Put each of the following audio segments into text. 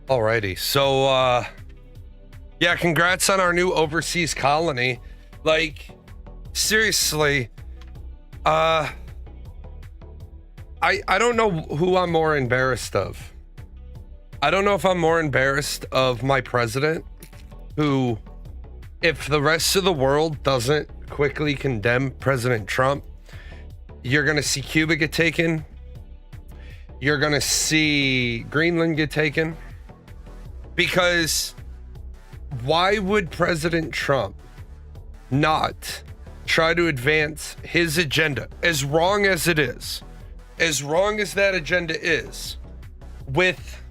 Alrighty, so yeah, congrats on our new overseas colony. Like, seriously, I don't know who I'm more embarrassed of. I don't know if I'm more embarrassed of my president, who, if the rest of the world doesn't quickly condemn President Trump, you're gonna see Cuba get taken. You're gonna see Greenland get taken. Because why would President Trump not try to advance his agenda, as wrong as it is, as wrong as that agenda is, with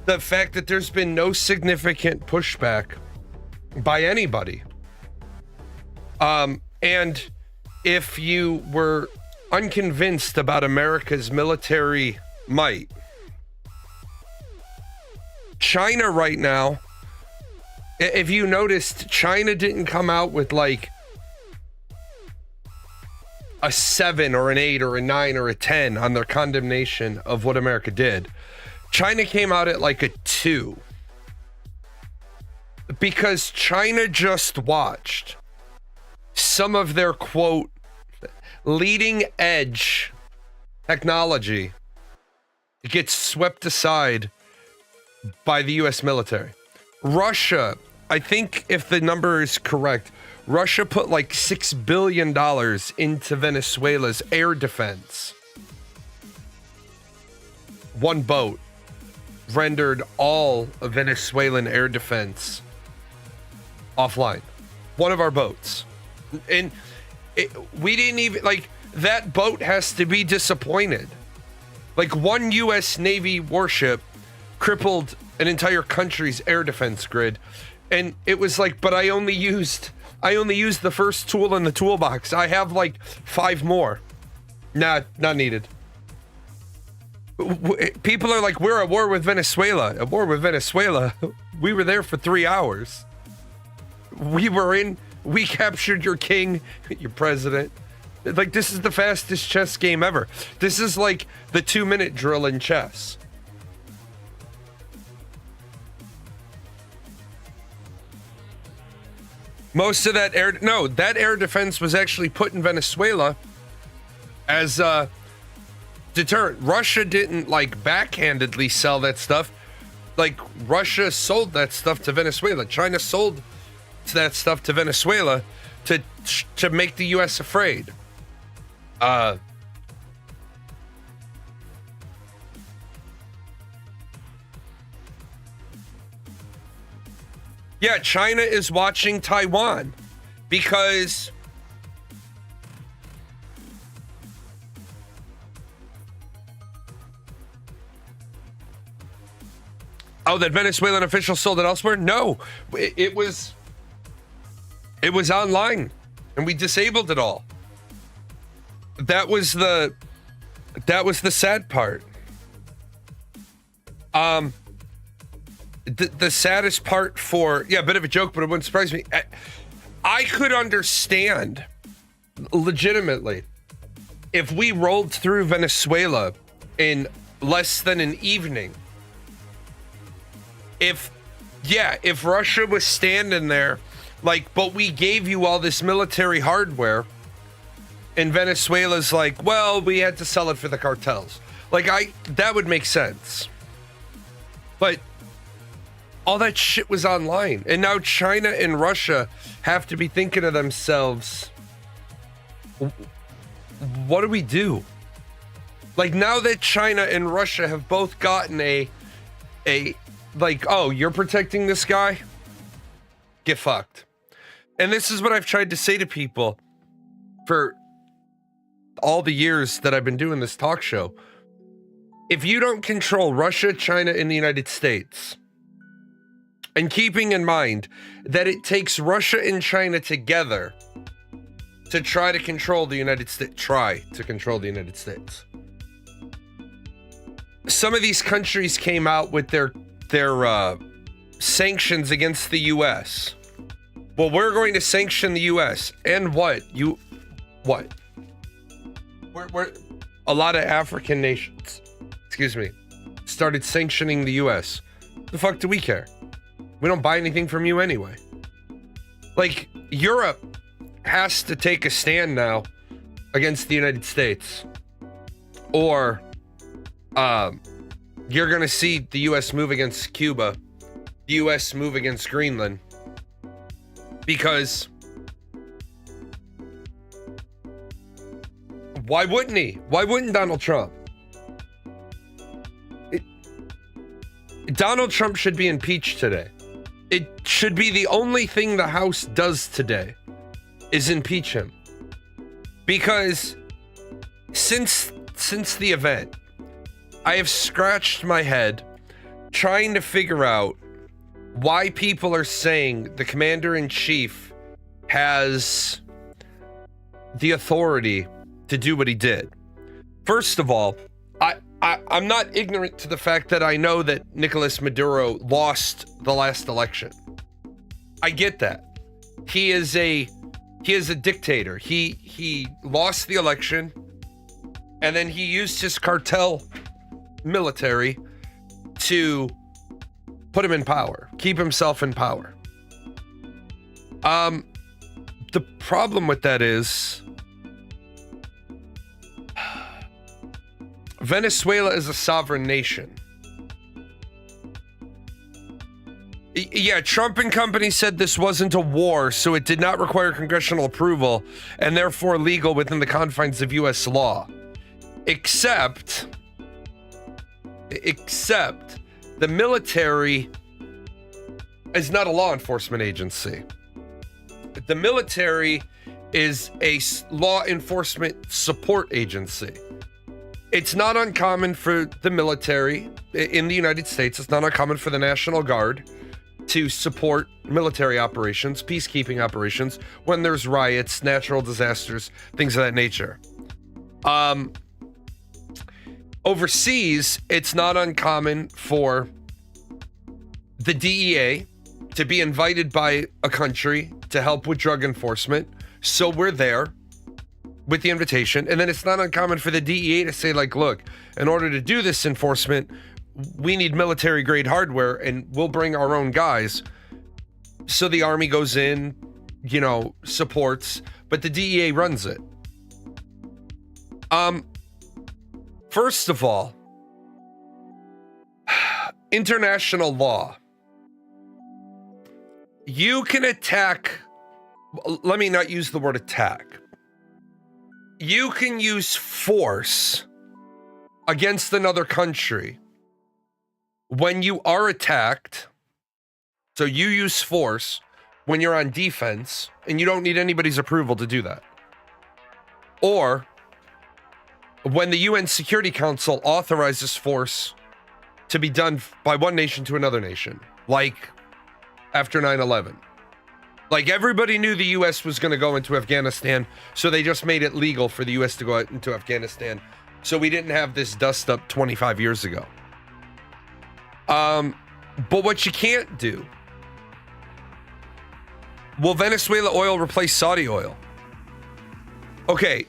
the fact that there's been no significant pushback by anybody? And if you were unconvinced about America's military might, China right now, if you noticed, China didn't come out with like a 7 or an 8 or a 9 or a 10 on their condemnation of what America did. China came out at like a 2. Because China just watched some of their, quote, leading edge technology get swept aside by the US military. Russia, I think if the number is correct, Russia put like $6 billion into Venezuela's air defense. One boat rendered all of Venezuelan air defense offline. One of our boats. And we didn't even, like, that boat has to be disappointed. Like, one US Navy warship crippled an entire country's air defense grid, and it was like, but I only used the first tool in the toolbox. I have like 5 more. Not needed. People are like, we're at war with Venezuela. At war with Venezuela? We were there for 3 hours. We captured your king, your president. Like, this is the fastest chess game ever. This is like the 2-minute drill in chess. Most of that air defense was actually put in Venezuela as a deterrent. Russia didn't like backhandedly sell that stuff. Like, Russia sold that stuff to Venezuela. China sold that stuff to Venezuela to make the US afraid. Yeah, China is watching Taiwan because that Venezuelan officials sold it elsewhere? No, it was online and we disabled it all. That was the sad part. The saddest part a bit of a joke, but it wouldn't surprise me. I could understand legitimately if we rolled through Venezuela in less than an evening. If Russia was standing there like, but we gave you all this military hardware, and Venezuela's like, well, we had to sell it for the cartels. Like, that would make sense. But all that shit was online. And now China and Russia have to be thinking to themselves, what do we do? Like, now that China and Russia have both gotten a like, oh, you're protecting this guy? Get fucked. And this is what I've tried to say to people for all the years that I've been doing this talk show. If you don't control Russia, China, and the United States, and keeping in mind that it takes Russia and China together to try to control the United States, Some of these countries came out with their sanctions against the U.S. Well, we're going to sanction the U.S. And what? We're a lot of African nations, started sanctioning the US. The fuck do we care? We don't buy anything from you anyway. Like, Europe has to take a stand now against the United States. Or you're going to see the US move against Cuba, the US move against Greenland. Because why wouldn't he? Why wouldn't Donald Trump? Donald Trump should be impeached today. It should be the only thing the House does today is impeach him. Because since the event, I have scratched my head trying to figure out why people are saying the commander-in-chief has the authority to do what he did. First of all, I'm not ignorant to the fact that I know that Nicolas Maduro lost the last election. I get that. He is a dictator. He lost the election, and then he used his cartel military to put him in power, keep himself in power. The problem with that is Venezuela is a sovereign nation. Yeah, Trump and company said this wasn't a war, so it did not require congressional approval and therefore legal within the confines of U.S. law. Except the military is not a law enforcement agency. The military is a law enforcement support agency. It's not uncommon for the military in the United States, it's not uncommon for the National Guard to support military operations, peacekeeping operations, when there's riots, natural disasters, things of that nature. Overseas, it's not uncommon for the DEA to be invited by a country to help with drug enforcement. So we're there with the invitation. And then it's not uncommon for the DEA to say, like, look, in order to do this enforcement, we need military grade hardware and we'll bring our own guys. So the Army goes in, supports, but the DEA runs it. First of all, international law. You can attack, let me not use the word attack. You can use force against another country when you are attacked. So you use force when you're on defense, and you don't need anybody's approval to do that. Or when the UN Security Council authorizes force to be done by one nation to another nation, like after 9/11. Like, everybody knew the US was going to go into Afghanistan, so they just made it legal for the US to go out into Afghanistan. So we didn't have this dust up 25 years ago. But what you can't do, will Venezuela oil replace Saudi oil? Okay,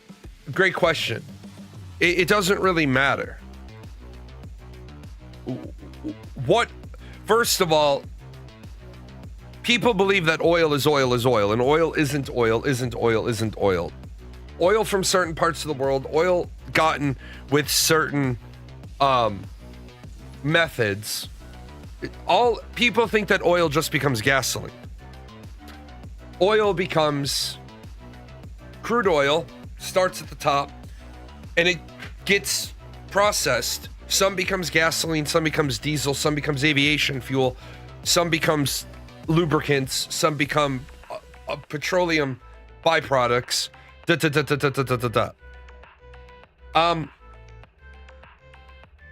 great question. It doesn't really matter. First of all, people believe that oil is oil is oil, and oil isn't oil, isn't oil, isn't oil. Oil from certain parts of the world, oil gotten with certain methods. All people think that oil just becomes gasoline. Oil becomes crude oil, starts at the top, and it gets processed. Some becomes gasoline, some becomes diesel, some becomes aviation fuel, some becomes lubricants, some become petroleum byproducts.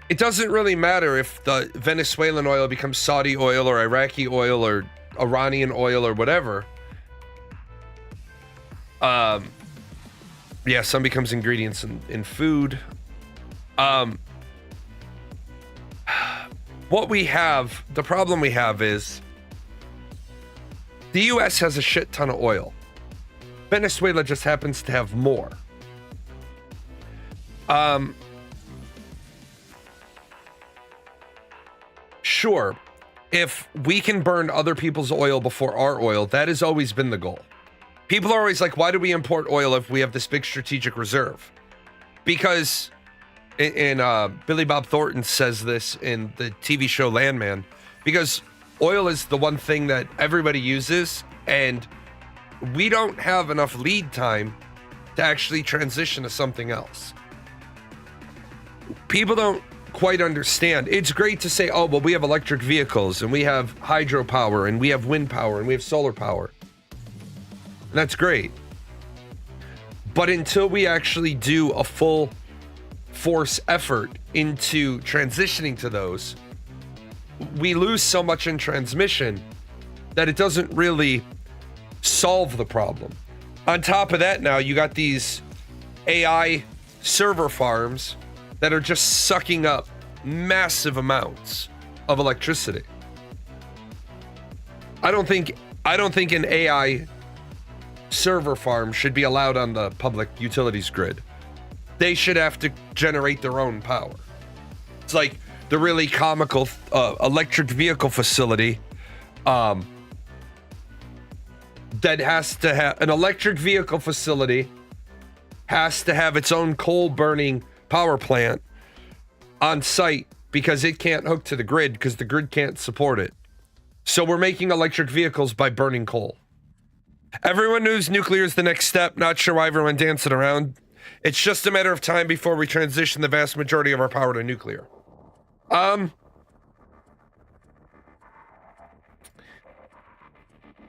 It doesn't really matter if the Venezuelan oil becomes Saudi oil or Iraqi oil or Iranian oil or whatever. Yeah, some becomes ingredients in food. The problem we have is the US has a shit ton of oil. Venezuela just happens to have more. sure, if we can burn other people's oil before our oil, that has always been the goal. People are always like, why do we import oil if we have this big strategic reserve? Because, and Billy Bob Thornton says this in the TV show Landman, because oil is the one thing that everybody uses, and we don't have enough lead time to actually transition to something else. People don't quite understand. It's great to say, oh, well, we have electric vehicles, and we have hydropower, and we have wind power, and we have solar power. And that's great. But until we actually do a full force effort into transitioning to those, we lose so much in transmission that it doesn't really solve the problem. On top of that, now you got these AI server farms that are just sucking up massive amounts of electricity. I don't think an AI server farm should be allowed on the public utilities grid. They should have to generate their own power. It's like the really comical electric vehicle facility that has to have an electric vehicle facility has to have its own coal burning power plant on site because it can't hook to the grid because the grid can't support it. So we're making electric vehicles by burning coal. Everyone knows nuclear is the next step. Not sure why everyone dancing around. It's just a matter of time before we transition the vast majority of our power to nuclear.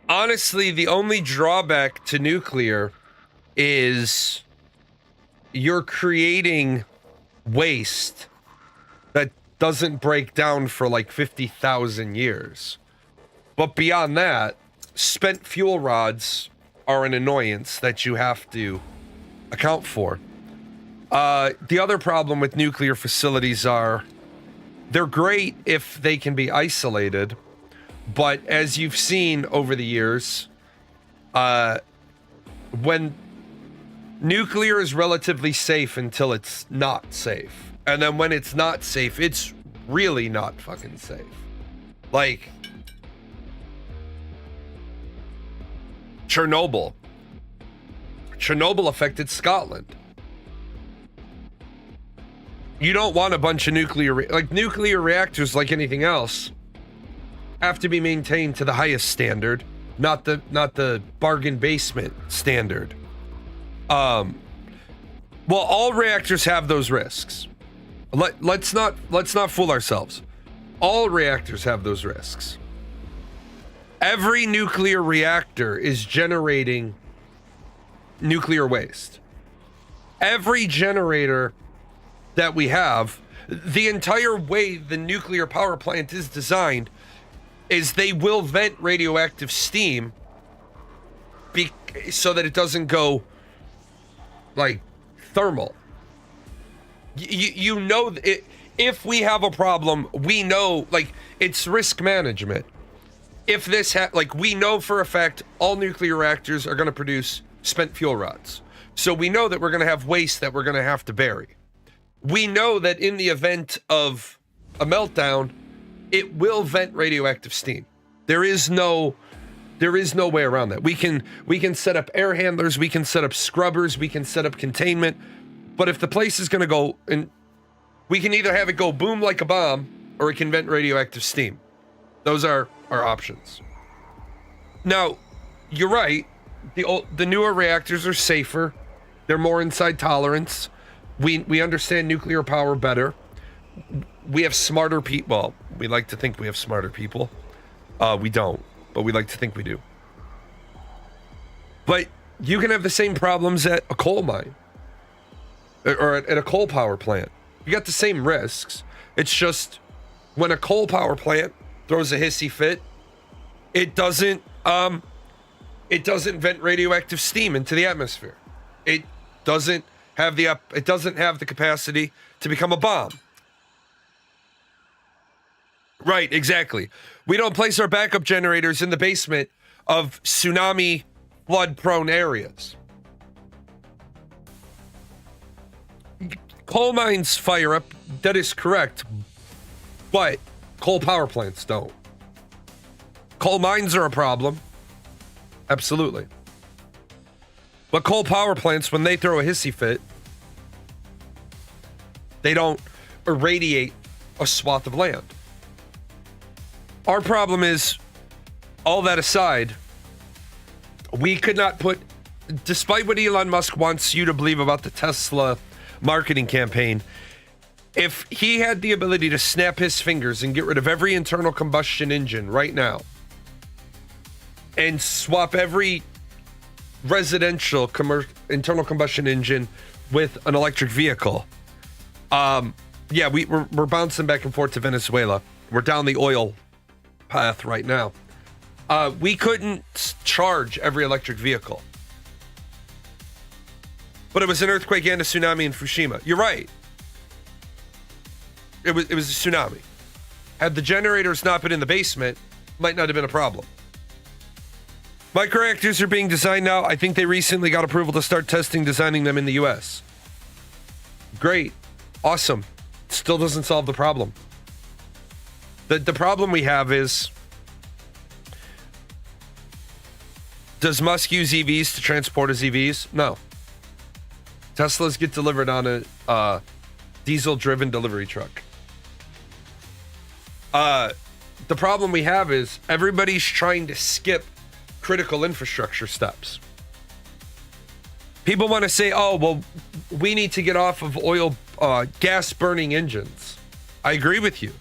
Honestly, the only drawback to nuclear is you're creating waste that doesn't break down for like 50,000 years. But beyond that, spent fuel rods are an annoyance that you have to account for. The other problem with nuclear facilities are they're great if they can be isolated, but as you've seen over the years, when nuclear is relatively safe until it's not safe, and then when it's not safe, it's really not fucking safe. Like Chernobyl affected Scotland. You don't want a bunch of nuclear reactors, like anything else, have to be maintained to the highest standard, not the bargain basement standard. Well, all reactors have those risks. Let's not fool ourselves. All reactors have those risks. Every nuclear reactor is generating nuclear waste. Every generator that we have, the entire way the nuclear power plant is designed is they will vent radioactive steam so that it doesn't go like thermal. You know, if we have a problem, we know, like, it's risk management. If this we know for a fact all nuclear reactors are going to produce spent fuel rods. So we know that we're going to have waste that we're going to have to bury. We know that in the event of a meltdown, it will vent radioactive steam. There is no way around that. We can set up air handlers, we can set up scrubbers, we can set up containment. But if the place is going to go, and we can either have it go boom like a bomb, or it can vent radioactive steam. Those are our options. Now, you're right. The newer reactors are safer. They're more inside tolerance. We understand nuclear power better. We have smarter people. Well, we like to think we have smarter people. We don't, but we like to think we do. But you can have the same problems at a coal mine or at a coal power plant. You got the same risks. It's just when a coal power plant throws a hissy fit, it doesn't vent radioactive steam into the atmosphere. It doesn't have the capacity to become a bomb. Right, exactly. We don't place our backup generators in the basement of tsunami flood-prone areas. Coal mines fire up, that is correct. But Coal power plants don't. Coal mines are a problem. Absolutely. But coal power plants, when they throw a hissy fit, they don't irradiate a swath of land. Our problem is, all that aside, we could not put, despite what Elon Musk wants you to believe about the Tesla marketing campaign, if he had the ability to snap his fingers and get rid of every internal combustion engine right now and swap every residential internal combustion engine with an electric vehicle, yeah, we're bouncing back and forth to Venezuela. We're down the oil path right now. We couldn't charge every electric vehicle. But it was an earthquake and a tsunami in Fukushima. You're right. It was a tsunami. Had the generators not been in the basement, might not have been a problem. Microreactors are being designed now. I think they recently got approval to start designing them in the US. Great. Awesome. Still doesn't solve the problem. The problem we have is, does Musk use EVs to transport his EVs? No. Teslas get delivered on a diesel-driven delivery truck. The problem we have is everybody's trying to skip critical infrastructure steps. People want to say, oh, well, we need to get off of oil, gas-burning engines. I agree with you.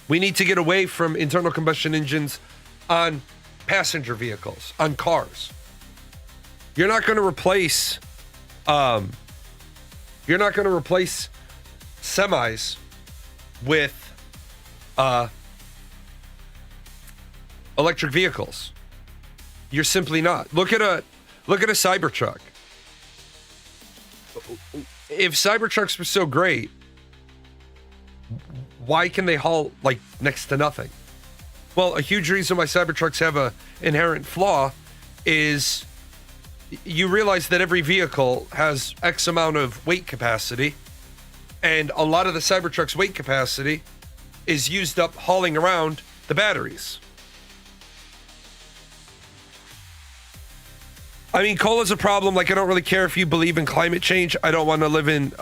We need to get away from internal combustion engines on passenger vehicles, on cars. You're not going to replace semis with electric vehicles. You're simply not. Look at a Cybertruck. If Cybertrucks were so great, why can they haul like next to nothing? Well, a huge reason why Cybertrucks have a inherent flaw is you realize that every vehicle has X amount of weight capacity, and a lot of the Cybertruck's weight capacity is used up hauling around the batteries. I mean, coal is a problem. Like, I don't really care if you believe in climate change. I don't want to live in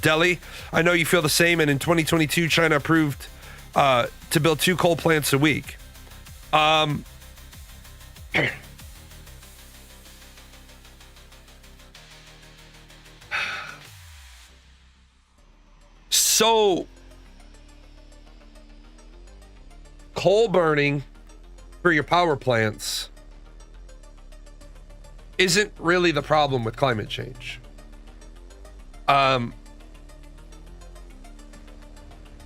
Delhi. I know you feel the same. And in 2022, China approved to build 2 coal plants a week. So, coal burning for your power plants isn't really the problem with climate change.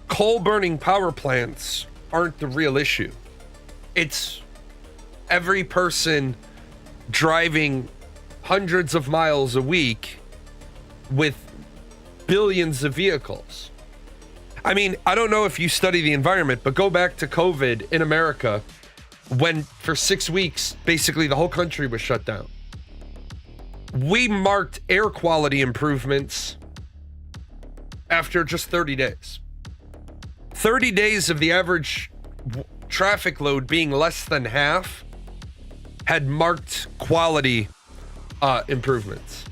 Coal burning power plants aren't the real issue. It's every person driving hundreds of miles a week with billions of vehicles. I mean, I don't know if you study the environment, but go back to COVID in America when for 6 weeks, basically the whole country was shut down. We marked air quality improvements after just 30 days. 30 days of the average traffic load being less than half had marked quality improvements.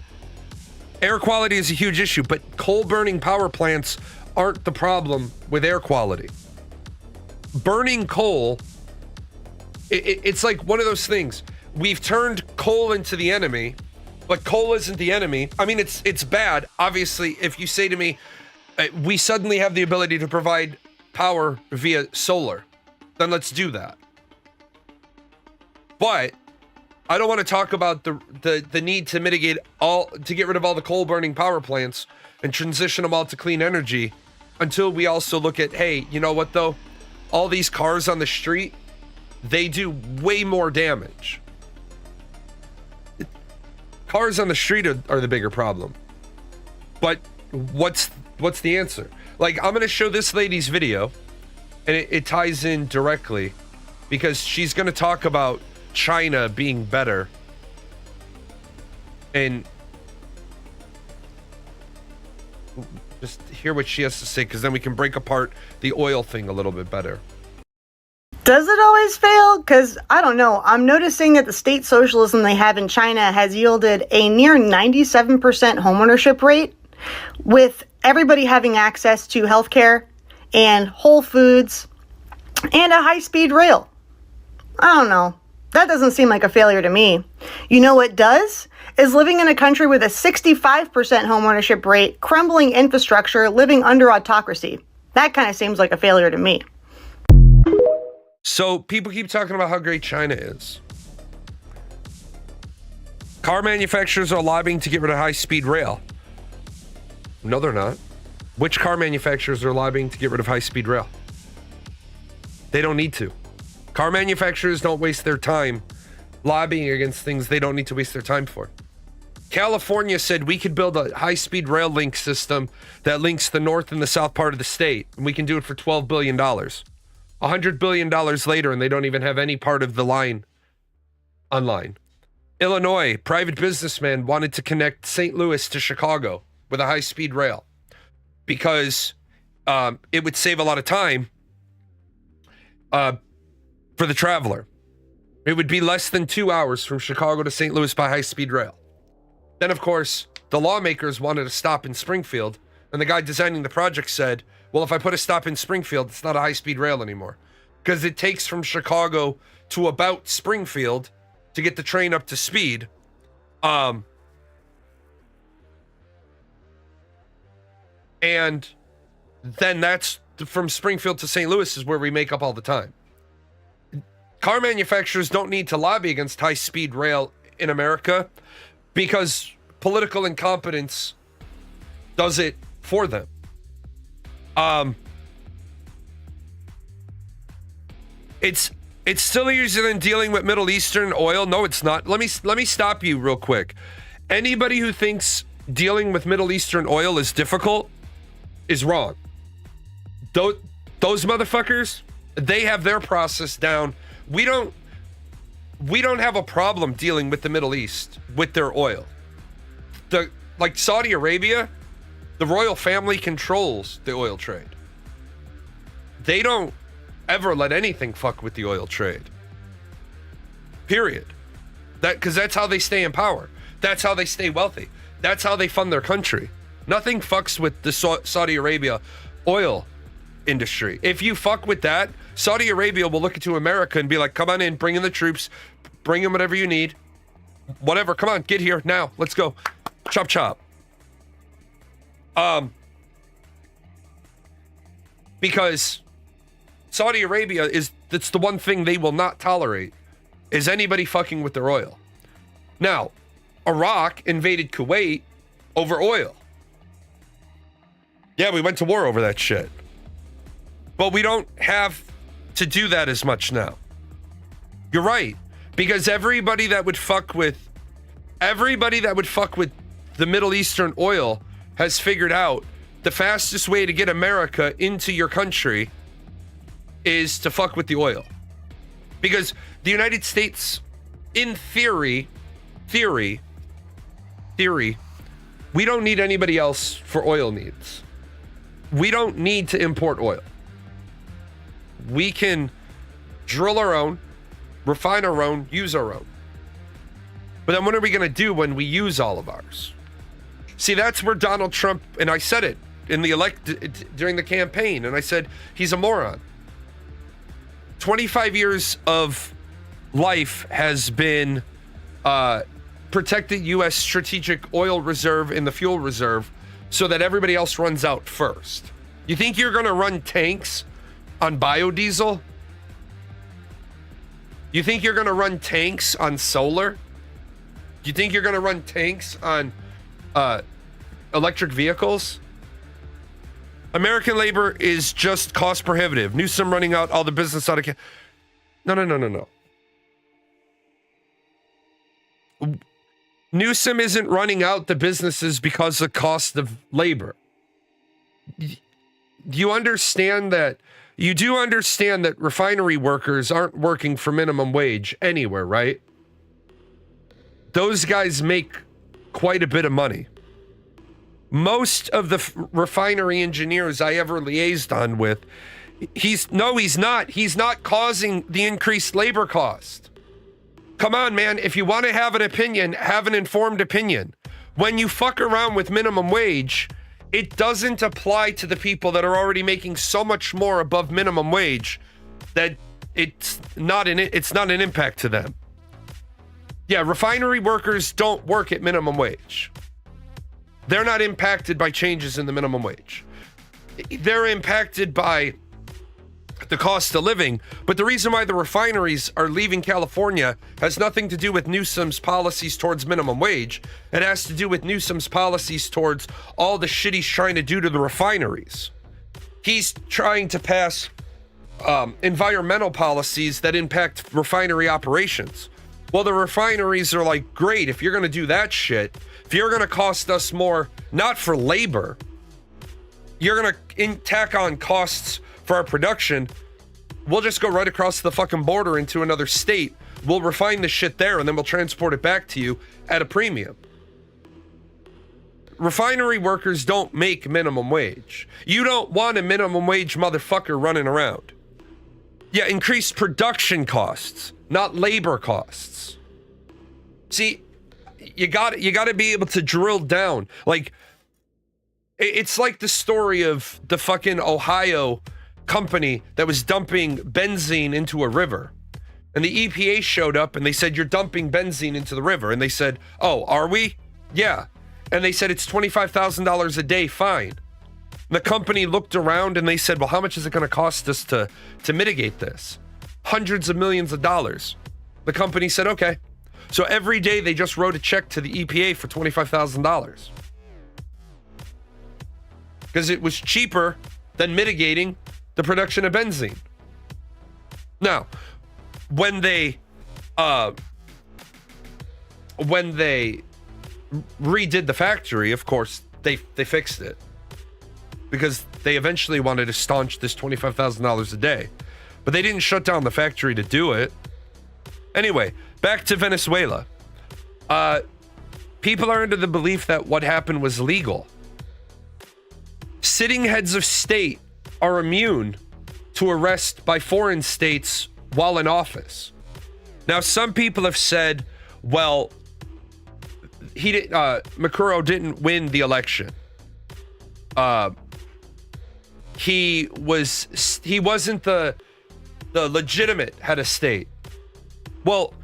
Air quality is a huge issue, but coal burning power plants aren't the problem with air quality. Burning coal, it's like one of those things. We've turned coal into the enemy, but coal isn't the enemy. I mean, it's bad. Obviously, if you say to me, we suddenly have the ability to provide power via solar, then let's do that. But I don't want to talk about the need to get rid of all the coal burning power plants and transition them all to clean energy until we also look at, hey, you know what though? All these cars on the street, they do way more damage. Cars on the street are the bigger problem. But what's the answer? Like, I'm going to show this lady's video, and it ties in directly because she's going to talk about China being better. And just hear what she has to say, because then we can break apart the oil thing a little bit better. Does it always fail? Because, I don't know, I'm noticing that the state socialism they have in China has yielded a near 97% homeownership rate, with everybody having access to healthcare and Whole Foods and a high-speed rail. I don't know. That doesn't seem like a failure to me. You know what does? Is living in a country with a 65% homeownership rate, crumbling infrastructure, living under autocracy. That kind of seems like a failure to me. So people keep talking about how great China is. Car manufacturers are lobbying to get rid of high-speed rail. No, they're not. Which car manufacturers are lobbying to get rid of high-speed rail? They don't need to. Car manufacturers don't waste their time lobbying against things they don't need to waste their time for. California said we could build a high-speed rail link system that links the north and the south part of the state, and we can do it for $12 billion. $100 billion later, and they don't even have any part of the line online. Illinois, private businessman wanted to connect St. Louis to Chicago with a high-speed rail because it would save a lot of time for the traveler. It would be less than 2 hours from Chicago to St. Louis by high-speed rail. Then, of course, the lawmakers wanted a stop in Springfield, and the guy designing the project said, well, if I put a stop in Springfield, it's not a high-speed rail anymore, because it takes from Chicago to about Springfield to get the train up to speed. And then that's from Springfield to St. Louis is where we make up all the time. Car manufacturers don't need to lobby against high-speed rail in America because political incompetence does it for them. It's still easier than dealing with Middle Eastern oil. No, it's not. Let me stop you real quick. Anybody who thinks dealing with Middle Eastern oil is difficult is wrong. Those motherfuckers, they have their process down. We don't have a problem dealing with the Middle East with their oil. Like Saudi Arabia, the royal family controls the oil trade. They don't ever let anything fuck with the oil trade. Period. Because that's how they stay in power. That's how they stay wealthy. That's how they fund their country. Nothing fucks with the Saudi Arabia oil industry. If you fuck with that, Saudi Arabia will look into America and be like, come on in, bring in the troops, bring in whatever you need. Whatever, come on, get here now. Let's go. Chop chop. Because Saudi Arabia that's the one thing they will not tolerate is anybody fucking with their oil. Now, Iraq invaded Kuwait over oil. Yeah, we went to war over that shit. But we don't have to do that as much now. You're right. Because everybody that would fuck with the Middle Eastern oil has figured out the fastest way to get America into your country is to fuck with the oil. Because the United States, in theory, we don't need anybody else for oil needs. We don't need to import oil. We can drill our own, refine our own, use our own. But then what are we going to do when we use all of ours? See, that's where Donald Trump, and I said it in the during the campaign, and I said he's a moron. 25 years of life has been protected U.S. strategic oil reserve in the fuel reserve so that everybody else runs out first. You think you're going to run tanks on biodiesel? You think you're going to run tanks on solar? Do you think you're going to run tanks on electric vehicles? American labor is just cost prohibitive. Newsom running out all the business out of... No. Newsom isn't running out the businesses because of cost of labor. You understand that? You do understand that refinery workers aren't working for minimum wage anywhere, right? Those guys make quite a bit of money. Most of the refinery engineers I ever liaised on with, he's not. He's not causing the increased labor cost. Come on, man. If you want to have an opinion, have an informed opinion. When you fuck around with minimum wage, it doesn't apply to the people that are already making so much more above minimum wage that it's not an impact to them. Yeah, refinery workers don't work at minimum wage. They're not impacted by changes in the minimum wage. They're impacted by the cost of living, but the reason why the refineries are leaving California has nothing to do with Newsom's policies towards minimum wage. It has to do with Newsom's policies towards all the shit he's trying to do to the refineries. He's trying to pass environmental policies that impact refinery operations. Well, the refineries are like, great, if you're going to do that shit, if you're going to cost us more, not for labor, you're going to tack on costs for our production, we'll just go right across the fucking border into another state. We'll refine the shit there, and then we'll transport it back to you at a premium. Refinery workers don't make minimum wage. You don't want a minimum wage motherfucker running around. Yeah, increased production costs, not labor costs. See, you got to be able to drill down. Like, it's like the story of the fucking Ohio company that was dumping benzene into a river. And the EPA showed up and they said, you're dumping benzene into the river. And they said, oh, are we? Yeah. And they said, it's $25,000 a day fine. The company looked around and they said, well, how much is it going to cost us to mitigate this? Hundreds of millions of dollars. The company said, okay. So every day they just wrote a check to the EPA for $25,000. Because it was cheaper than mitigating the production of benzene. Now, when they redid the factory, of course, they fixed it. Because they eventually wanted to staunch this $25,000 a day. But they didn't shut down the factory to do it. Anyway, back to Venezuela. People are under the belief that what happened was legal. Sitting heads of state are immune to arrest by foreign states while in office. Now, some people have said, well, Maduro didn't win the election. He wasn't the legitimate head of state. Well,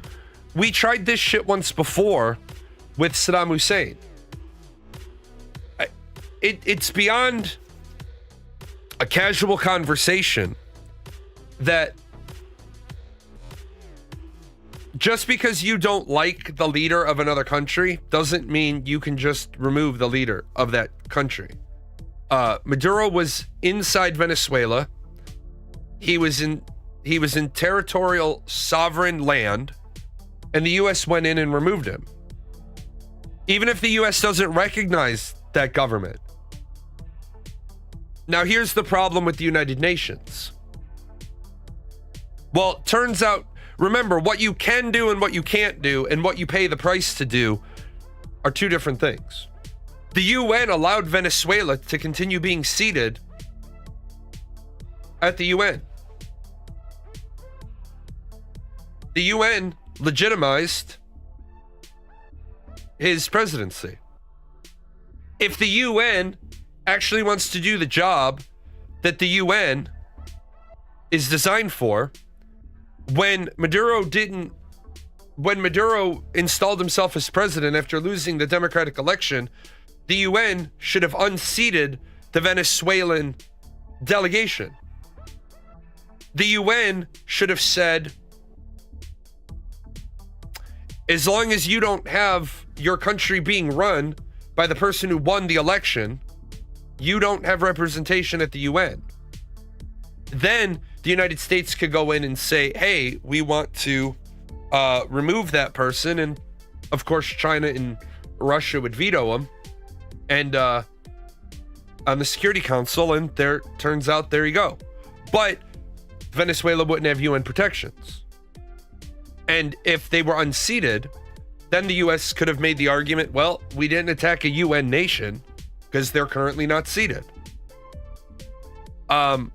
we tried this shit once before with Saddam Hussein. It's beyond a casual conversation that just because you don't like the leader of another country doesn't mean you can just remove the leader of that country. Maduro was inside Venezuela. He was in territorial sovereign land, and the US went in and removed him. Even if the US doesn't recognize that government. Now, here's the problem with the United Nations. Well, turns out, remember, what you can do and what you can't do and what you pay the price to do are two different things. The UN allowed Venezuela to continue being seated at the UN. The UN legitimized his presidency. If the UN actually wants to do the job that the UN is designed for, when Maduro installed himself as president after losing the democratic election, the UN should have unseated the Venezuelan delegation. The UN should have said, as long as you don't have your country being run by the person who won the election, you don't have representation at the UN. Then the United States could go in and say, hey, we want to remove that person. And of course, China and Russia would veto him. And on the Security Council, and turns out there you go. But Venezuela wouldn't have UN protections. And if they were unseated, then the US could have made the argument, well, we didn't attack a UN nation, because they're currently not seated. But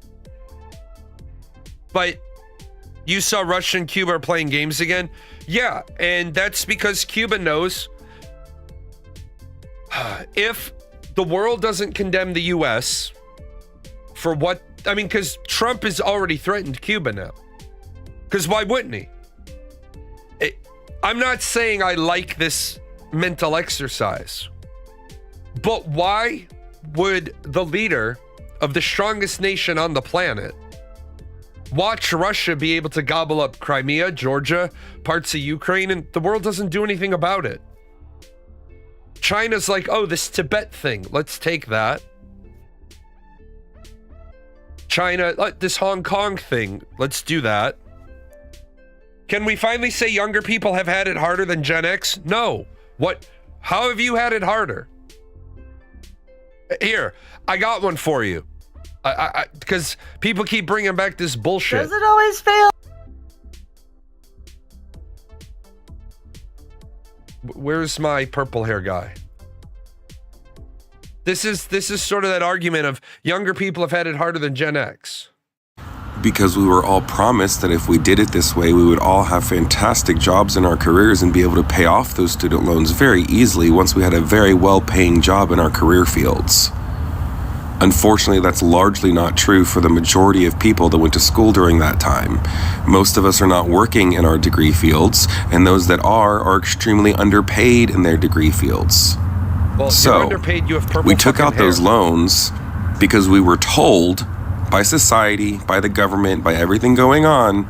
you saw Russia and Cuba are playing games again? Yeah, and that's because Cuba knows if the world doesn't condemn the U.S. for what, I mean, because Trump has already threatened Cuba now. Because why wouldn't he? I'm not saying I like this mental exercise, but why would the leader of the strongest nation on the planet watch Russia be able to gobble up Crimea, Georgia, parts of Ukraine, and the world doesn't do anything about it? China's like, oh, this Tibet thing, let's take that. China, this Hong Kong thing, let's do that. Can we finally say younger people have had it harder than Gen X? No. What? How have you had it harder? Here, I got one for you. Because people keep bringing back this bullshit. Does it always fail? Where's my purple hair guy? This is sort of that argument of younger people have had it harder than Gen X. Because we were all promised that if we did it this way, we would all have fantastic jobs in our careers and be able to pay off those student loans very easily once we had a very well-paying job in our career fields. Unfortunately, that's largely not true for the majority of people that went to school during that time. Most of us are not working in our degree fields, and those that are extremely underpaid in their degree fields. Well, so, you're underpaid, you have purple we took out hair. those loans because we were told by society, by the government, by everything going on,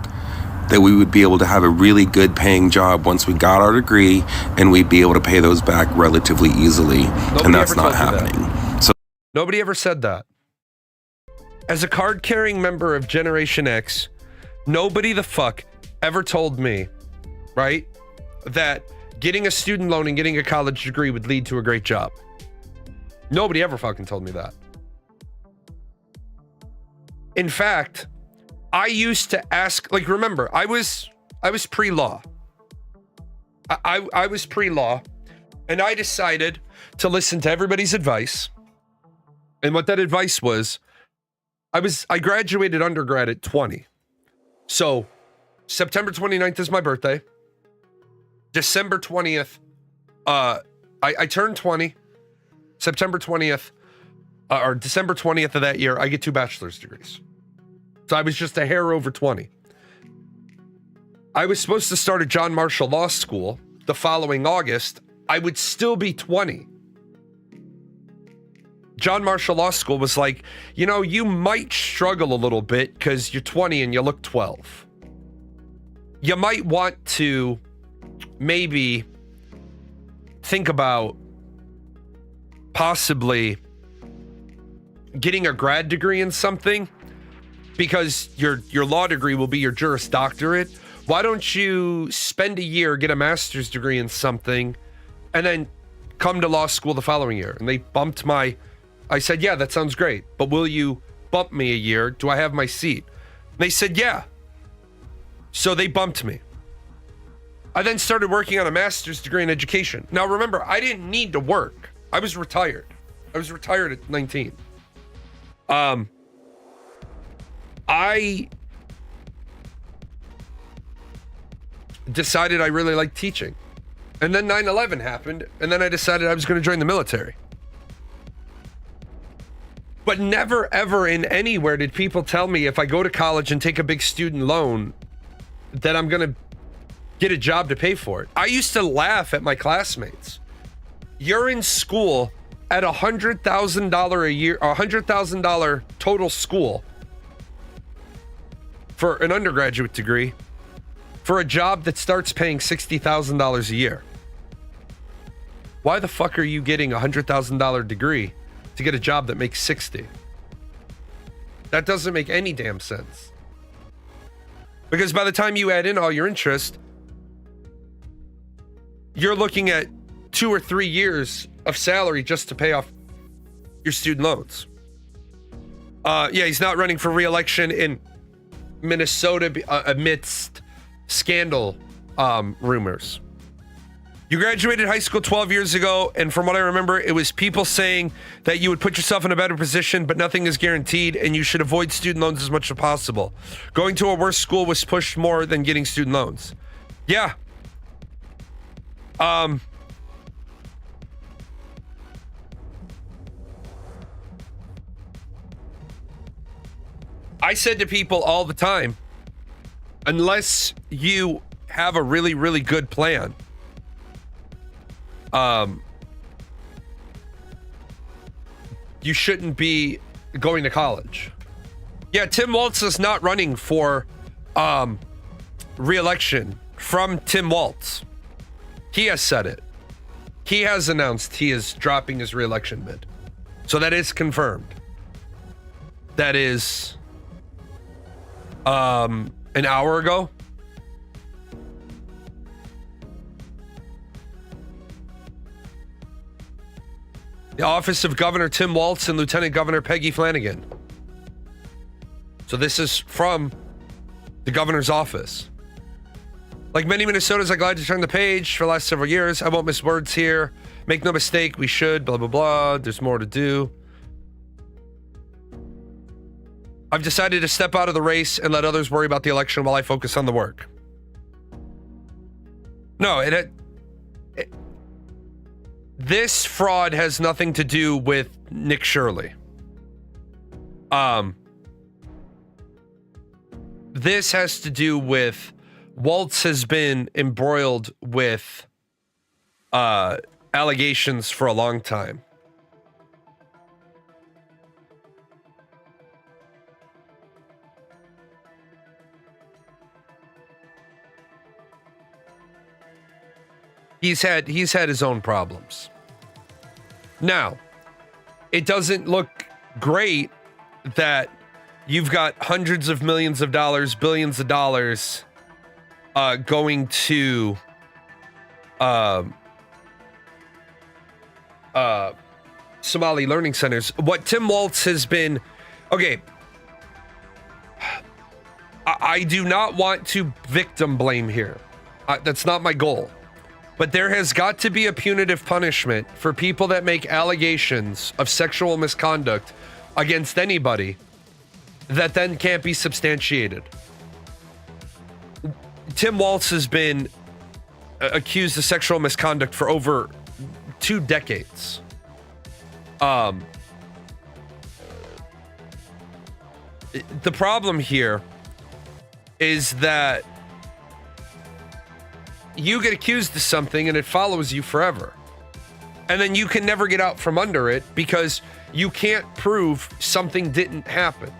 that we would be able to have a really good paying job once we got our degree, and we'd be able to pay those back relatively easily. And that's not happening. So nobody ever said that. As a card-carrying member of Generation X, nobody the fuck ever told me, right, that getting a student loan and getting a college degree would lead to a great job. Nobody ever fucking told me that. In fact, I used to ask, like, remember, I was pre-law. I was pre-law, and I decided to listen to everybody's advice. And what that advice was, I graduated undergrad at 20. So September 29th is my birthday. December 20th, I turned 20. September 20th, or December 20th of that year, I get 2 bachelor's degrees. So I was just a hair over 20. I was supposed to start at John Marshall Law School the following August. I would still be 20. John Marshall Law School was like, you know, you might struggle a little bit because you're 20 and you look 12. You might want to maybe think about possibly getting a grad degree in something, because your law degree will be your Juris Doctorate. Why don't you spend a year, get a master's degree in something, and then come to law school the following year? And they bumped I said, yeah, that sounds great, but will you bump me a year? Do I have my seat? And they said, yeah. So they bumped me. I then started working on a master's degree in education. Now remember, I didn't need to work. I was retired. I was retired at 19. I decided I really liked teaching. And then 9/11 happened, and then I decided I was going to join the military. But never, ever in anywhere did people tell me if I go to college and take a big student loan that I'm going to get a job to pay for it. I used to laugh at my classmates. You're in school at $100,000 a year, $100,000 total school for an undergraduate degree for a job that starts paying $60,000 a year. Why the fuck are you getting a $100,000 degree to get a job that makes 60? That doesn't make any damn sense. Because by the time you add in all your interest, you're looking at 2 or 3 years of salary just to pay off your student loans. Yeah, he's not running for re-election in Minnesota amidst scandal rumors. You graduated high school 12 years ago, and from what I remember, it was people saying that you would put yourself in a better position, but nothing is guaranteed, and you should avoid student loans as much as possible. Going to a worse school was pushed more than getting student loans. Yeah. I said to people all the time, unless you have a really, really good plan, you shouldn't be going to college. Yeah, Tim Walz is not running for re-election. From Tim Walz, he has said it. He has announced he is dropping his re-election bid. So that is confirmed. That is an hour ago. The office of Governor Tim Walz and Lieutenant Governor Peggy Flanagan. So this is from the governor's office. Like many Minnesotans, I'm glad to turn the page for the last several years. I won't miss words here. Make no mistake, we should, blah, blah, blah. There's more to do. I've decided to step out of the race and let others worry about the election while I focus on the work. No, this fraud has nothing to do with Nick Shirley. This has to do with Walz has been embroiled with allegations for a long time. He's had his own problems. Now, it doesn't look great that you've got hundreds of millions of dollars, billions of dollars going to Somali learning centers. What Tim Walz has been, okay, I do not want to victim blame here. That's not my goal. But there has got to be a punitive punishment for people that make allegations of sexual misconduct against anybody that then can't be substantiated. Tim Walz has been accused of sexual misconduct for over 2 decades. The problem here is that you get accused of something and it follows you forever. And then you can never get out from under it because you can't prove something didn't happen.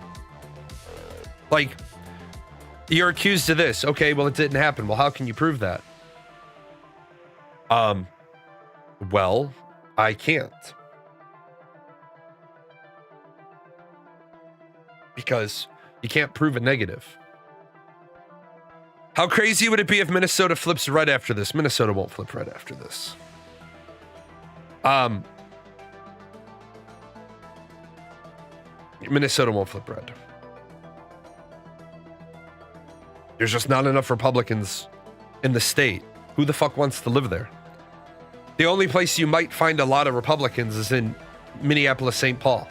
Like, you're accused of this. Okay, well, it didn't happen. Well, how can you prove that? Well, I can't. Because you can't prove a negative. How crazy would it be if Minnesota flips red after this? Minnesota won't flip red after this. Minnesota won't flip red. There's just not enough Republicans in the state. Who the fuck wants to live there? The only place you might find a lot of Republicans is in Minneapolis, St. Paul.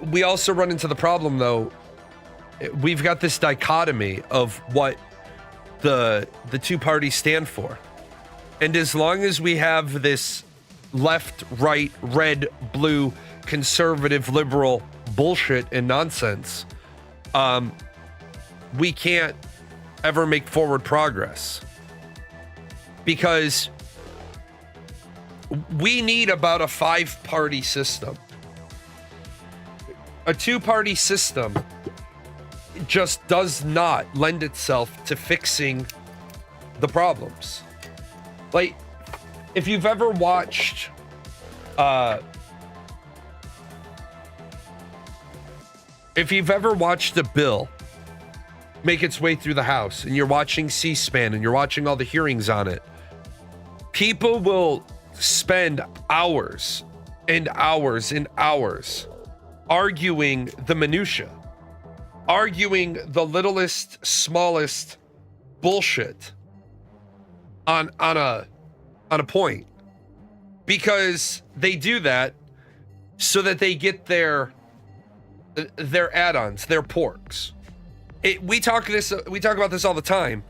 We also run into the problem, though. We've got this dichotomy of what the two parties stand for. And as long as we have this left, right, red, blue, conservative, liberal bullshit and nonsense, we can't ever make forward progress. Because we need about a 5-party system. A 2-party system just does not lend itself to fixing the problems. Like, if you've ever watched a bill make its way through the House and you're watching C-SPAN and you're watching all the hearings on it, people will spend hours and hours and hours arguing the minutia, arguing the littlest, smallest bullshit on a point, because they do that so that they get their add-ons, their porks. We talk about this all the time.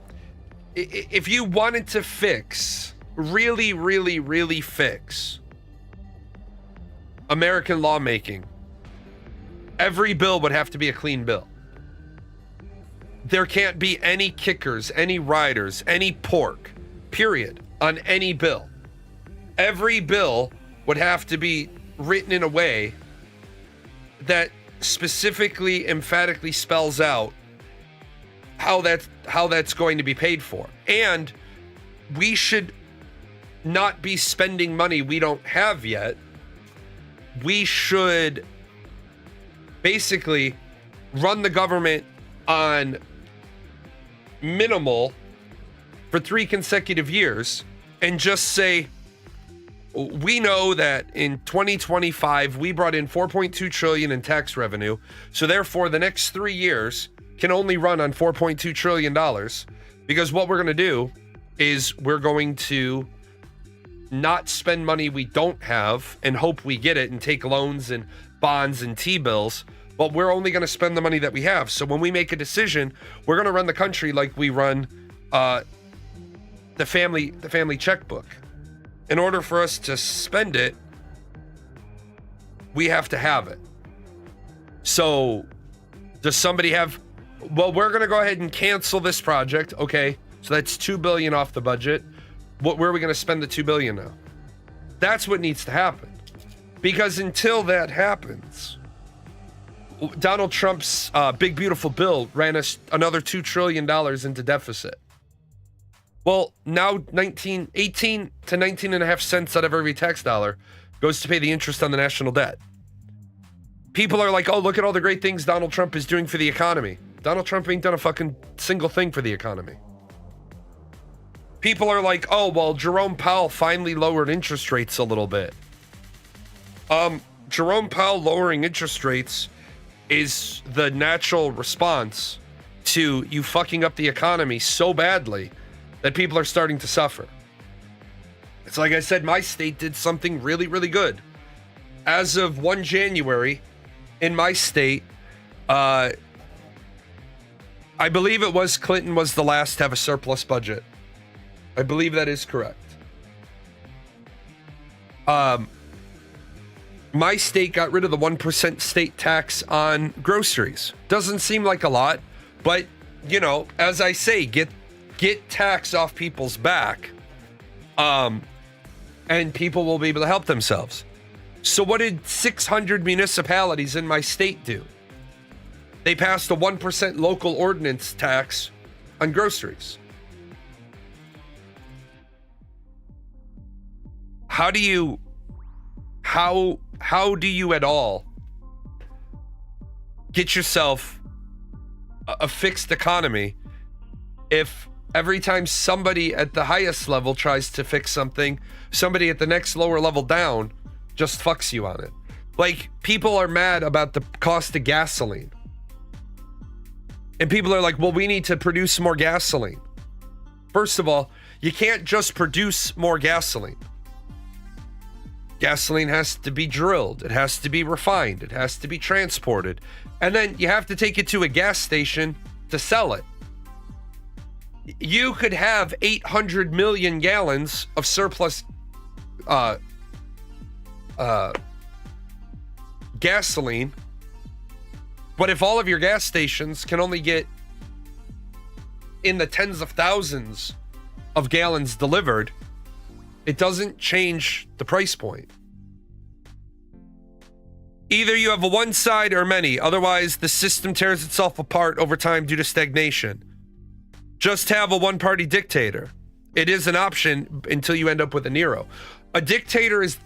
If you wanted to fix, really fix American lawmaking, every bill would have to be a clean bill. There can't be any kickers, any riders, any pork, period, on any bill. Every bill would have to be written in a way that specifically, emphatically spells out how that's going to be paid for. And we should not be spending money we don't have yet. We should basically run the government on minimal for 3 consecutive years and just say, we know that in 2025 we brought in 4.2 trillion in tax revenue, so therefore the next 3 years can only run on 4.2 trillion dollars, because what we're going to do is we're going to not spend money we don't have and hope we get it and take loans and bonds and T-bills, but we're only going to spend the money that we have. So when we make a decision, we're going to run the country like we run the family checkbook. In order for us to spend it, we have to have it. So does somebody have, well, we're going to go ahead and cancel this project. Okay, so that's $2 billion off the budget. Where are we going to spend the $2 billion now? That's what needs to happen. Because until that happens, Donald Trump's big beautiful bill ran us another $2 trillion into deficit. Well, now 18 to 19 and a half cents out of every tax dollar goes to pay the interest on the national debt. People are like, oh, look at all the great things Donald Trump is doing for the economy. Donald Trump ain't done a fucking single thing for the economy. People are like, oh, well, Jerome Powell finally lowered interest rates a little bit. Jerome Powell lowering interest rates is the natural response to you fucking up the economy so badly that people are starting to suffer. It's like I said, my state did something really, really good. As of 1 January, in my state, I believe it was Clinton was the last to have a surplus budget. I believe that is correct. My state got rid of the 1% state tax on groceries. Doesn't seem like a lot, but, you know, as I say, get tax off people's back, and people will be able to help themselves. So what did 600 municipalities in my state do? They passed a 1% local ordinance tax on groceries. How do you at all get yourself a fixed economy if every time somebody at the highest level tries to fix something, somebody at the next lower level down just fucks you on it? Like, people are mad about the cost of gasoline. And people are like, well, we need to produce more gasoline. First of all, you can't just produce more gasoline. Gasoline has to be drilled. It has to be refined. It has to be transported. And then you have to take it to a gas station to sell it. You could have 800 million gallons of surplus gasoline, but if all of your gas stations can only get in the tens of thousands of gallons delivered, it doesn't change the price point. Either you have a one side or many, otherwise the system tears itself apart over time due to stagnation. Just have a one-party dictator. It is an option until you end up with a Nero. A dictator is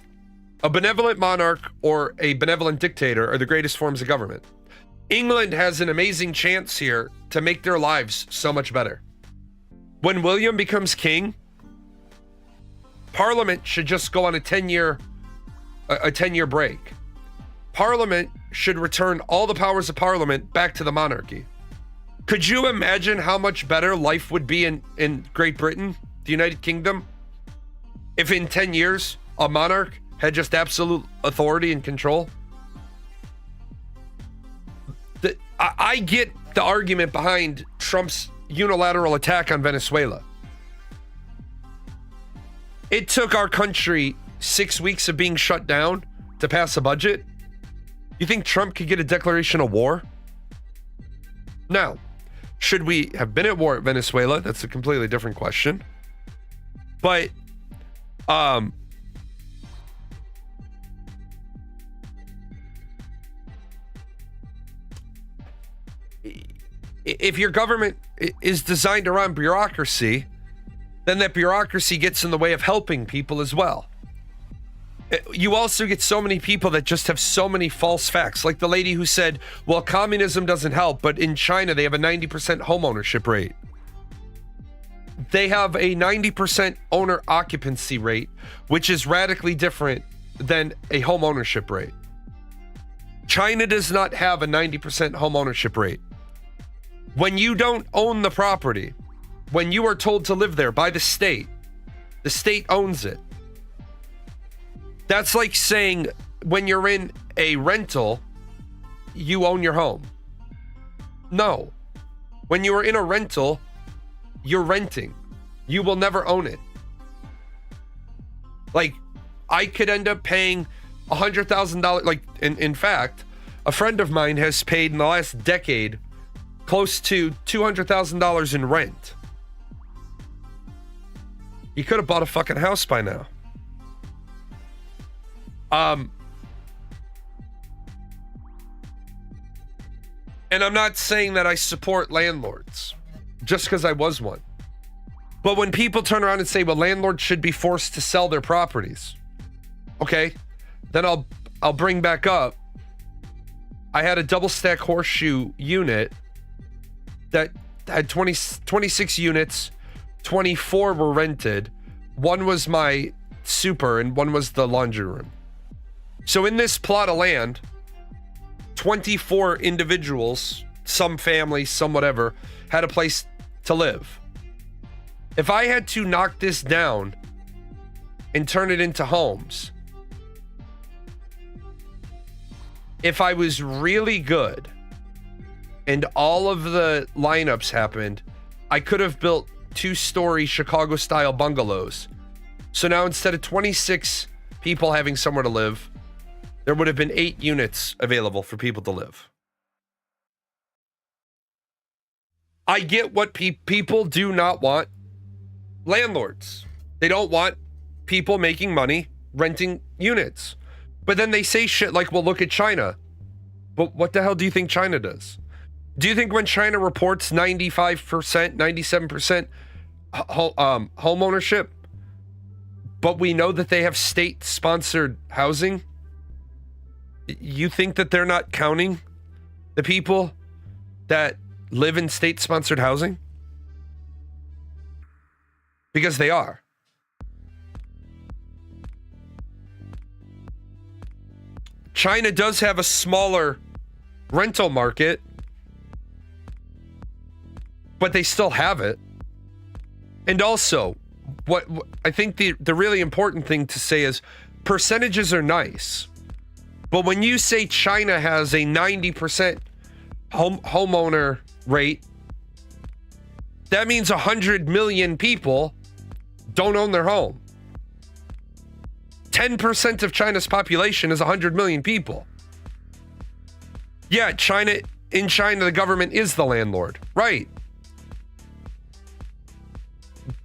a benevolent monarch, or a benevolent dictator are the greatest forms of government. England has an amazing chance here to make their lives so much better. When William becomes king, Parliament should just go on a 10-year break. Parliament should return all the powers of Parliament back to the monarchy. Could you imagine how much better life would be in Great Britain, the United Kingdom, if in 10 years a monarch had just absolute authority and control? I get the argument behind Trump's unilateral attack on Venezuela. It took our country 6 weeks of being shut down to pass a budget. You think Trump could get a declaration of war? Now, should we have been at war at Venezuela? That's a completely different question. But, if your government is designed around bureaucracy, then that bureaucracy gets in the way of helping people as well. You also get so many people that just have so many false facts, like the lady who said, well, communism doesn't help, but in China they have a 90% home ownership rate. They have a 90% owner occupancy rate, which is radically different than a home ownership rate. China does not have a 90% home ownership rate. When you don't own the property, when you are told to live there by the state owns it. That's like saying when you're in a rental, you own your home. No. When you are in a rental, you're renting. You will never own it. Like, I could end up paying $100,000. Like, in fact, a friend of mine has paid in the last decade close to $200,000 in rent. He could have bought a fucking house by now. And I'm not saying that I support landlords just because I was one. But when people turn around and say, well, landlords should be forced to sell their properties. Okay, then I'll bring back up. I had a double stack horseshoe unit that had 26 units. 24 were rented. One was my super and one was the laundry room. So in this plot of land, 24 individuals, some families, some whatever, had a place to live. If I had to knock this down and turn it into homes, if I was really good and all of the lineups happened, I could have built 2-story Chicago-style bungalows. So now instead of 26 people having somewhere to live, there would have been 8 units available for people to live. I get what people do not want landlords. They don't want people making money renting units. But then they say shit like, well, look at China. But what the hell do you think China does? Do you think when China reports 95%, 97% home ownership, but we know that they have state-sponsored housing, you think that they're not counting the people that live in state-sponsored housing? Because they are. China does have a smaller rental market, but they still have it. And also, what I think the really important thing to say is percentages are nice. But when you say China has a 90% homeowner rate, that means 100 million people don't own their home. 10% of China's population is 100 million people. Yeah, in China, the government is the landlord. Right.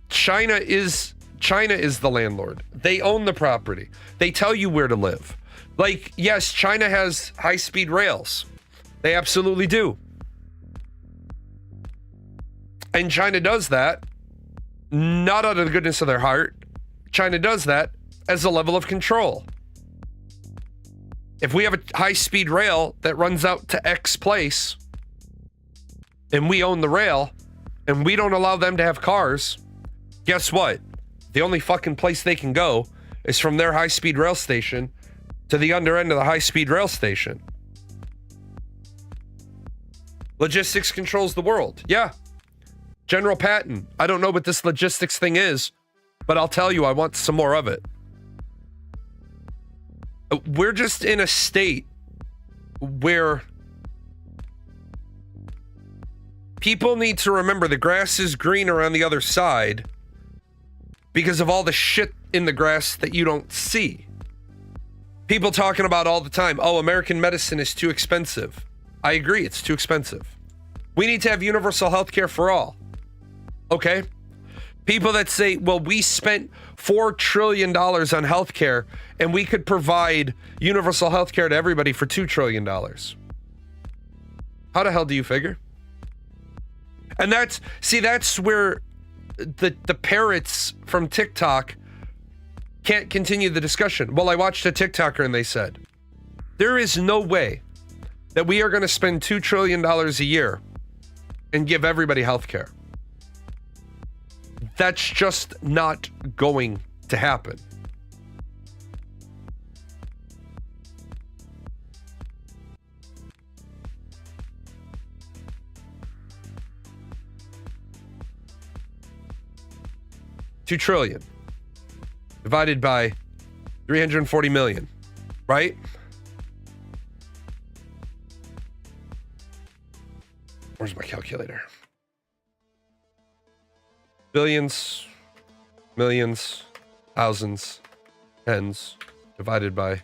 China is the landlord. They own the property. They tell you where to live. Like, yes, China has high-speed rails. They absolutely do. And China does that not out of the goodness of their heart. China does that as a level of control. If we have a high-speed rail that runs out to X place, and we own the rail, and we don't allow them to have cars, guess what? The only fucking place they can go is from their high-speed rail station to the under end of the high-speed rail station. Logistics controls the world. Yeah. General Patton. I don't know what this logistics thing is, but I'll tell you, I want some more of it. We're just in a state where people need to remember the grass is greener on the other side because of all the shit in the grass that you don't see. People talking about all the time, oh, American medicine is too expensive. I agree, it's too expensive. We need to have universal health care for all. Okay? People that say, well, we spent $4 trillion on healthcare and we could provide universal healthcare to everybody for $2 trillion. How the hell do you figure? And that's where the parrots from TikTok can't continue the discussion. Well, I watched a TikToker and they said, there is no way that we are going to spend $2 trillion a year and give everybody healthcare. That's just not going to happen. $2 trillion divided by 340 million, right? Where's my calculator? Billions, millions, thousands, tens, divided by.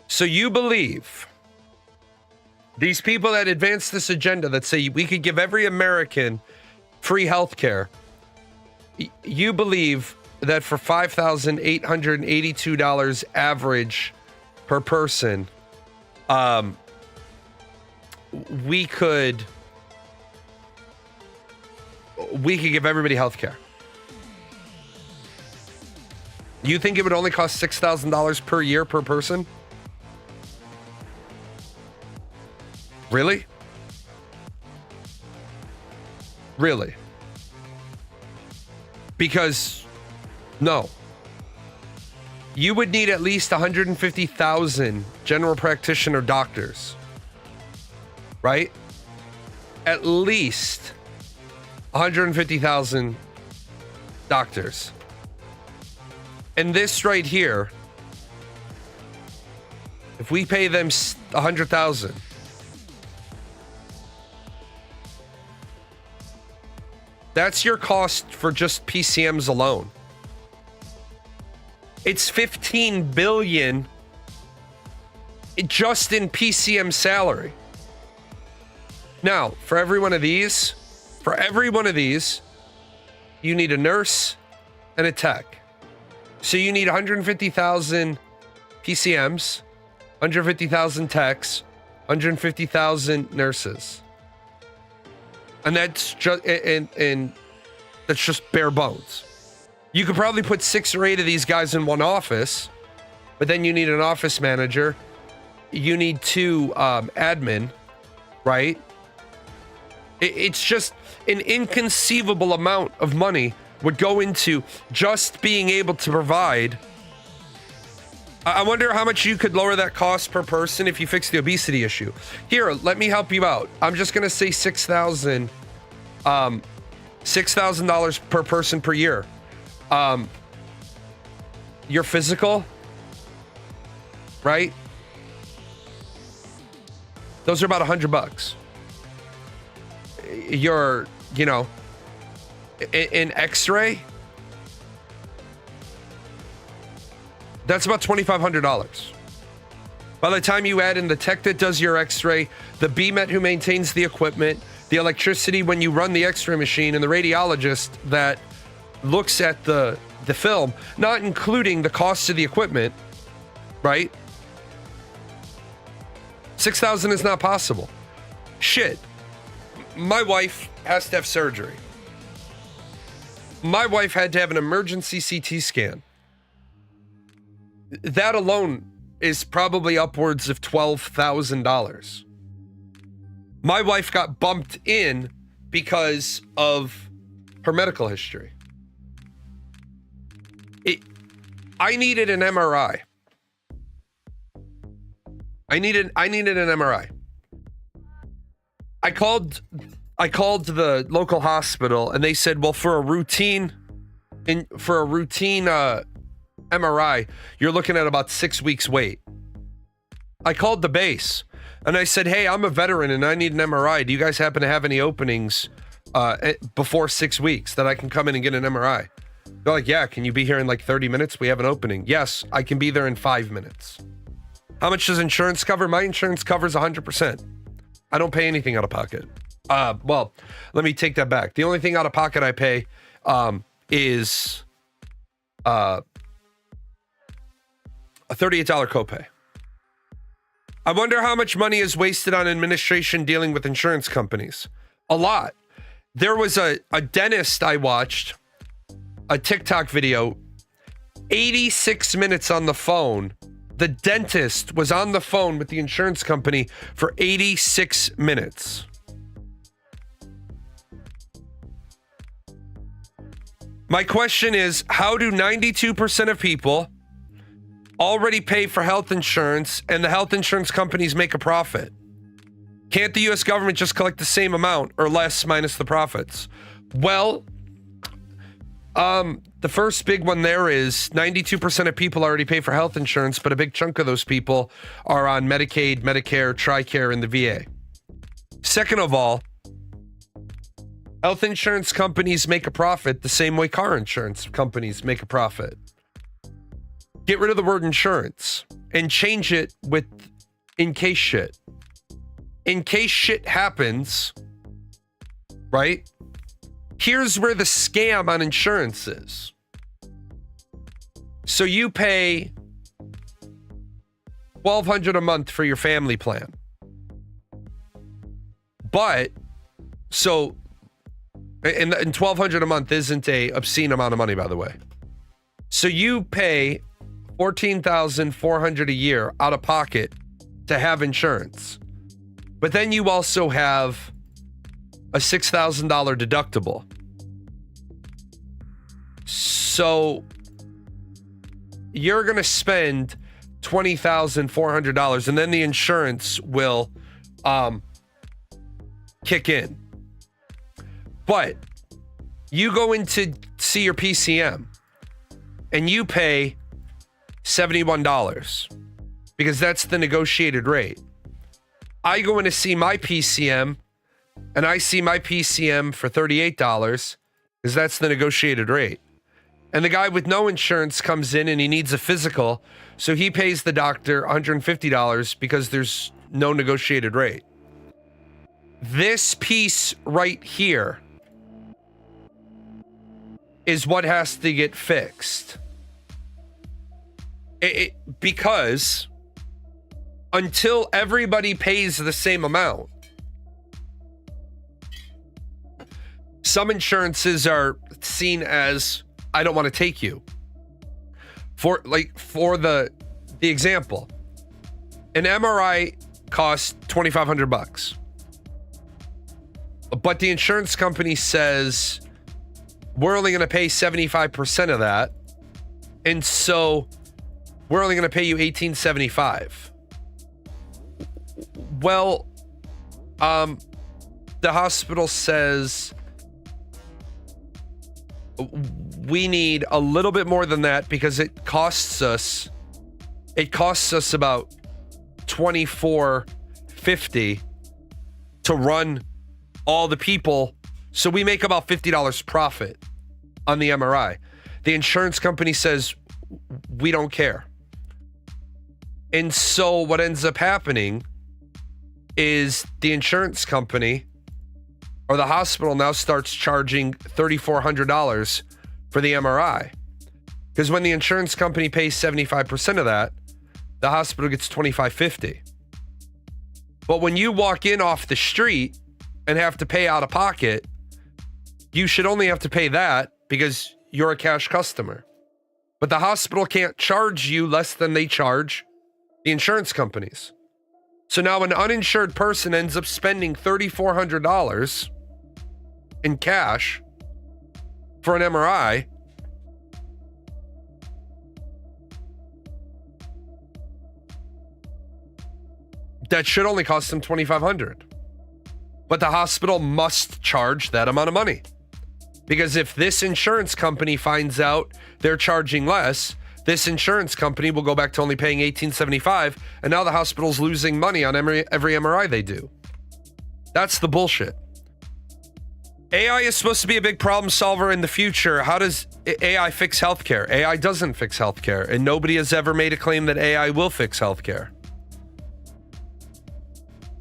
So you believe these people that advance this agenda that say we could give every American free health care, you believe that for $5,882 average per person, we could give everybody health care. You think it would only cost $6,000 per year per person? Really? Really? Because, no. You would need at least 150,000 general practitioner doctors. Right? At least 150,000 doctors. And this right here, if we pay them 100,000, that's your cost for just PCMs alone. It's 15 billion just in PCM salary. Now, for every one of these, you need a nurse and a tech. So you need 150,000 PCMs, 150,000 techs, 150,000 nurses. And that's just and that's just bare bones. You could probably put 6 or 8 of these guys in one office, but then you need an office manager. You need 2 admin, right? It's just an inconceivable amount of money would go into just being able to provide. I wonder how much you could lower that cost per person if you fix the obesity issue. Here, let me help you out. I'm just going to say $6,000 per person per year. Your physical, right? Those are about $100. Your, an X-ray, that's about $2,500. By the time you add in the tech that does your X-ray, the BMET who maintains the equipment, the electricity when you run the X-ray machine, and the radiologist that looks at the film, not including the cost of the equipment, right? $6,000 is not possible. Shit. My wife has to have surgery. My wife had to have an emergency CT scan. That alone is probably upwards of $12,000. My wife got bumped in because of her medical history. I needed an MRI. I needed an MRI. I called the local hospital and they said, well, for a routine MRI, you're looking at about 6 weeks wait. I called the base and I said, hey, I'm a veteran and I need an MRI. Do you guys happen to have any openings before 6 weeks that I can come in and get an MRI? They're like, yeah, can you be here in like 30 minutes? We have an opening. Yes, I can be there in 5 minutes. How much does insurance cover? My insurance covers 100%. I don't pay anything out of pocket. Well, let me take that back. The only thing out of pocket I pay is a $38 copay. I wonder how much money is wasted on administration dealing with insurance companies. A lot. There was a dentist I watched, a TikTok video, 86 minutes on the phone. The dentist was on the phone with the insurance company for 86 minutes. My question is, how do 92% of people already pay for health insurance and the health insurance companies make a profit? Can't the US government just collect the same amount or less minus the profits? Well, the first big one there is 92% of people already pay for health insurance, but a big chunk of those people are on Medicaid, Medicare, TRICARE, and the VA. Second of all, health insurance companies make a profit the same way car insurance companies make a profit. Get rid of the word insurance and change it with in case shit. In case shit happens, right? Here's where the scam on insurance is. So you pay $1,200 a month for your family plan. But so and $1,200 a month isn't a obscene amount of money, by the way. So you pay $14,400 a year out of pocket to have insurance. But then you also have a $6,000 deductible. So you're going to spend $20,400 and then the insurance will kick in. But you go in to see your PCM and you pay $71 because that's the negotiated rate. I go in to see my PCM and I see my PCM for $38 because that's the negotiated rate. And the guy with no insurance comes in and he needs a physical, so he pays the doctor $150 because there's no negotiated rate. This piece right here is what has to get fixed. Because until everybody pays the same amount, some insurances are seen as, I don't want to take you. For the example, an MRI costs $2,500, but the insurance company says we're only going to pay 75% of that, and so we're only going to pay you $1,875. Well, the hospital says we need a little bit more than that because it costs us about $24.50 to run all the people. So we make about $50 profit on the MRI. The insurance company says we don't care. And so what ends up happening is the insurance company or the hospital now starts charging $3,400 for the MRI. Because when the insurance company pays 75% of that, the hospital gets $2,550. But when you walk in off the street and have to pay out of pocket, you should only have to pay that because you're a cash customer. But the hospital can't charge you less than they charge the insurance companies. So now an uninsured person ends up spending $3,400 in cash for an MRI. That should only cost them $2,500. but the hospital must charge that amount of money. Because if this insurance company finds out they're charging less, this insurance company will go back to only paying $1,875, and now the hospital's losing money on every MRI they do. That's the bullshit. AI is supposed to be a big problem solver in the future. How does AI fix healthcare? AI doesn't fix healthcare, and nobody has ever made a claim that AI will fix healthcare.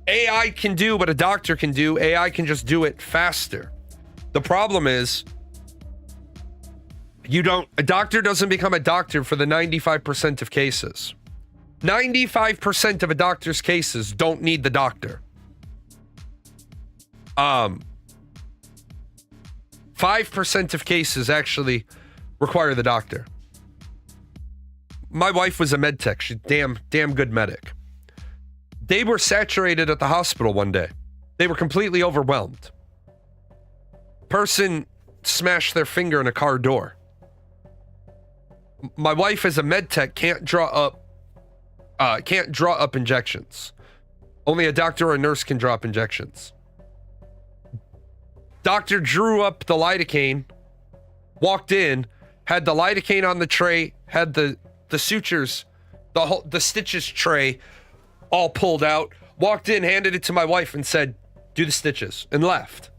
AI can do what a doctor can do. AI can just do it faster. The problem is, a doctor doesn't become a doctor for the 95% of cases. 95% of a doctor's cases don't need the doctor. 5% of cases actually require the doctor. My wife was a med tech. She's damn good medic. They were saturated at the hospital one day. They were completely overwhelmed. Person smashed their finger in a car door. My wife, as a med tech, can't draw up injections. Only a doctor or a nurse can draw up injections. Doctor drew up the lidocaine, walked in, had the lidocaine on the tray, had the sutures, the stitches tray all pulled out, walked in, handed it to my wife and said, "Do the stitches," and left.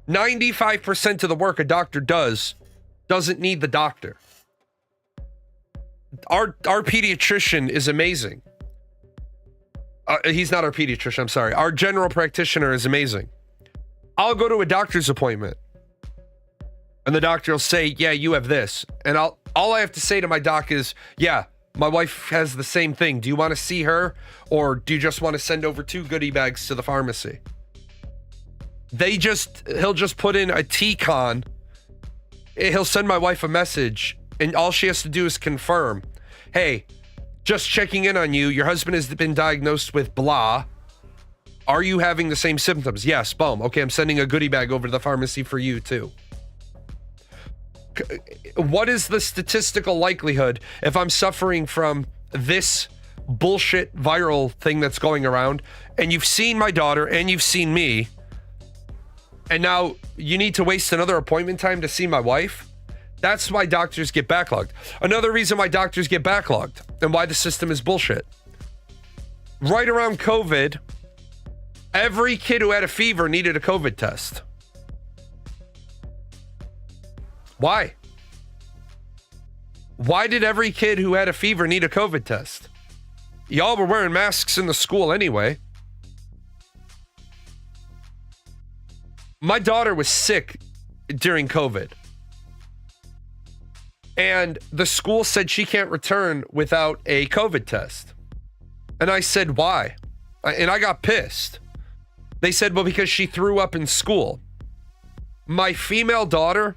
95% of the work a doctor doesn't need the doctor. Our pediatrician is amazing. He's not our pediatrician, I'm sorry. Our general practitioner is amazing. I'll go to a doctor's appointment and the doctor will say, "Yeah, you have this." And all I have to say to my doc is, "Yeah, my wife has the same thing. Do you want to see her, or do you just want to send over 2 goodie bags to the pharmacy?" He'll just put in a T-con. He'll send my wife a message, and all she has to do is confirm, "Hey, just checking in on you. Your husband has been diagnosed with blah. Are you having the same symptoms?" "Yes." Boom. "Okay, I'm sending a goodie bag over to the pharmacy for you too." What is the statistical likelihood if I'm suffering from this bullshit viral thing that's going around, and you've seen my daughter and you've seen me, and now you need to waste another appointment time to see my wife? That's why doctors get backlogged. Another reason why doctors get backlogged and why the system is bullshit. Right around COVID, every kid who had a fever needed a COVID test. Why? Why did every kid who had a fever need a COVID test? Y'all were wearing masks in the school anyway. My daughter was sick during COVID. And the school said she can't return without a COVID test. And I said, "Why?" And I got pissed. They said, "Well, because she threw up in school." My female daughter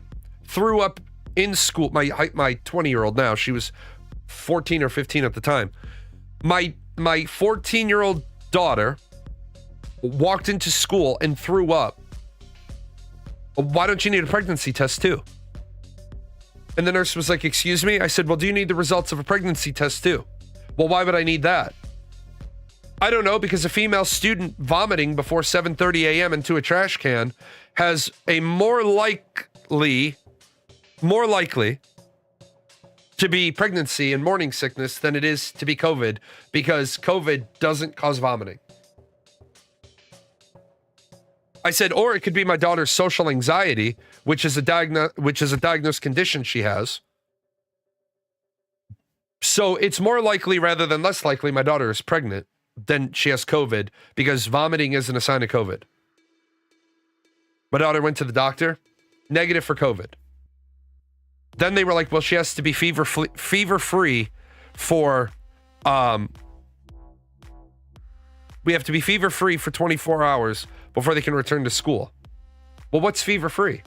threw up in school. My 20-year-old now, she was 14 or 15 at the time. My 14-year-old daughter walked into school and threw up. "Why don't you need a pregnancy test too?" And the nurse was like, "Excuse me?" I said, "Well, do you need the results of a pregnancy test too?" "Well, why would I need that?" "I don't know, because a female student vomiting before 7:30 a.m. into a trash can has a more likely to be pregnancy and morning sickness than it is to be COVID, because COVID doesn't cause vomiting." I said, "Or it could be my daughter's social anxiety, which is a diagnosed condition she has. So it's more likely rather than less likely my daughter is pregnant than she has COVID, because vomiting isn't a sign of COVID." My daughter went to the doctor, negative for COVID. Then they were like, "Well, she has to be fever-free for, we have to be fever-free for 24 hours before they can return to school." Well, what's fever-free?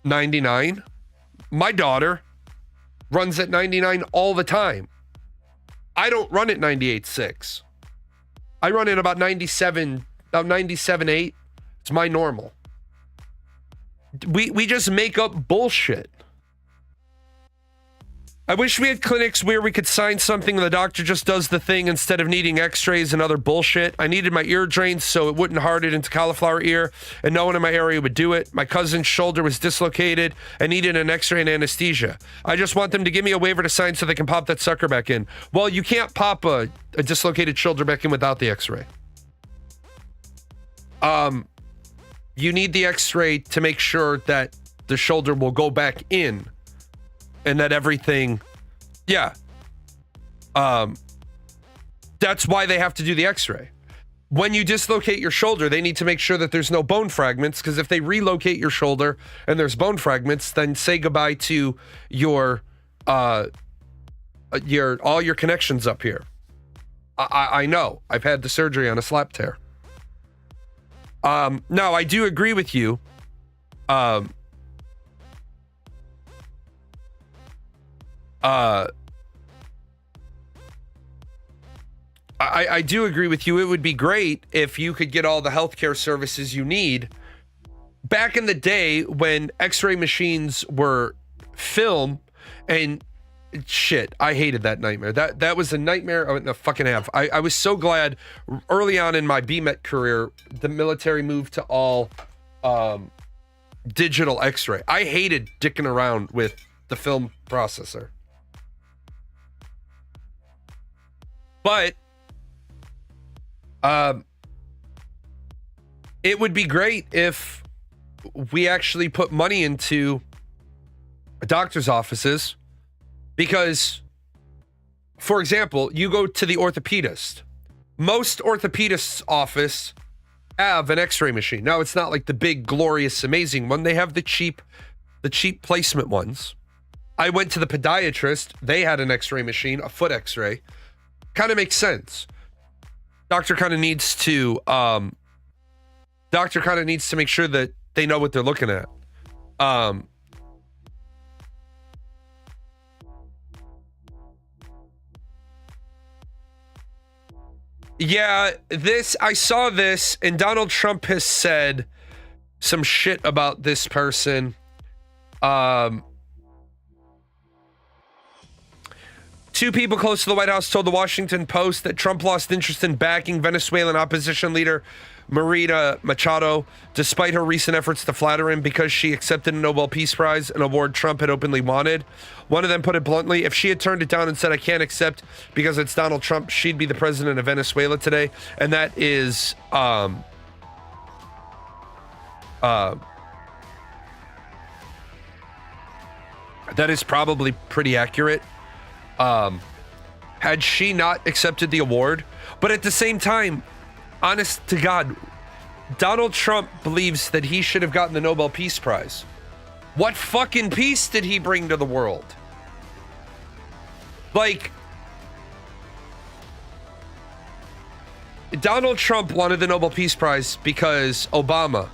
99? My daughter runs at 99 all the time. I don't run at 98.6. I run at about 97, about 97.8. It's my normal. We just make up bullshit. I wish we had clinics where we could sign something and the doctor just does the thing instead of needing x-rays and other bullshit. I needed my ear drained so it wouldn't harden into cauliflower ear, and no one in my area would do it. My cousin's shoulder was dislocated and needed an x-ray and anesthesia. I just want them to give me a waiver to sign so they can pop that sucker back in. Well, you can't pop a dislocated shoulder back in without the x-ray. You need the x-ray to make sure that the shoulder will go back in. And that everything, yeah. That's why they have to do the x-ray. When you dislocate your shoulder, they need to make sure that there's no bone fragments, because if they relocate your shoulder and there's bone fragments, then say goodbye to your all your connections up here. I know. I've had the surgery on a slap tear. No, I do agree with you. I do agree with you. It would be great if you could get all the healthcare services you need. Back in the day when x-ray machines were film and shit, I hated that nightmare. That was a nightmare of the fucking half. I was so glad early on in my BMET career, the military moved to all digital x-ray. I hated dicking around with the film processor. But it would be great if we actually put money into doctor's offices, because, for example, you go to the orthopedist. Most orthopedists' office have an x-ray machine. Now, it's not like the big, glorious, amazing one. They have the cheap placement ones. I went to the podiatrist. They had an x-ray machine, a foot x-ray. Kind of makes sense. Doctor kind of needs to make sure that they know what they're looking at. Yeah, I saw this, and Donald Trump has said some shit about this person. Two people close to the White House told the Washington Post that Trump lost interest in backing Venezuelan opposition leader Marina Machado, despite her recent efforts to flatter him because she accepted a Nobel Peace Prize, an award Trump had openly wanted. One of them put it bluntly: if she had turned it down and said, "I can't accept because it's Donald Trump," she'd be the president of Venezuela today. And that is, that is probably pretty accurate. Had she not accepted the award. But at the same time, honest to God, Donald Trump believes that he should have gotten the Nobel Peace Prize. What fucking peace did he bring to the world? Like, Donald Trump wanted the Nobel Peace Prize because Obama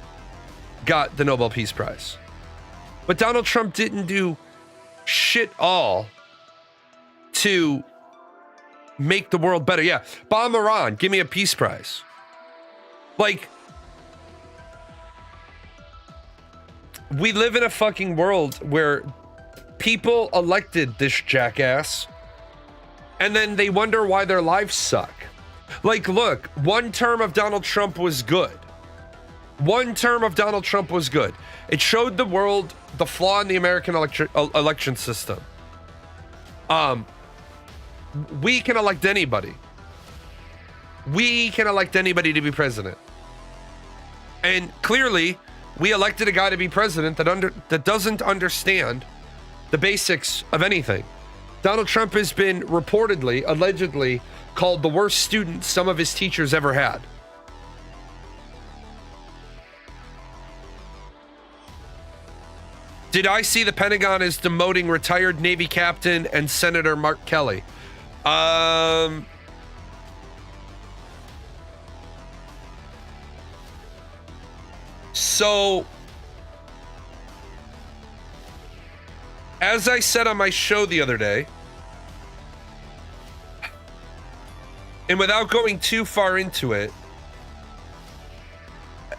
got the Nobel Peace Prize. But Donald Trump didn't do shit all to make the world better. Yeah, bomb Iran, give me a peace prize. Like, we live in a fucking world where people elected this jackass and then they wonder why their lives suck. Like, look, one term of Donald Trump was good. One term of Donald Trump was good. It showed the world the flaw in the American election system. We can elect anybody. We can elect anybody to be president. And clearly, we elected a guy to be president that doesn't understand the basics of anything. Donald Trump has been reportedly, allegedly, called the worst student some of his teachers ever had. Did I see the Pentagon is demoting retired Navy captain and Senator Mark Kelly? So, as I said on my show the other day, and without going too far into it,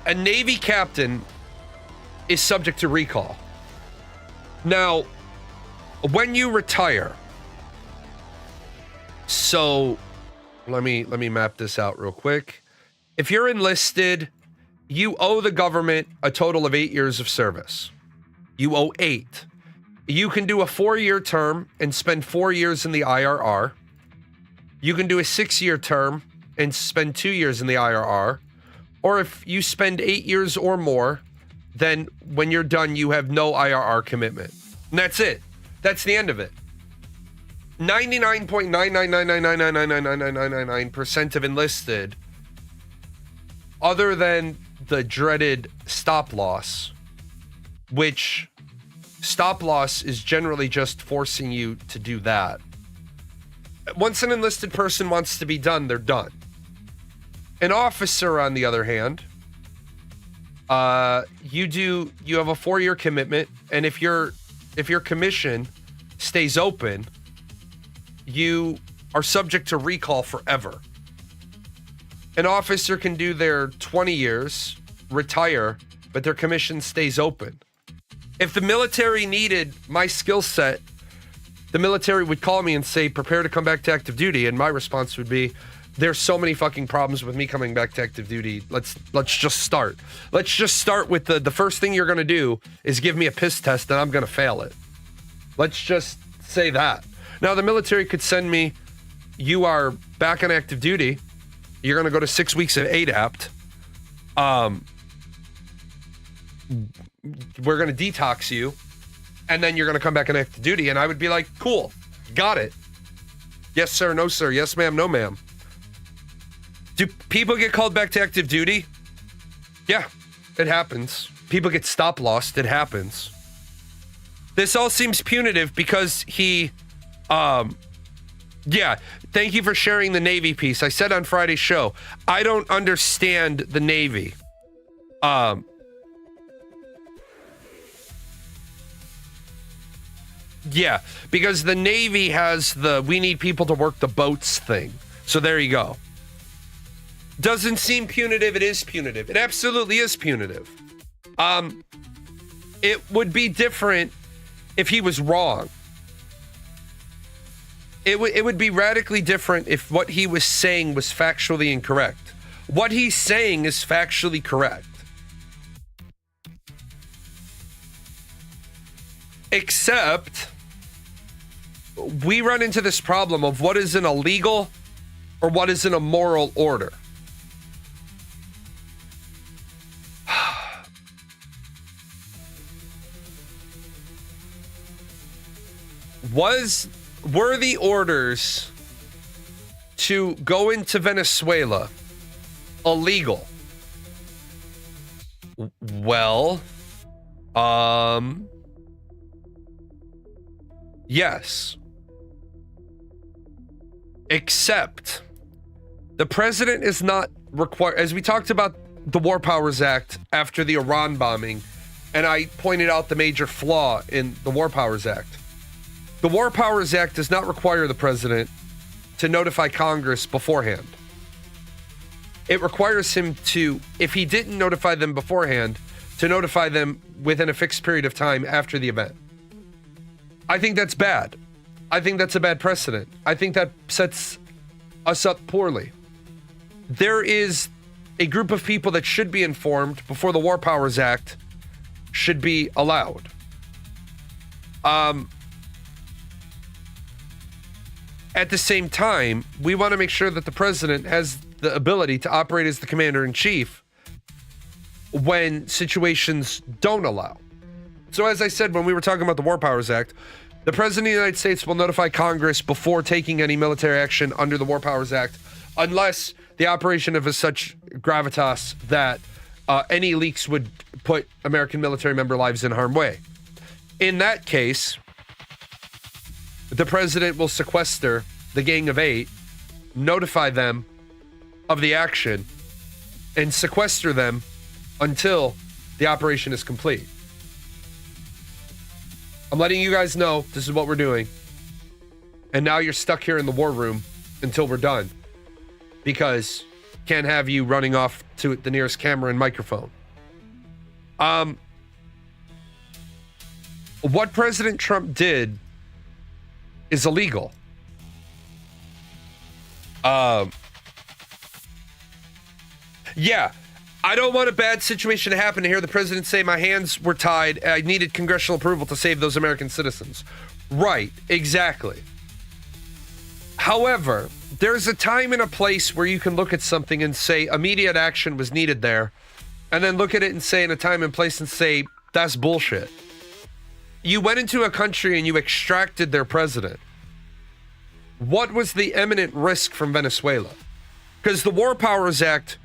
a Navy captain is subject to recall. Now, when you retire, so let me map this out real quick. If you're enlisted, you owe the government a total of 8 years of service. You owe 8. You can do a 4-year term and spend 4 years in the IRR. You can do a 6-year term and spend 2 years in the IRR. Or if you spend 8 years or more, then when you're done, you have no IRR commitment. And that's it. That's the end of it. 99.999999999% of enlisted, other than the dreaded stop loss, which stop loss is generally just forcing you to do that. Once an enlisted person wants to be done, they're done. An officer, on the other hand, you have a 4-year commitment, and if your commission stays open, you are subject to recall forever. An officer can do their 20 years, retire, but their commission stays open. If the military needed my skill set, the military would call me and say, prepare to come back to active duty. And my response would be, there's so many fucking problems with me coming back to active duty. Let's just start. Let's just start with the first thing you're going to do is give me a piss test and I'm going to fail it. Let's just say that. Now, the military could send me, you are back on active duty. You're going to go to 6 weeks of ADAPT. We're going to detox you. And then you're going to come back on active duty. And I would be like, cool, got it. Yes, sir, no, sir. Yes, ma'am, no, ma'am. Do people get called back to active duty? Yeah, it happens. People get stop lost. It happens. This all seems punitive because he, yeah, thank you for sharing the Navy piece. I said on Friday's show, I don't understand the Navy. Yeah, because the Navy has the we need people to work the boats thing. So there you go. Doesn't seem punitive. It is punitive. It absolutely is punitive. It would be different if he was wrong. It would be radically different if what he was saying was factually incorrect. What he's saying is factually correct. Except we run into this problem of what is an illegal or what is an immoral order. Were the orders to go into Venezuela illegal? Well, yes. Except the president is not required, as we talked about the War Powers Act after the Iran bombing, and I pointed out the major flaw in the War Powers Act. The War Powers Act does not require the president to notify Congress beforehand. It requires him to, if he didn't notify them beforehand, to notify them within a fixed period of time after the event. I think that's bad. I think that's a bad precedent. I think that sets us up poorly. There is a group of people that should be informed before the War Powers Act should be allowed. At the same time, we want to make sure that the president has the ability to operate as the commander-in-chief when situations don't allow. So as I said, when we were talking about the War Powers Act, the president of the United States will notify Congress before taking any military action under the War Powers Act, unless the operation of such gravitas that any leaks would put American military member lives in harm's way. In that case, the president will sequester the Gang of Eight, notify them of the action, and sequester them until the operation is complete. I'm letting you guys know this is what we're doing. And now you're stuck here in the war room until we're done, because can't have you running off to the nearest camera and microphone. What President Trump did is illegal. Yeah, I don't want a bad situation to happen to hear the president say my hands were tied. I needed congressional approval to save those American citizens. Right, exactly. However, there's a time and a place where you can look at something and say immediate action was needed there, and then look at it and say in a time and place and say that's bullshit. You went into a country and you extracted their president. What was the imminent risk from Venezuela? Because the War Powers Act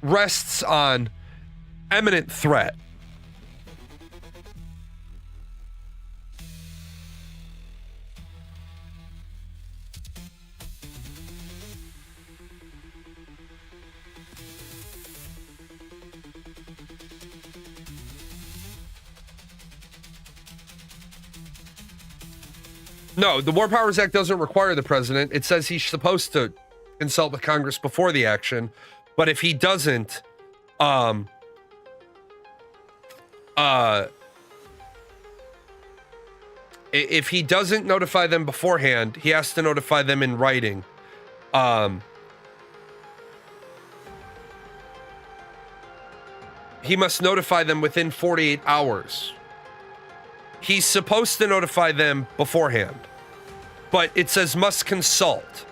rests on imminent threat. No, the War Powers Act doesn't require the president. It says he's supposed to consult with Congress before the action, but if he doesn't, if he doesn't notify them beforehand, he has to notify them in writing. He must notify them within 48 hours. He's supposed to notify them beforehand, but it says must consult.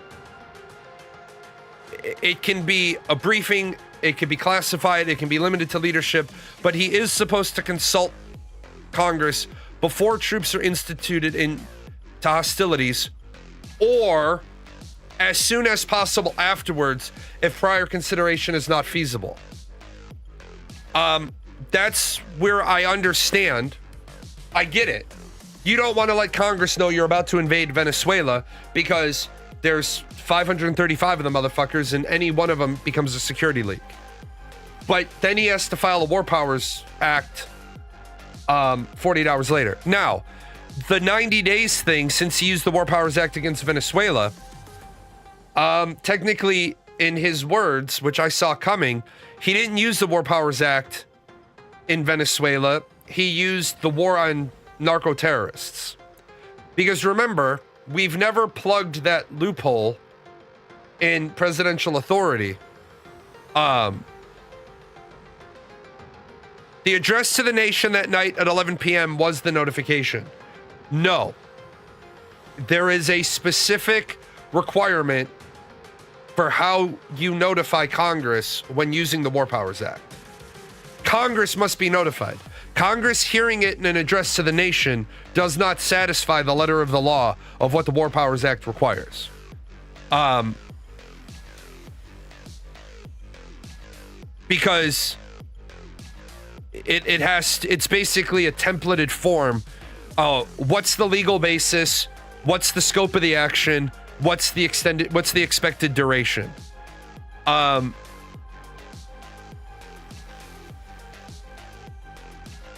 It can be a briefing, it can be classified, it can be limited to leadership, but he is supposed to consult Congress before troops are instituted into hostilities, or as soon as possible afterwards if prior consideration is not feasible. That's where I understand. I get it. You don't want to let Congress know you're about to invade Venezuela because there's 535 of the motherfuckers and any one of them becomes a security leak. But then he has to file a War Powers Act 48 hours later. Now, the 90 days thing, since he used the War Powers Act against Venezuela, technically, in his words, which I saw coming, he didn't use the War Powers Act in Venezuela. He used the war on narco-terrorists. Because remember, we've never plugged that loophole in presidential authority. The address to the nation that night at 11 p.m. was the notification. No. There is a specific requirement for how you notify Congress when using the War Powers Act. Congress must be notified. Congress hearing it in an address to the nation does not satisfy the letter of the law of what the War Powers Act requires. Because it's basically a templated form. What's the legal basis? What's the scope of the action? What's the expected duration?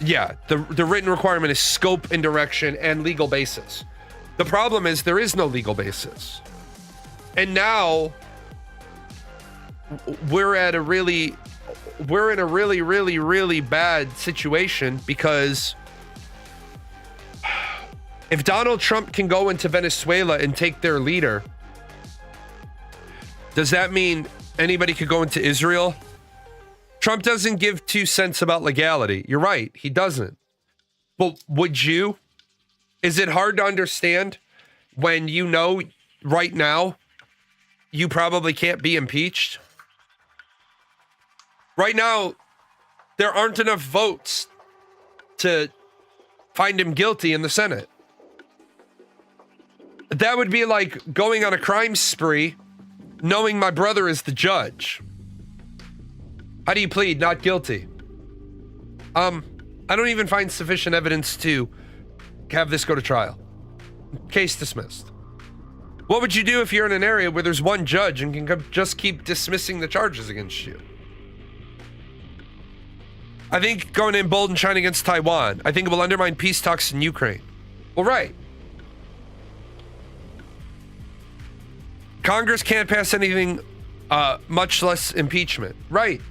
Yeah, the written requirement is scope and direction and legal basis. The problem is there is no legal basis. And now we're in a really, really bad situation because if Donald Trump can go into Venezuela and take their leader, does that mean anybody could go into Israel? Trump doesn't give 2 cents about legality. You're right, he doesn't. But would you? Is it hard to understand when you know right now you probably can't be impeached? Right now, there aren't enough votes to find him guilty in the Senate. That would be like going on a crime spree knowing my brother is the judge. How do you plead not guilty? I don't even find sufficient evidence to have this go to trial. Case dismissed. What would you do if you're in an area where there's one judge and can just keep dismissing the charges against you? I think going to embolden China against Taiwan. I think it will undermine peace talks in Ukraine. Well, right. Congress can't pass anything, much less impeachment. Right.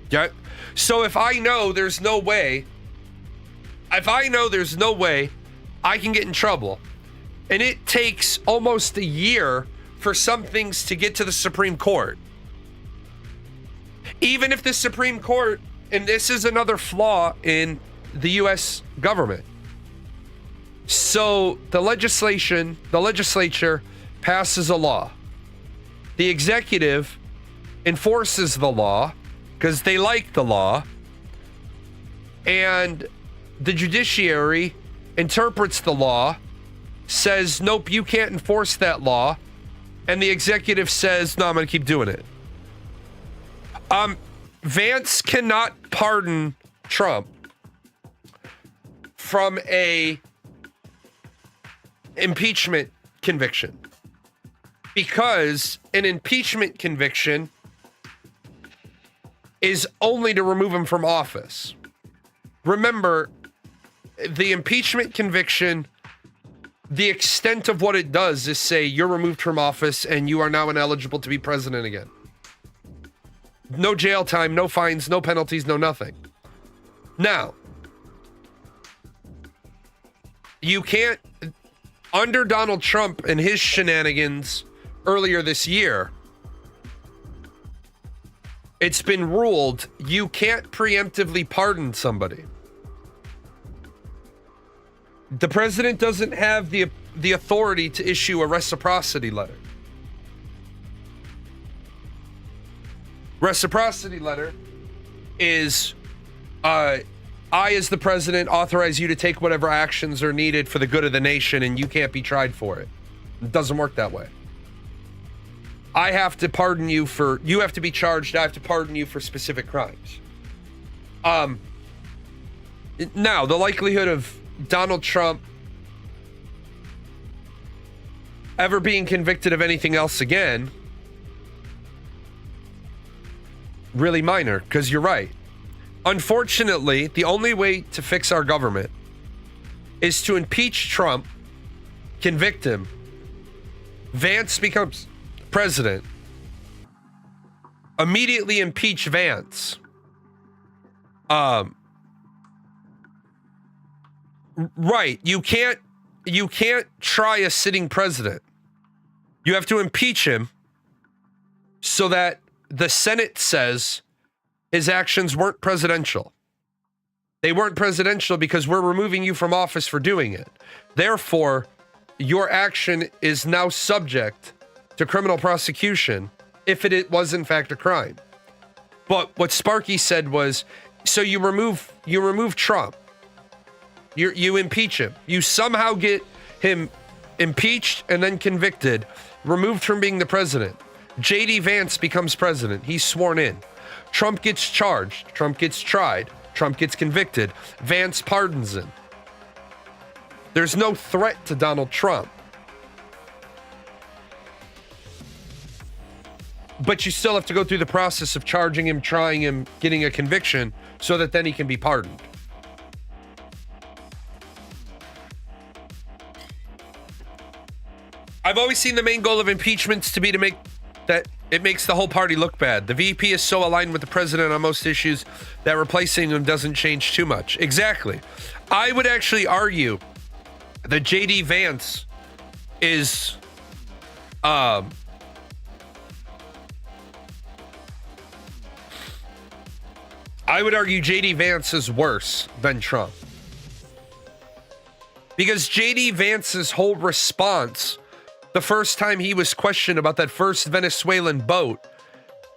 Yeah. So if I know there's no way I can get in trouble, And it takes almost a year for some things to get to the Supreme Court. Even if the Supreme Court, and this is another flaw in the US government. So the legislature passes a law. The executive enforces the law because they like the law. And the judiciary interprets the law, says, nope, you can't enforce that law. And the executive says, no, I'm going to keep doing it. Vance cannot pardon Trump from a impeachment conviction, because an impeachment conviction is only to remove him from office. Remember, the impeachment conviction, the extent of what it does is say you're removed from office and you are now ineligible to be president again. No jail time, no fines, no penalties, no nothing. Now, you can't, under Donald Trump and his shenanigans earlier this year, it's been ruled you can't preemptively pardon somebody. The president doesn't have the authority to issue a reciprocity letter. Reciprocity letter is, I, as the president, authorize you to take whatever actions are needed for the good of the nation, and you can't be tried for it. It doesn't work that way. I have to pardon you for, you have to be charged, I have to pardon you for specific crimes. Now, the likelihood of Donald Trump ever being convicted of anything else again, really minor, because you're right. Unfortunately, the only way to fix our government is to impeach Trump, convict him, Vance becomes president, immediately impeach Vance. Right, you can't try a sitting president. You have to impeach him so that the Senate says his actions weren't presidential. They weren't presidential because we're removing you from office for doing it. Therefore, your action is now subject to criminal prosecution if it was in fact a crime. But what Sparky said was, so you remove Trump. You impeach him. You somehow get him impeached and then convicted, removed from being the president. J.D. Vance becomes president. He's sworn in. Trump gets charged. Trump gets tried. Trump gets convicted. Vance pardons him. There's no threat to Donald Trump. But you still have to go through the process of charging him, trying him, getting a conviction, so that then he can be pardoned. I've always seen the main goal of impeachments to be to make that it makes the whole party look bad. The VP is so aligned with the president on most issues that replacing him doesn't change too much. Exactly. I would actually argue that J.D. Vance is I would argue J.D. Vance is worse than Trump. Because J.D. Vance's whole response, the first time he was questioned about that first Venezuelan boat,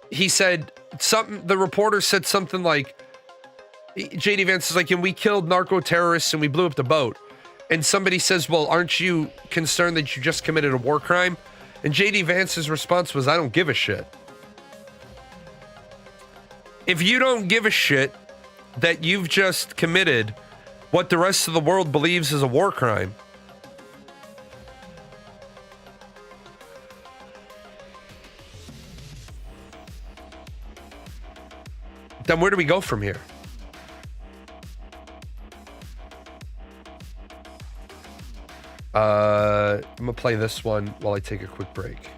he said something, the reporter said something like, J.D. Vance is like, and we killed narco terrorists and we blew up the boat. And somebody says, well, aren't you concerned that you just committed a war crime? And J.D. Vance's response was, I don't give a shit. If you don't give a shit that you've just committed what the rest of the world believes is a war crime, then where do we go from here? I'm gonna play this one while I take a quick break.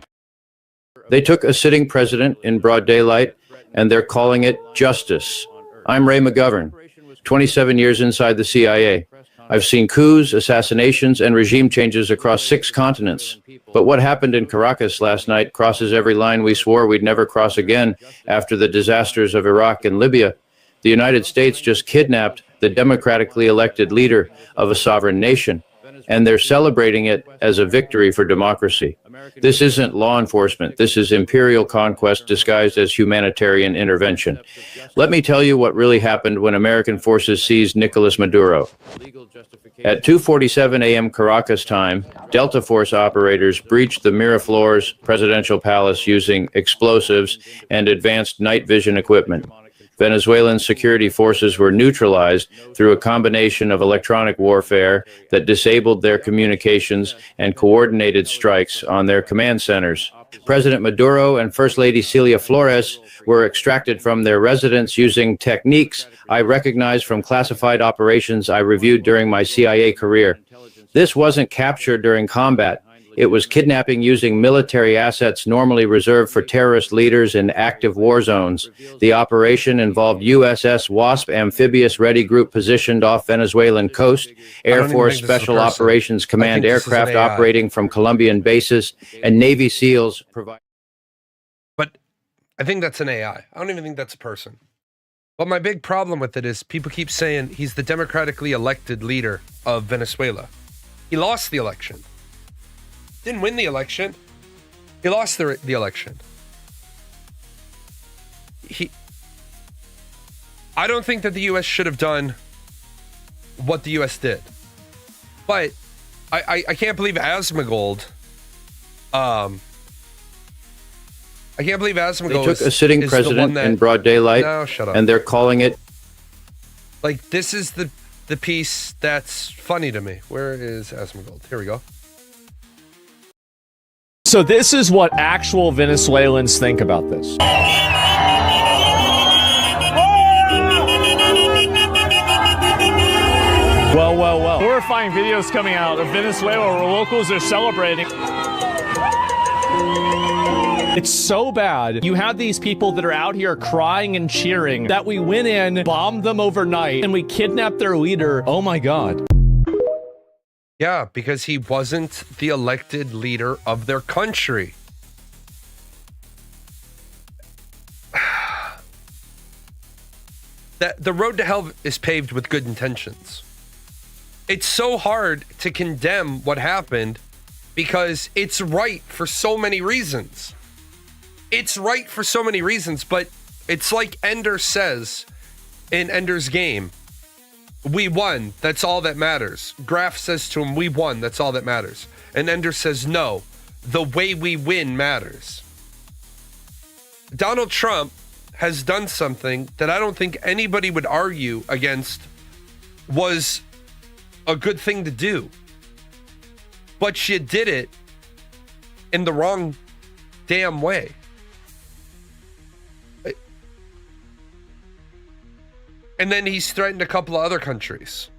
They took a sitting president in broad daylight, and they're calling it justice. I'm Ray McGovern, 27 years inside the CIA. I've seen coups, assassinations, and regime changes across 6 continents. But what happened in Caracas last night crosses every line we swore we'd never cross again after the disasters of Iraq and Libya. The United States just kidnapped the democratically elected leader of a sovereign nation, and they're celebrating it as a victory for democracy. This isn't law enforcement. This is imperial conquest disguised as humanitarian intervention. Let me tell you what really happened when American forces seized Nicolas Maduro. At 2:47 a.m. Caracas time, Delta Force operators breached the Miraflores presidential palace using explosives and advanced night vision equipment. Venezuelan security forces were neutralized through a combination of electronic warfare that disabled their communications and coordinated strikes on their command centers. President Maduro and First Lady Celia Flores were extracted from their residence using techniques I recognized from classified operations I reviewed during my CIA career. This wasn't capture during combat. It was kidnapping using military assets normally reserved for terrorist leaders in active war zones. The operation involved USS Wasp amphibious ready group positioned off Venezuelan coast, Air Force Special Operations Command aircraft operating from Colombian bases, and Navy SEALs provide. But I think that's an AI. I don't even think that's a person. But my big problem with it is people keep saying he's the democratically elected leader of Venezuela. He lost the election. Didn't win the election. He lost the election. I don't think that the U.S. should have done what the U.S. did. But I can't believe Asmongold. I can't believe Asmongold. They took a sitting president in broad daylight, no, shut up. And they're calling it. Like, this is the piece that's funny to me. Where is Asmongold? Here we go. So this is what actual Venezuelans think about this. Well. Horrifying videos coming out of Venezuela where locals are celebrating. It's so bad. You have these people that are out here crying and cheering that we went in, bombed them overnight, and we kidnapped their leader. Oh my God. Yeah, because he wasn't the elected leader of their country. The road to hell is paved with good intentions. It's so hard to condemn what happened because it's right for so many reasons. It's right for so many reasons, but it's like Ender says in Ender's Game. We won. That's all that matters. Graf says to him, we won. That's all that matters. And Ender says, no, the way we win matters. Donald Trump has done something that I don't think anybody would argue against was a good thing to do. But she did it in the wrong damn way. And then he's threatened a couple of other countries.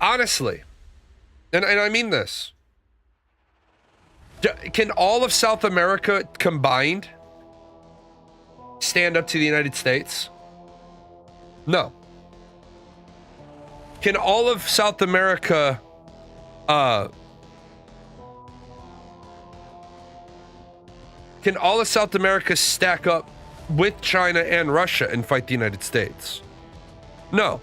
Honestly, and I mean this, can all of South America combined stand up to the United States? No. Can all of South America stack up with China and Russia and fight the United States? No.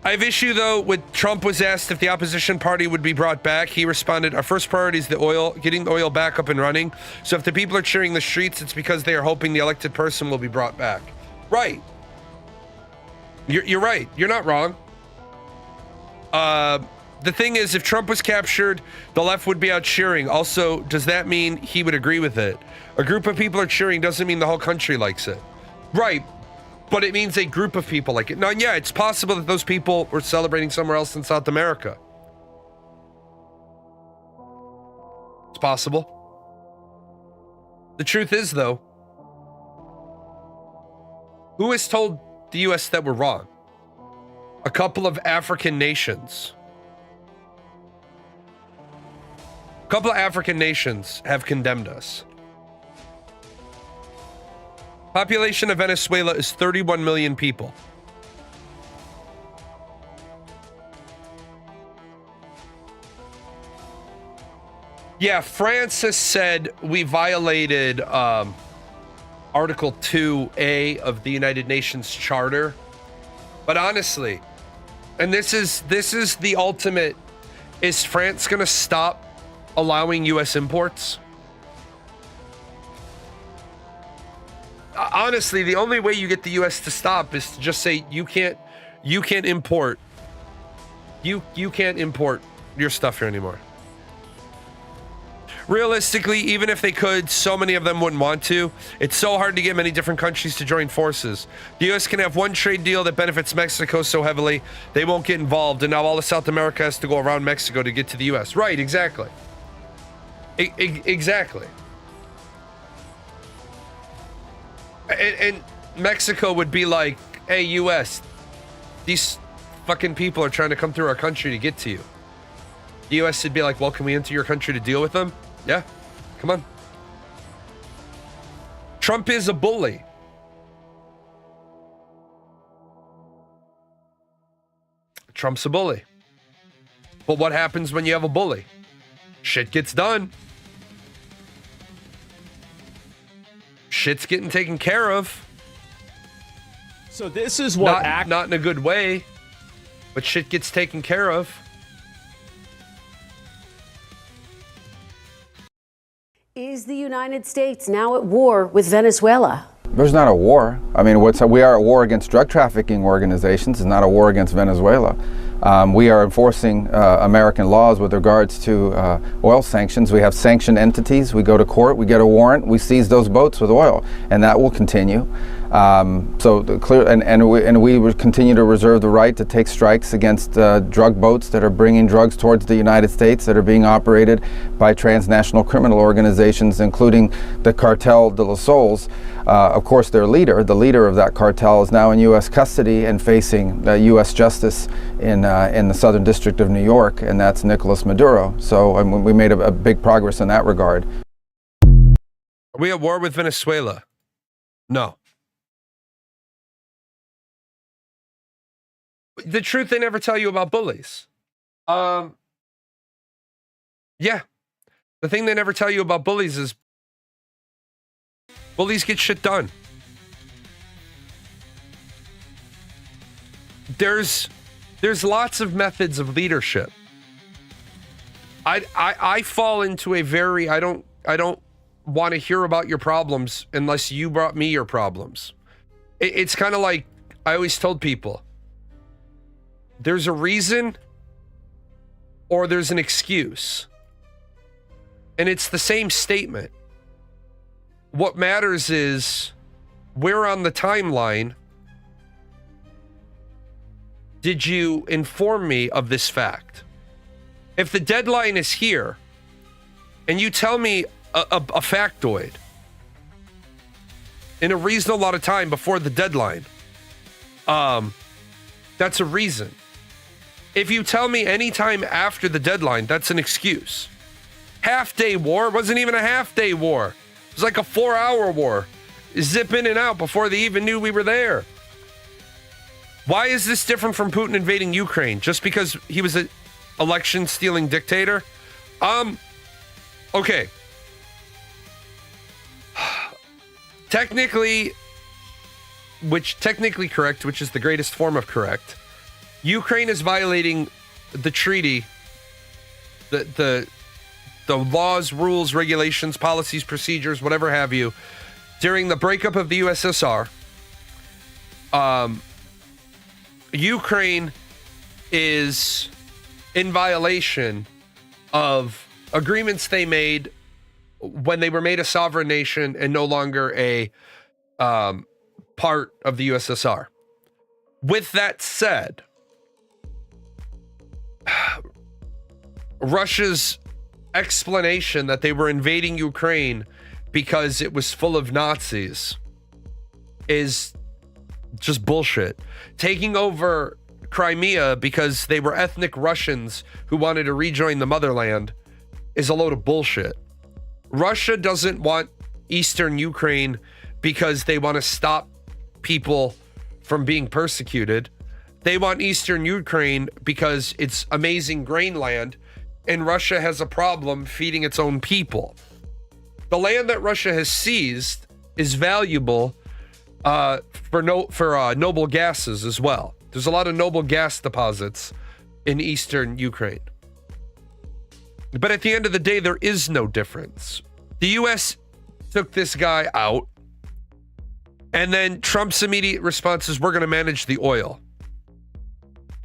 I have issue, though, with Trump was asked if the opposition party would be brought back. He responded, our first priority is the oil, getting the oil back up and running. So if the people are cheering the streets, it's because they are hoping the elected person will be brought back. Right. You're right. You're not wrong. The thing is, if Trump was captured, the left would be out cheering. Also, does that mean he would agree with it? A group of people are cheering doesn't mean the whole country likes it. Right. But it means a group of people like it. Now, yeah, it's possible that those people were celebrating somewhere else in South America. It's possible. The truth is, though, who has told the U.S. that we're wrong? A couple of African nations. A couple of African nations have condemned us. Population of Venezuela is 31 million people. Yeah, France has said we violated Article 2A of the United Nations Charter. But honestly, and this is the ultimate, is France going to stop allowing US imports? Honestly, the only way you get the US to stop is to just say you can't import. You can't import your stuff here anymore. Realistically, even if they could, so many of them wouldn't want to. It's so hard to get many different countries to join forces. The U.S. can have one trade deal that benefits Mexico so heavily, they won't get involved, and now all of South America has to go around Mexico to get to the U.S. Right, exactly. Exactly. And Mexico would be like, hey, U.S., these fucking people are trying to come through our country to get to you. The U.S. would be like, well, can we enter your country to deal with them? Yeah, come on. Trump is a bully. Trump's a bully. But what happens when you have a bully? Shit gets done. Shit's getting taken care of. So this is what not in a good way, but shit gets taken care of. Is the United States now at war with Venezuela? There's not a war. I mean, we are at war against drug trafficking organizations. It's not a war against Venezuela. We are enforcing American laws with regards to oil sanctions. We have sanctioned entities. We go to court. We get a warrant. We seize those boats with oil, and that will continue. We would continue to reserve the right to take strikes against drug boats that are bringing drugs towards the United States that are being operated by transnational criminal organizations, including the Cartel de los Soles. Of course, the leader of that cartel is now in U.S. custody and facing U.S. justice in the Southern District of New York, and that's Nicolas Maduro. So we made a big progress in that regard. Are we at war with Venezuela? No. The truth they never tell you about bullies. Yeah. The thing they never tell you about bullies is bullies get shit done. There's lots of methods of leadership. I fall into a very I don't want to hear about your problems unless you brought me your problems. It's kind of like I always told people, there's a reason or there's an excuse. And it's the same statement. What matters is where on the timeline did you inform me of this fact? If the deadline is here and you tell me a factoid in a reasonable amount of time before the deadline, that's a reason. If you tell me anytime after the deadline, that's an excuse. Half-day war wasn't even a half-day war. It was like a 4-hour war. Zip in and out before they even knew we were there. Why is this different from Putin invading Ukraine? Just because he was an election-stealing dictator? Okay. Technically correct, which is the greatest form of correct, Ukraine is violating the treaty, the laws, rules, regulations, policies, procedures, whatever have you, during the breakup of the USSR. Ukraine is in violation of agreements they made when they were made a sovereign nation and no longer a part of the USSR. With that said, Russia's explanation that they were invading Ukraine because it was full of Nazis is just bullshit. Taking over Crimea because they were ethnic Russians who wanted to rejoin the motherland is a load of bullshit. Russia doesn't want Eastern Ukraine because they want to stop people from being persecuted. They want Eastern Ukraine because it's amazing grain land, and Russia has a problem feeding its own people. The land that Russia has seized is valuable for noble gases as well. There's a lot of noble gas deposits in Eastern Ukraine. But at the end of the day, there is no difference. The U.S. took this guy out, and then Trump's immediate response is, we're going to manage the oil.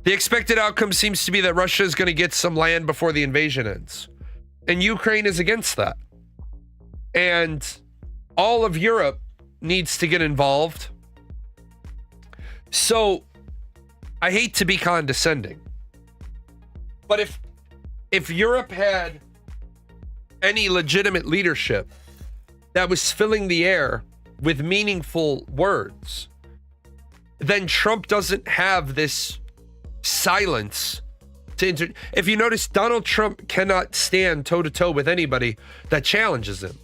The expected outcome seems to be that Russia is going to get some land before the invasion ends. And Ukraine is against that. And all of Europe needs to get involved. So I hate to be condescending, but if Europe had any legitimate leadership that was filling the air with meaningful words, then Trump doesn't have this silence to if you notice, Donald Trump cannot stand toe-to-toe with anybody that challenges him.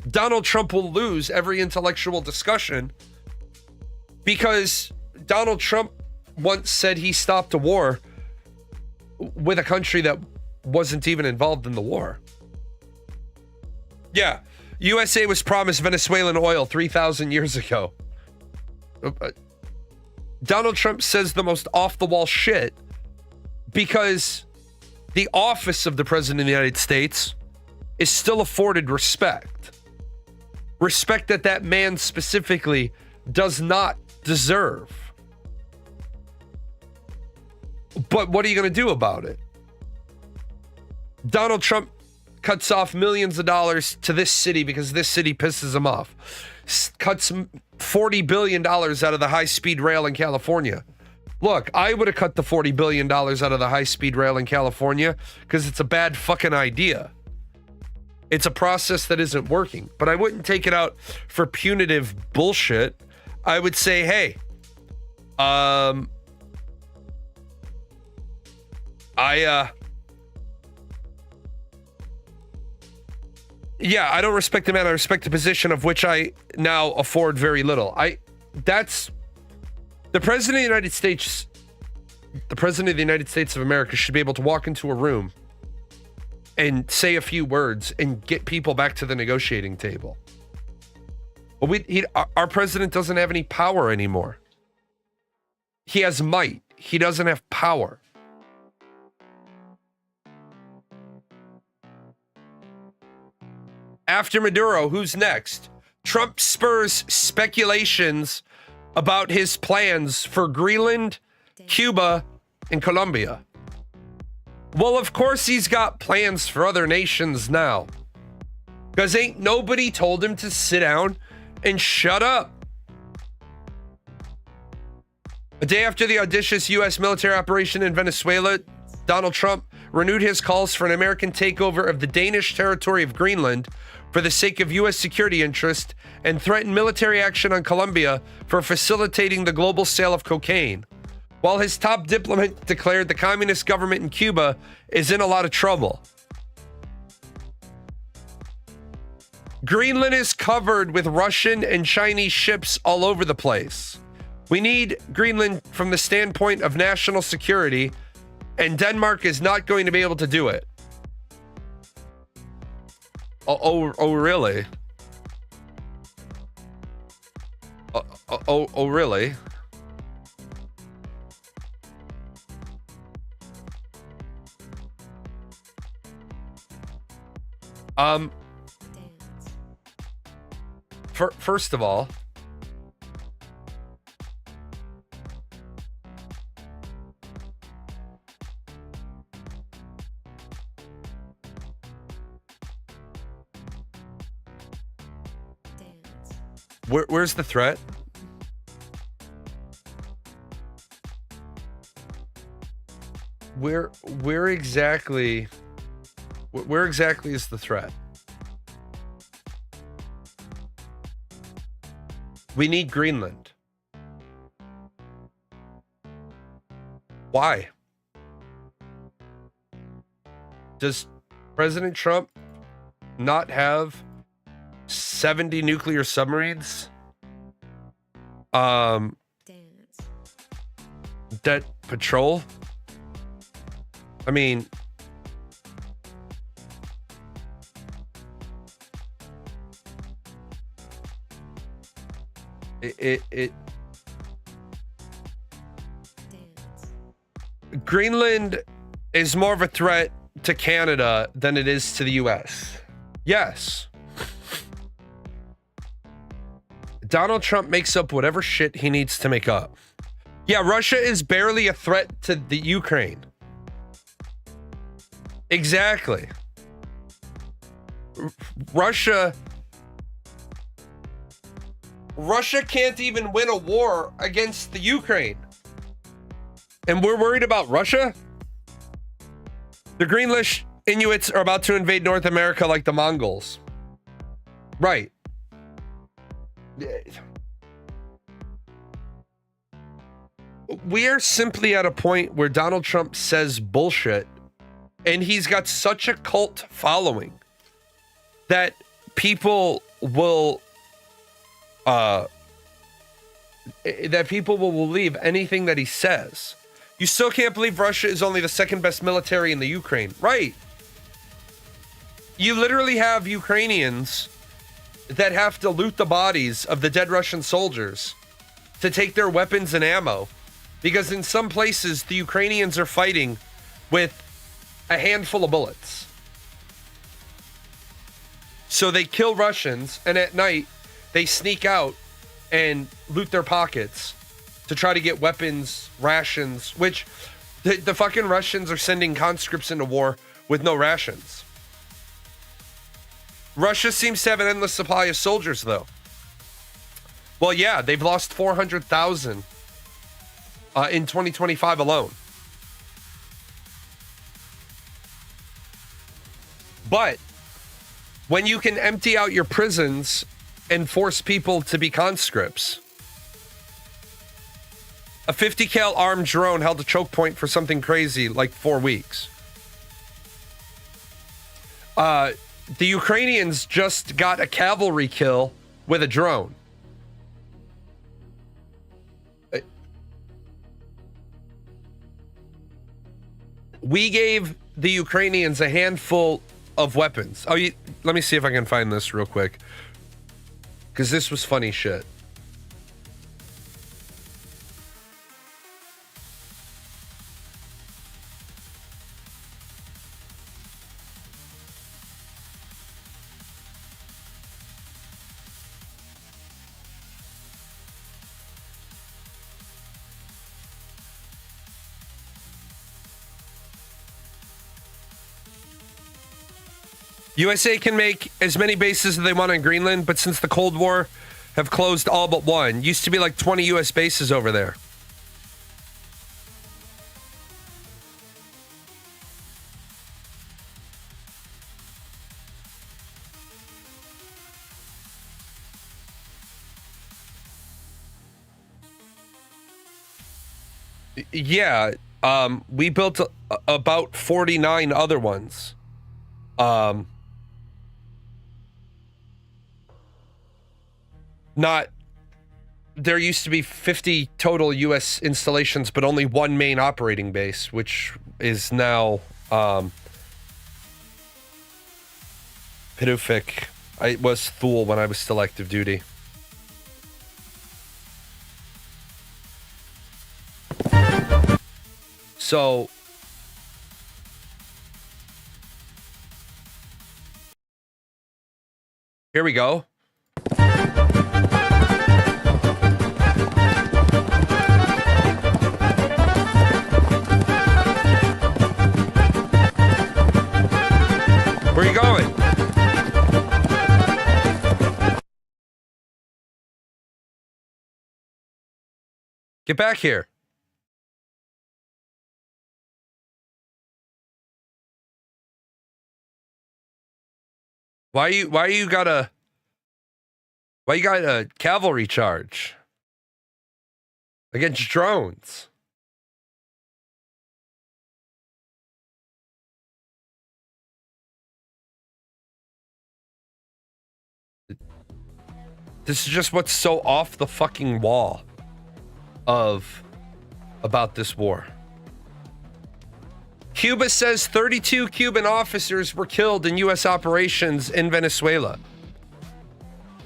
Donald Trump will lose every intellectual discussion because Donald Trump once said he stopped a war with a country that wasn't even involved in the war. Yeah, USA was promised Venezuelan oil 3,000 years ago. Donald Trump says the most off-the-wall shit because the office of the President of the United States is still afforded respect. Respect that that man specifically does not deserve. But what are you going to do about it? Donald Trump cuts off millions of dollars to this city because this city pisses him off. Cuts $40 billion out of the high-speed rail in California. Look, I would have cut the $40 billion out of the high-speed rail in California because it's a bad fucking idea. It's a process that isn't working. But I wouldn't take it out for punitive bullshit. I would say, hey, yeah, I don't respect the man. I respect the position of which I now afford very little. That's the President of the United States. The President of the United States of America should be able to walk into a room and say a few words and get people back to the negotiating table. But our president doesn't have any power anymore. He has might. He doesn't have power. After Maduro, who's next? Trump spurs speculations about his plans for Greenland, Cuba, and Colombia. Well, of course he's got plans for other nations now. Because ain't nobody told him to sit down and shut up. A day after the audacious U.S. military operation in Venezuela, Donald Trump renewed his calls for an American takeover of the Danish territory of Greenland for the sake of U.S. security interest and threatened military action on Colombia for facilitating the global sale of cocaine. While his top diplomat declared the communist government in Cuba is in a lot of trouble. Greenland is covered with Russian and Chinese ships all over the place. We need Greenland from the standpoint of national security, and Denmark is not going to be able to do it. Oh, really? Oh, really? First of all, where's the threat? Where exactly is the threat? We need Greenland. Why? Does President Trump not have 70 nuclear submarines. Debt patrol. I mean, it Greenland is more of a threat to Canada than it is to the US. Yes. Donald Trump makes up whatever shit he needs to make up. Yeah, Russia is barely a threat to the Ukraine. Exactly. Russia can't even win a war against the Ukraine. And we're worried about Russia? The Greenland Inuits are about to invade North America like the Mongols. Right. We are simply at a point where Donald Trump says bullshit, and he's got such a cult following that people will believe anything that he says. You still can't believe Russia is only the second best military in the Ukraine. Right. You literally have Ukrainians that have to loot the bodies of the dead Russian soldiers to take their weapons and ammo. Because in some places, the Ukrainians are fighting with a handful of bullets. So they kill Russians, and at night, they sneak out and loot their pockets to try to get weapons, rations, which the fucking Russians are sending conscripts into war with no rations. Russia seems to have an endless supply of soldiers, though. Well, yeah, they've lost 400,000 in 2025 alone. But when you can empty out your prisons and force people to be conscripts, a 50 cal armed drone held a choke point for something crazy like 4 weeks. The Ukrainians just got a cavalry kill with a drone. We gave the Ukrainians a handful of weapons. Let me see if I can find this real quick, because this was funny shit. USA can make as many bases as they want in Greenland, but since the Cold War, have closed all but one. Used to be like 20 US bases over there. Yeah, we built about 49 other ones. There used to be 50 total US installations, but only one main operating base, which is now Pidufik. I was Thule when I was still active duty. So here we go. Where are you going? Get back here. Why you got a cavalry charge against drones? This is just what's so off the fucking wall about this war. Cuba says 32 Cuban officers were killed in U.S. operations in Venezuela.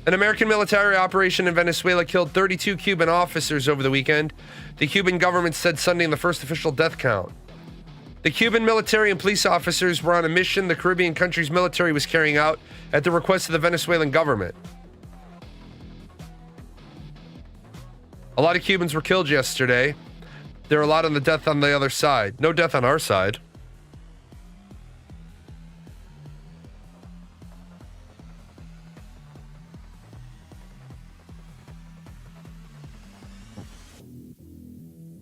An American military operation in Venezuela killed 32 Cuban officers over the weekend. The Cuban government said Sunday in the first official death count. The Cuban military and police officers were on a mission the Caribbean country's military was carrying out at the request of the Venezuelan government. A lot of Cubans were killed yesterday. There are a lot on the death on the other side. No death on our side.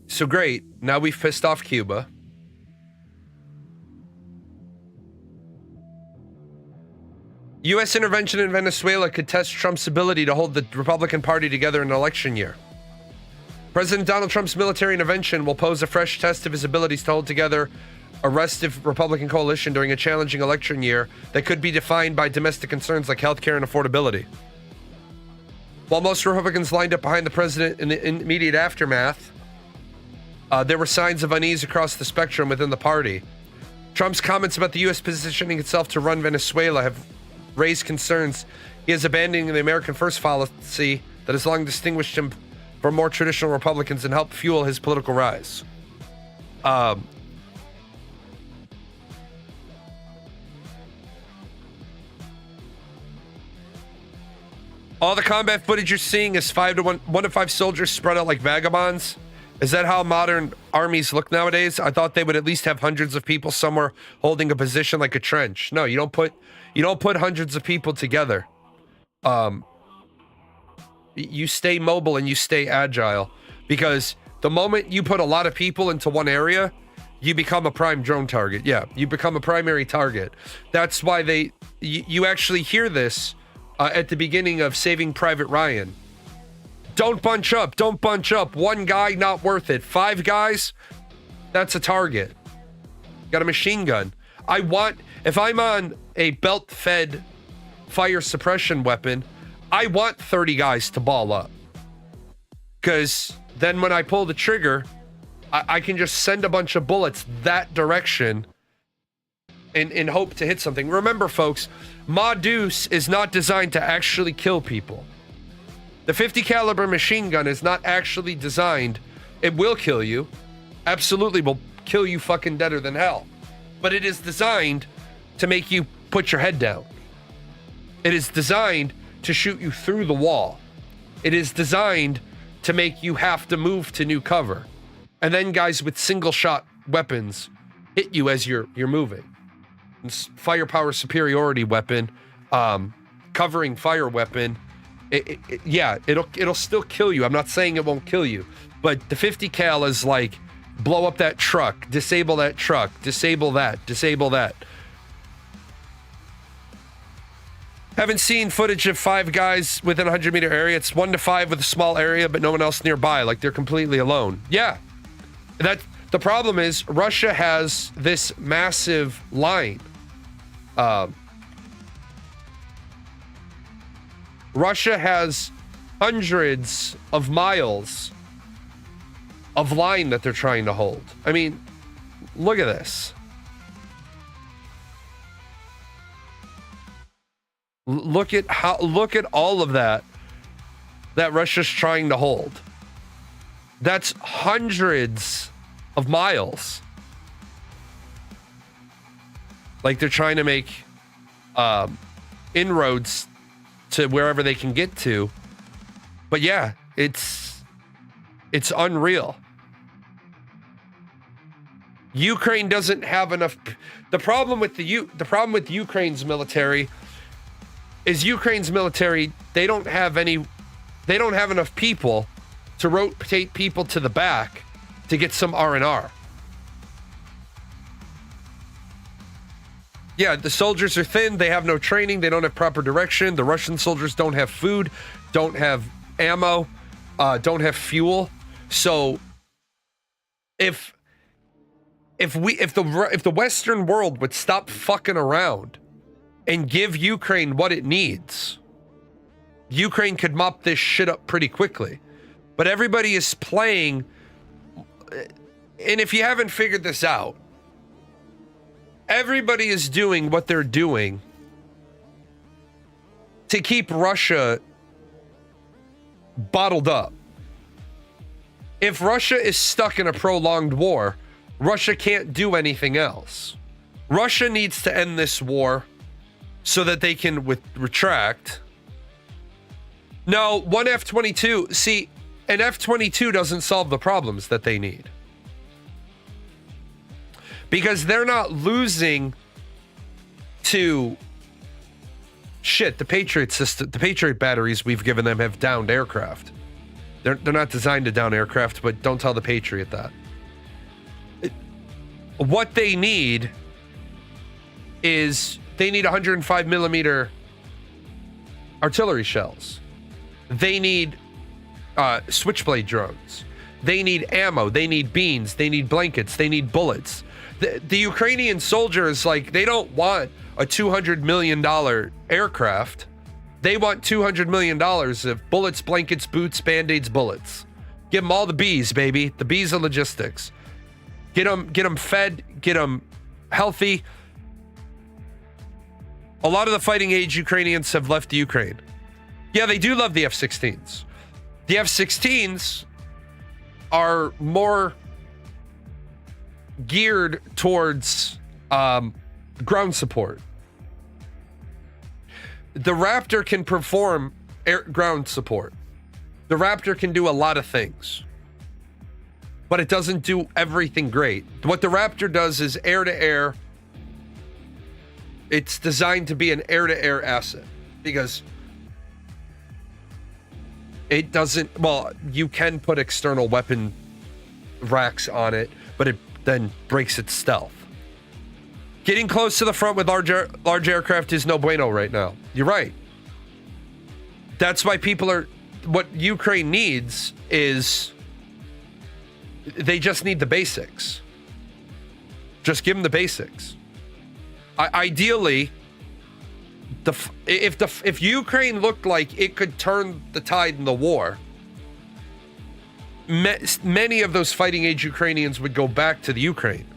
So great. Now we've pissed off Cuba. U.S. intervention in Venezuela could test Trump's ability to hold the Republican Party together in an election year. President Donald Trump's military intervention will pose a fresh test of his abilities to hold together a restive Republican coalition during a challenging election year that could be defined by domestic concerns like healthcare and affordability. While most Republicans lined up behind the president in the immediate aftermath, there were signs of unease across the spectrum within the party. Trump's comments about the U.S. positioning itself to run Venezuela have raised concerns. He is abandoning the American First policy that has long distinguished him from more traditional Republicans and helped fuel his political rise. All the combat footage you're seeing is 1 to 5 soldiers spread out like vagabonds. Is that how modern armies look nowadays? I thought they would at least have hundreds of people somewhere holding a position like a trench. No, you don't put hundreds of people together. You stay mobile and you stay agile, because the moment you put a lot of people into one area, you become a prime drone target. Yeah, you become a primary target. That's why you actually hear this at the beginning of Saving Private Ryan. Don't bunch up. Don't bunch up. One guy, not worth it. 5 guys, that's a target. Got a machine gun. If I'm on a belt-fed fire suppression weapon, I want 30 guys to ball up. Because then when I pull the trigger, I can just send a bunch of bullets that direction and hope to hit something. Remember, folks, Ma Deuce is not designed to actually kill people. The 50 caliber machine gun is not actually designed. It will kill you. Absolutely will kill you fucking deader than hell. But it is designed to make you put your head down. It is designed to shoot you through the wall. It is designed to make you have to move to new cover. And then guys with single shot weapons hit you as you're moving. It's firepower superiority weapon, covering fire weapon. It'll still kill you. I'm not saying it won't kill you, but the 50 cal is like, blow up that truck, disable that truck, disable that. Haven't seen footage of 5 guys within a 100-meter area. It's 1 to 5 with a small area, but no one else nearby. Like they're completely alone. Yeah, the problem is Russia has this massive line. Russia has hundreds of miles of line that they're trying to hold. I mean, look at this. Look at all of that Russia's trying to hold. That's hundreds of miles. Like they're trying to make inroads to wherever they can get to. But yeah, it's unreal. Ukraine doesn't have enough. The problem with Ukraine's military is they don't have enough people to rotate people to the back to get some R&R. Yeah, the soldiers are thin. They have no training. They don't have proper direction. The Russian soldiers don't have food, don't have ammo, don't have fuel. So if the Western world would stop fucking around and give Ukraine what it needs, Ukraine could mop this shit up pretty quickly. But everybody is playing, and if you haven't figured this out, everybody is doing what they're doing to keep Russia bottled up. If Russia is stuck in a prolonged war, Russia can't do anything else. Russia needs to end this war so that they can retract. No, one F-22. See, an F-22 doesn't solve the problems that they need. Because they're not losing to shit. The Patriot system, the Patriot batteries we've given them have downed aircraft. They're not designed to down aircraft, but don't tell the Patriot that. What they need is they need 105 millimeter artillery shells. They need switchblade drones. They need ammo. They need beans. They need blankets. They need bullets. The Ukrainian soldiers, like, they don't want a $200 million aircraft. They want $200 million of bullets, blankets, boots, band-aids, bullets. Give them all the B's, baby. The B's of logistics. Get them fed, get them healthy. A lot of the fighting age Ukrainians have left the Ukraine. Yeah, they do love the F-16s. The F-16s are more geared towards ground support. The Raptor can perform ground support. The Raptor can do a lot of things, but it doesn't do everything great. What the Raptor does is air-to-air. It's designed to be an air-to-air asset because it doesn't, well, you can put external weapon racks on it, but it then breaks its stealth. Getting close to the front with large aircraft is no bueno right now. You're right. That's why what Ukraine needs is they just need the basics. Just give them the basics. Ideally, if Ukraine looked like it could turn the tide in the war, many of those fighting age Ukrainians would go back to the Ukraine.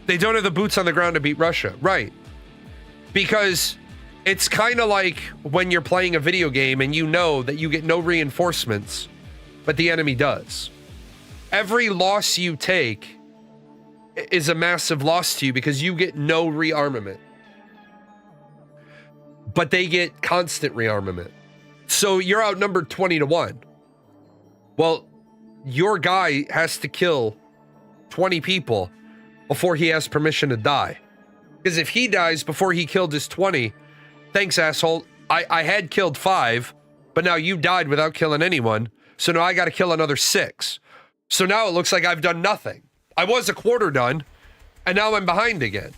They don't have the boots on the ground to beat Russia, right? Because it's kind of like when you're playing a video game and you know that you get no reinforcements, but the enemy does. Every loss you take is a massive loss to you because you get no rearmament. But they get constant rearmament. So you're outnumbered 20-1. Well, your guy has to kill 20 people before he has permission to die. Because if he dies before he killed his 20, thanks, asshole. I had killed 5, but now you died without killing anyone. So now I got to kill another 6. So now it looks like I've done nothing. I was a quarter done, and now I'm behind again.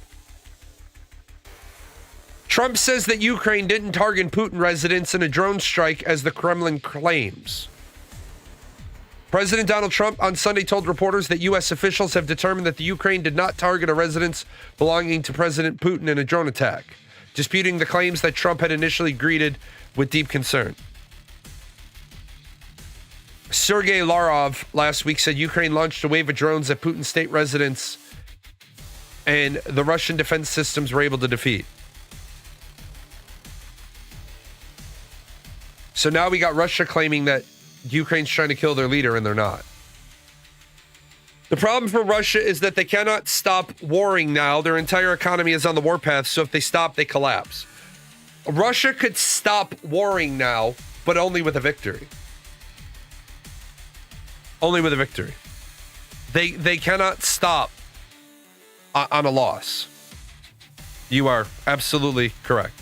Trump says that Ukraine didn't target Putin residents in a drone strike as the Kremlin claims. President Donald Trump on Sunday told reporters that U.S. officials have determined that the Ukraine did not target a residence belonging to President Putin in a drone attack, disputing the claims that Trump had initially greeted with deep concern. Sergei Lavrov last week said Ukraine launched a wave of drones at Putin's state residence and the Russian defense systems were able to defeat. So now we got Russia claiming that Ukraine's trying to kill their leader and they're not. The problem for Russia is that they cannot stop warring now. Their entire economy is on the warpath, so if they stop, they collapse. Russia could stop warring now, but only with a victory. Only with a victory. They cannot stop on a loss. You are absolutely correct.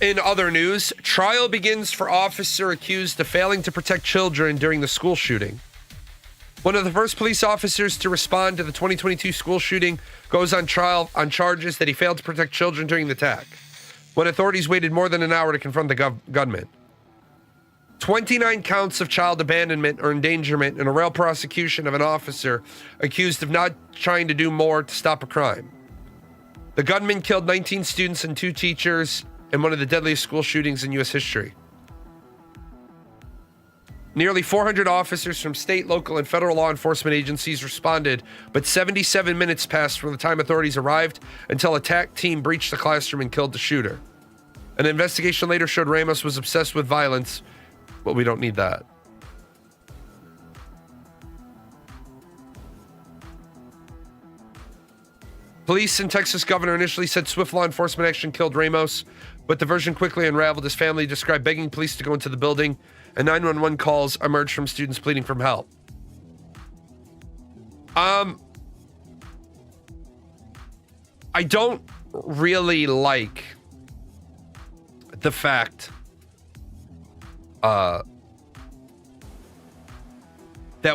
In other news, trial begins for officer accused of failing to protect children during the school shooting. One of the first police officers to respond to the 2022 school shooting goes on trial on charges that he failed to protect children during the attack, when authorities waited more than an hour to confront the gunman. 29 counts of child abandonment or endangerment in a rail prosecution of an officer accused of not trying to do more to stop a crime. The gunman killed 19 students and 2 teachers in one of the deadliest school shootings in U.S. history. Nearly 400 officers from state, local, and federal law enforcement agencies responded, but 77 minutes passed from the time authorities arrived until attack team breached the classroom and killed the shooter. An investigation later showed Ramos was obsessed with violence, but we don't need that. Police and Texas governor initially said swift law enforcement action killed Ramos, but the version quickly unraveled. His family described begging police to go into the building, and 911 calls emerged from students pleading for help. I don't really like the fact that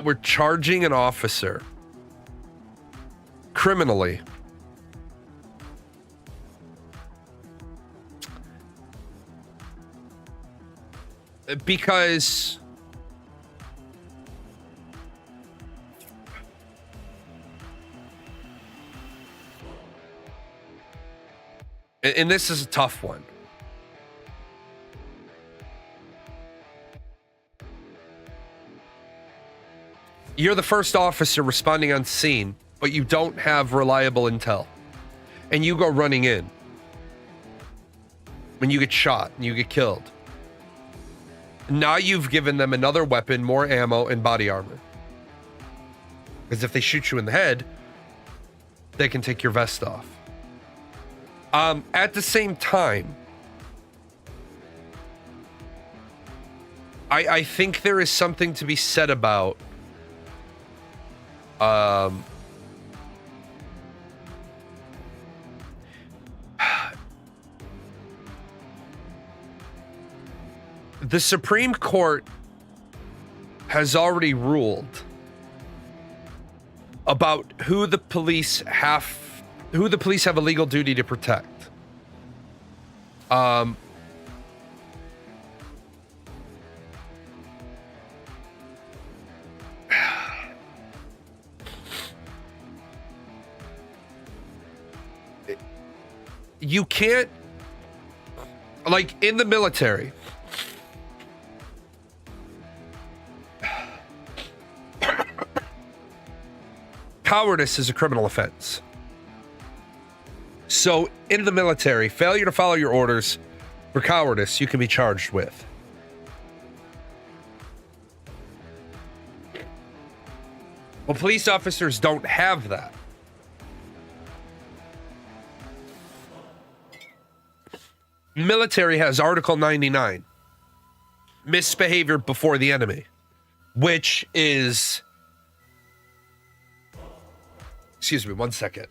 we're charging an officer criminally because and this is a tough one. You're the first officer responding on scene, but you don't have reliable intel. And you go running in. When you get shot and you get killed. Now you've given them another weapon, more ammo, and body armor. Because if they shoot you in the head, they can take your vest off. At the same time, I think there is something to be said about the Supreme Court has already ruled about who the police have a legal duty to protect. You can't, like in the military, cowardice is a criminal offense. So in the military, failure to follow your orders for cowardice, you can be charged with. Well, police officers don't have that. Military has Article 99, misbehavior before the enemy, which is, excuse me, 1 second.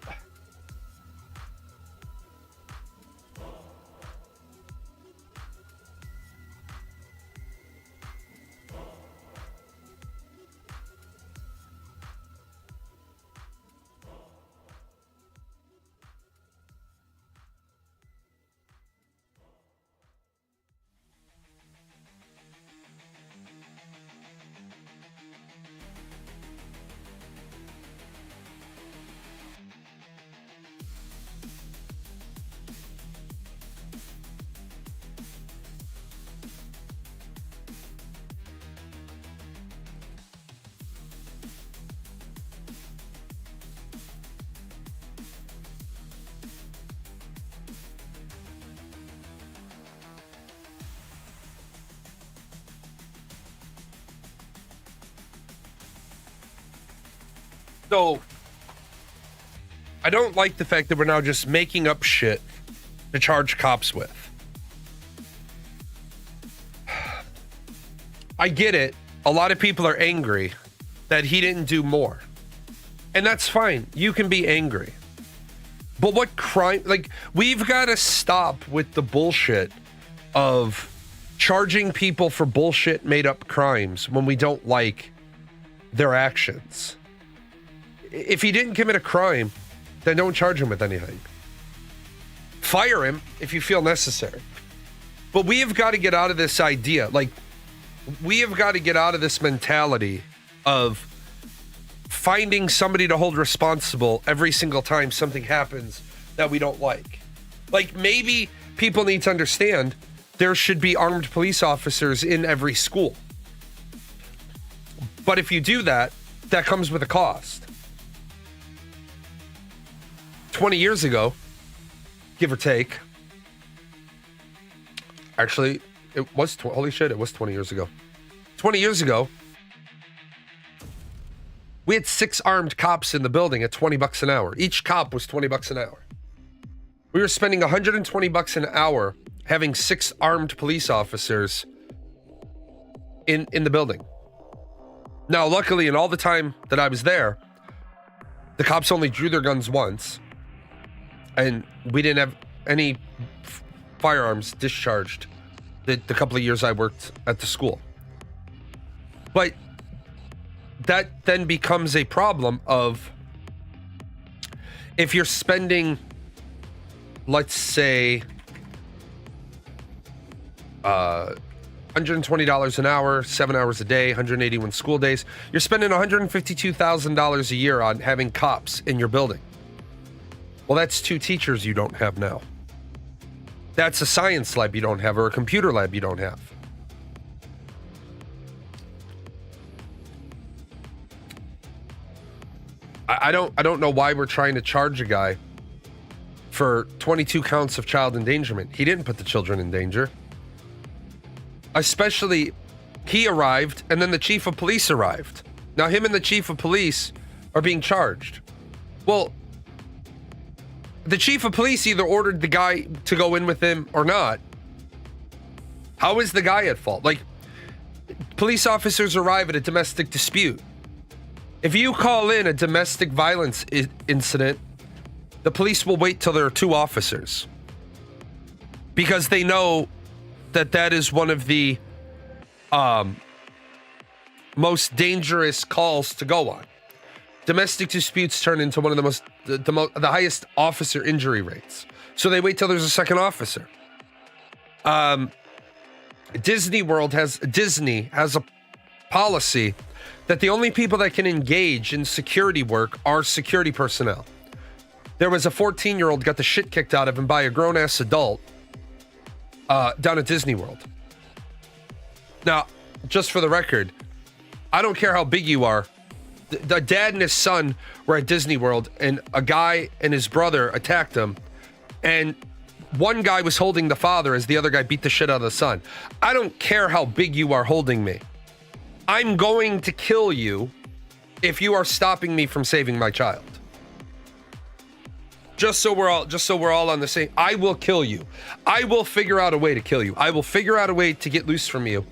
So, I don't like the fact that we're now just making up shit to charge cops with. I get it. A lot of people are angry that he didn't do more. And that's fine. You can be angry. But what crime? Like, we've got to stop with the bullshit of charging people for bullshit made up crimes when we don't like their actions. If he didn't commit a crime, then don't charge him with anything. Fire him if you feel necessary. But we have got to get out of this idea. Like, We have got to get out of this mentality of finding somebody to hold responsible every single time something happens that we don't like. Like, maybe people need to understand there should be armed police officers in every school. But if you do that, that comes with a cost. 20 years ago, give or take. Actually, it was, holy shit, it was 20 years ago. 20 years ago, we had 6 armed cops in the building at $20 an hour. Each cop was $20 an hour. We were spending $120 an hour having 6 armed police officers in the building. Now, luckily, in all the time that I was there, the cops only drew their guns once, and we didn't have any firearms discharged the couple of years I worked at the school. But that then becomes a problem of, if you're spending, let's say, $120 an hour, 7 hours a day, 181 school days, you're spending $152,000 a year on having cops in your building. Well, that's 2 teachers you don't have now. That's a science lab you don't have, or a computer lab you don't have. I don't know why we're trying to charge a guy for 22 counts of child endangerment. He didn't put the children in danger. Especially, he arrived and then the chief of police arrived. Now him and the chief of police are being charged. Well, the chief of police either ordered the guy to go in with him or not. How is the guy at fault? Like, police officers arrive at a domestic dispute. If you call in a domestic violence incident, the police will wait till there are 2 officers, because they know that that is one of the most dangerous calls to go on. Domestic disputes turn into one of the highest officer injury rates, so they wait till there's a second officer. Disney has a policy that the only people that can engage in security work are security personnel. There was a 14-year-old got the shit kicked out of him by a grown-ass adult down at Disney World. Now, just for the record, I don't care how big you are. The dad and his son were at Disney World, and a guy and his brother attacked him, and one guy was holding the father as the other guy beat the shit out of the son. I don't care how big you are holding me. I'm going to kill you if you are stopping me from saving my child. Just so we're all on the same. I will kill you. I will figure out a way to kill you. I will figure out a way to get loose from you.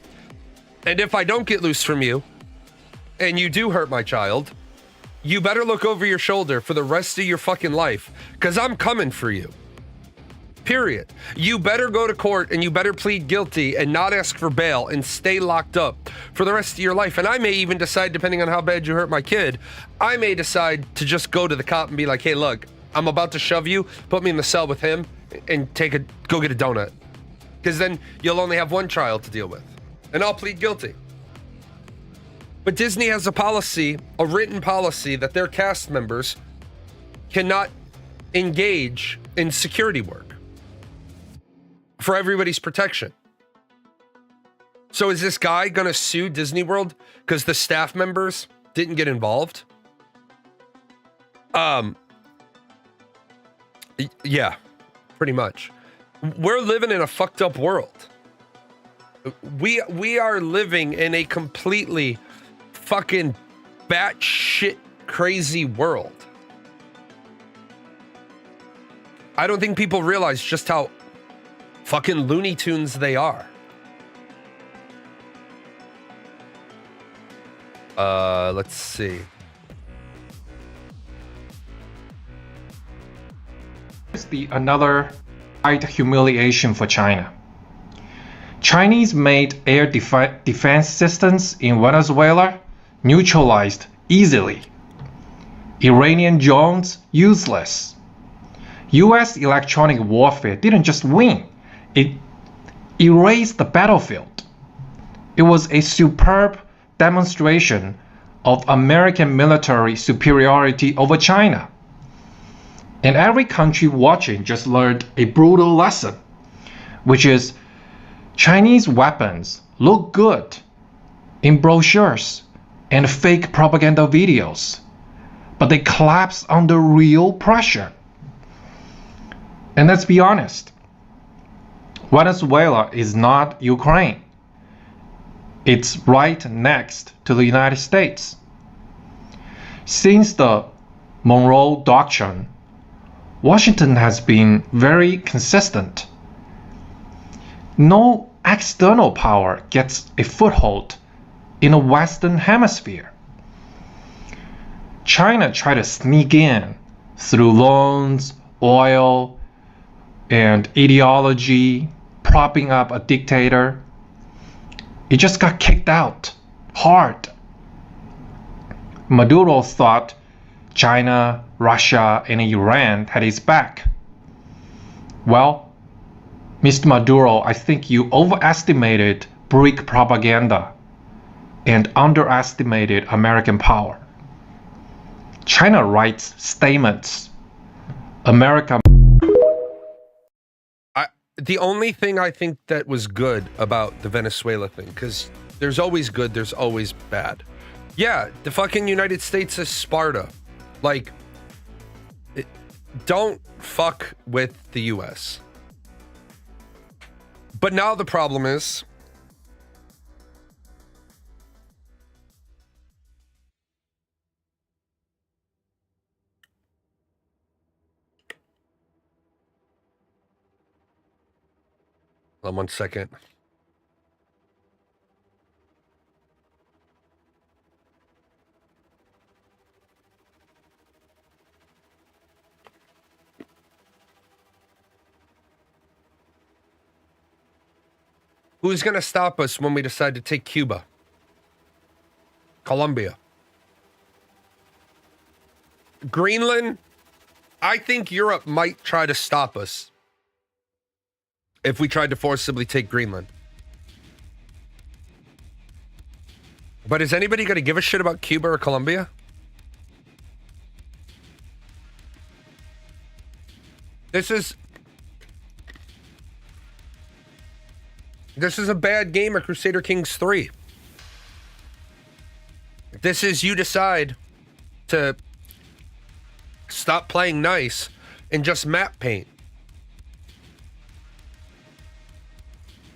And if I don't get loose from you, and you do hurt my child, you better look over your shoulder for the rest of your fucking life, because I'm coming for you. Period. You better go to court and you better plead guilty and not ask for bail and stay locked up for the rest of your life. And I may even decide, depending on how bad you hurt my kid, I may decide to just go to the cop and be like, hey, look, I'm about to shove you, put me in the cell with him and go get a donut. Because then you'll only have one trial to deal with. And I'll plead guilty. But Disney has a policy, a written policy, that their cast members cannot engage in security work for everybody's protection. So is this guy gonna sue Disney World because the staff members didn't get involved? Yeah, pretty much. We're living in a fucked up world. We are living in a completely fucking batshit crazy world. I don't think people realize just how fucking Looney Tunes they are. Let's see. Another great humiliation for China. Chinese-made air defense systems in Venezuela neutralized easily. Iranian drones useless. US electronic warfare didn't just win, it erased the battlefield. It was a superb demonstration of American military superiority over China. And every country watching just learned a brutal lesson, which is Chinese weapons look good in brochures and fake propaganda videos, but they collapse under real pressure. And let's be honest, Venezuela is not Ukraine. It's right next to the United States. Since the Monroe Doctrine, Washington has been very consistent. No external power gets a foothold in the Western Hemisphere. China tried to sneak in through loans, oil, and ideology, propping up a dictator. It just got kicked out hard. Maduro thought China, Russia, and Iran had his back. Well, Mr. Maduro, I think you overestimated BRIC propaganda and underestimated American power. China writes statements. America. The only thing I think that was good about the Venezuela thing, because there's always good, there's always bad. Yeah, the fucking United States is Sparta. Like, don't fuck with the US. But now the problem is, hold on 1 second. Who's going to stop us when we decide to take Cuba? Colombia. Greenland? I think Europe might try to stop us if we tried to forcibly take Greenland. But is anybody going to give a shit about Cuba or Colombia? This is a bad game of Crusader Kings 3. This is you decide to stop playing nice and just map paint.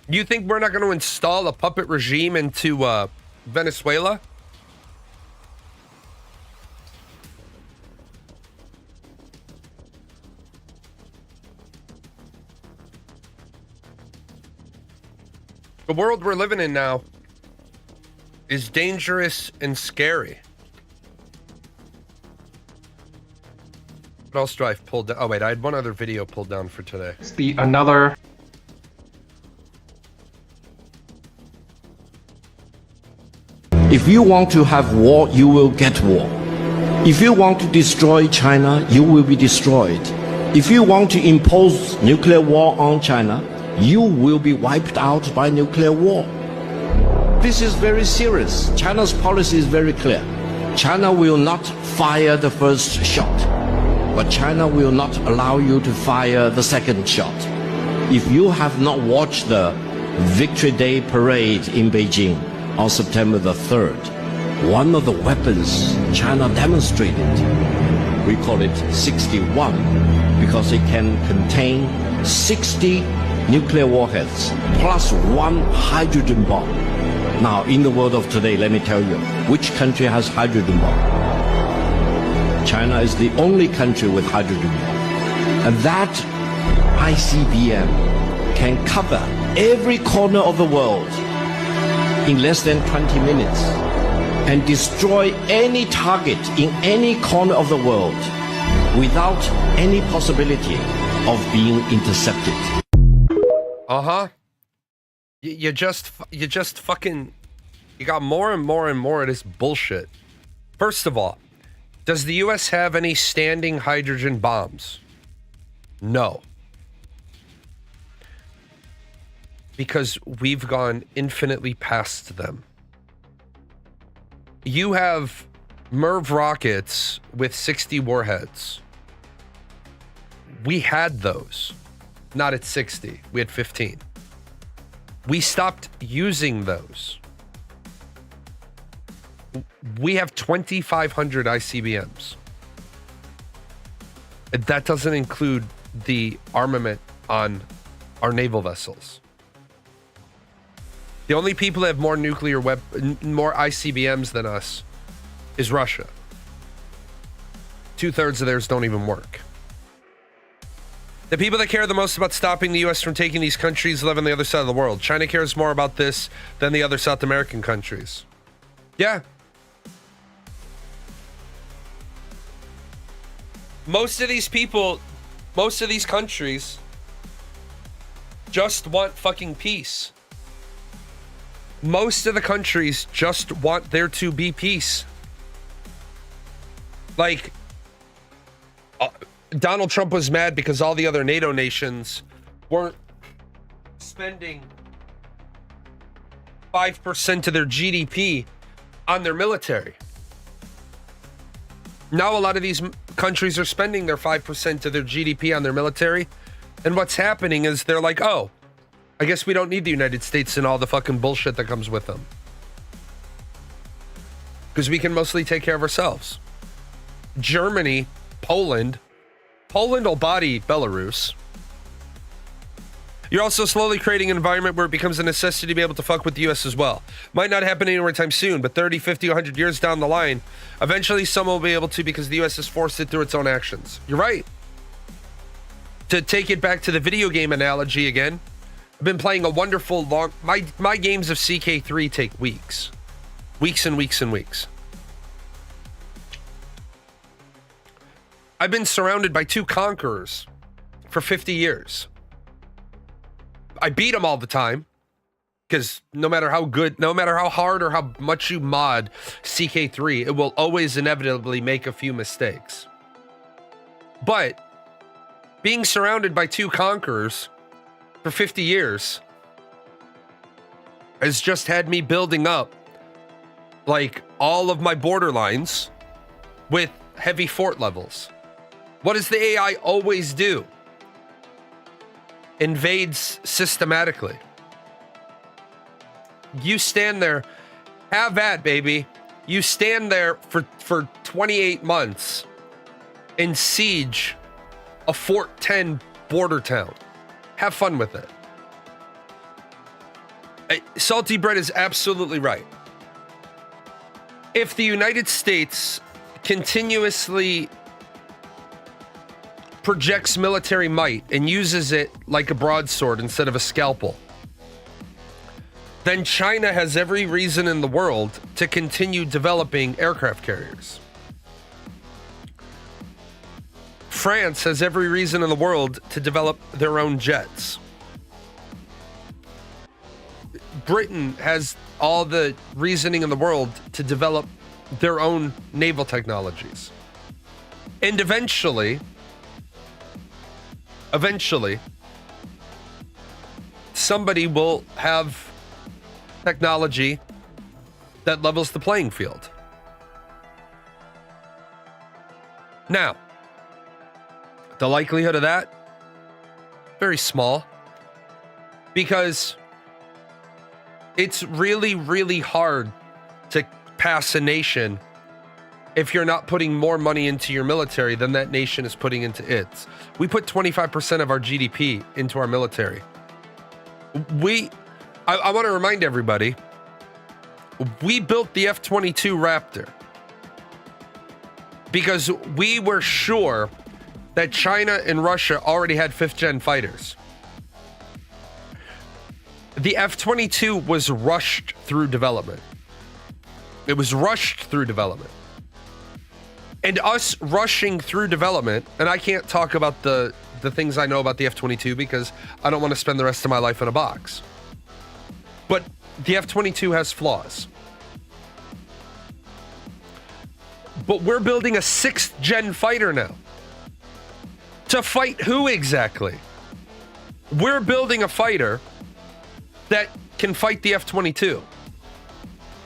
You think we're not going to install a puppet regime into Venezuela? The world we're living in now is dangerous and scary. What else do I have pulled down? Oh wait, I had one other video pulled down for today. Another. If you want to have war, you will get war. If you want to destroy China, you will be destroyed. If you want to impose nuclear war on China, you will be wiped out by nuclear war. This is very serious. China's policy is very clear. China will not fire the first shot, but China will not allow you to fire the second shot. If you have not watched the Victory Day parade in Beijing on September the 3rd, one of the weapons China demonstrated, we call it 61, because it can contain 60 nuclear warheads plus one hydrogen bomb. Now, in the world of today, let me tell you, which country has hydrogen bomb? China is the only country with hydrogen bomb. And that ICBM can cover every corner of the world in less than 20 minutes and destroy any target in any corner of the world without any possibility of being intercepted. Uh-huh. You just fucking, you got more and more and more of this bullshit. First of all, does the US have any standing hydrogen bombs? No. because we've gone infinitely past them. You have MIRV rockets with 60 warheads. We had those, not at 60. We had 15. We stopped using those. We have 2,500 ICBMs. That doesn't include the armament on our naval vessels. The only people that have more more ICBMs than us is Russia. 2/3 of theirs don't even work. The people that care the most about stopping the U.S. from taking these countries live on the other side of the world. China cares more about this than the other South American countries. Yeah. Most of these people, most of these countries just want fucking peace. Most of the countries just want there to be peace. Like, Donald Trump was mad because all the other NATO nations weren't spending 5% of their GDP on their military. Now a lot of these countries are spending their 5% of their GDP on their military. And what's happening is they're like, oh, I guess we don't need the United States and all the fucking bullshit that comes with them. Because we can mostly take care of ourselves. Germany, Poland will body Belarus. You're also slowly creating an environment where it becomes a necessity to be able to fuck with the US as well. Might not happen anywhere time soon, but 30, 50, 100 years down the line, eventually someone will be able to because the US has forced it through its own actions. You're right. To take it back to the video game analogy again, I've been playing a wonderful long... My games of CK3 take weeks. Weeks and weeks and weeks. I've been surrounded by 2 conquerors for 50 years. I beat them all the time because no matter how good, no matter how hard or how much you mod CK3, it will always inevitably make a few mistakes. But being surrounded by 2 conquerors for 50 years has just had me building up like all of my borderlines with heavy fort levels. What does the AI always do? Invades systematically. You stand there, have at, baby. You stand there for 28 months and siege a Fort 10 border town. Have fun with it. Salty Bread is absolutely right. If the United States continuously projects military might and uses it like a broadsword instead of a scalpel, then China has every reason in the world to continue developing aircraft carriers. France has every reason in the world to develop their own jets. Britain has all the reasoning in the world to develop their own naval technologies. And eventually, somebody will have technology that levels the playing field. Now, the likelihood of that, very small, because it's really, really hard to pass a nation if you're not putting more money into your military than that nation is putting into its. We put 25% of our GDP into our military. I want to remind everybody, we built the F-22 Raptor because we were sure that China and Russia already had 5th-gen fighters. The F-22 was rushed through development. It was rushed through development. And us rushing through development, and I can't talk about the things I know about the F-22 because I don't want to spend the rest of my life in a box. But the F-22 has flaws. But we're building a 6th-gen fighter now. To fight who exactly? We're building a fighter that can fight the F-22.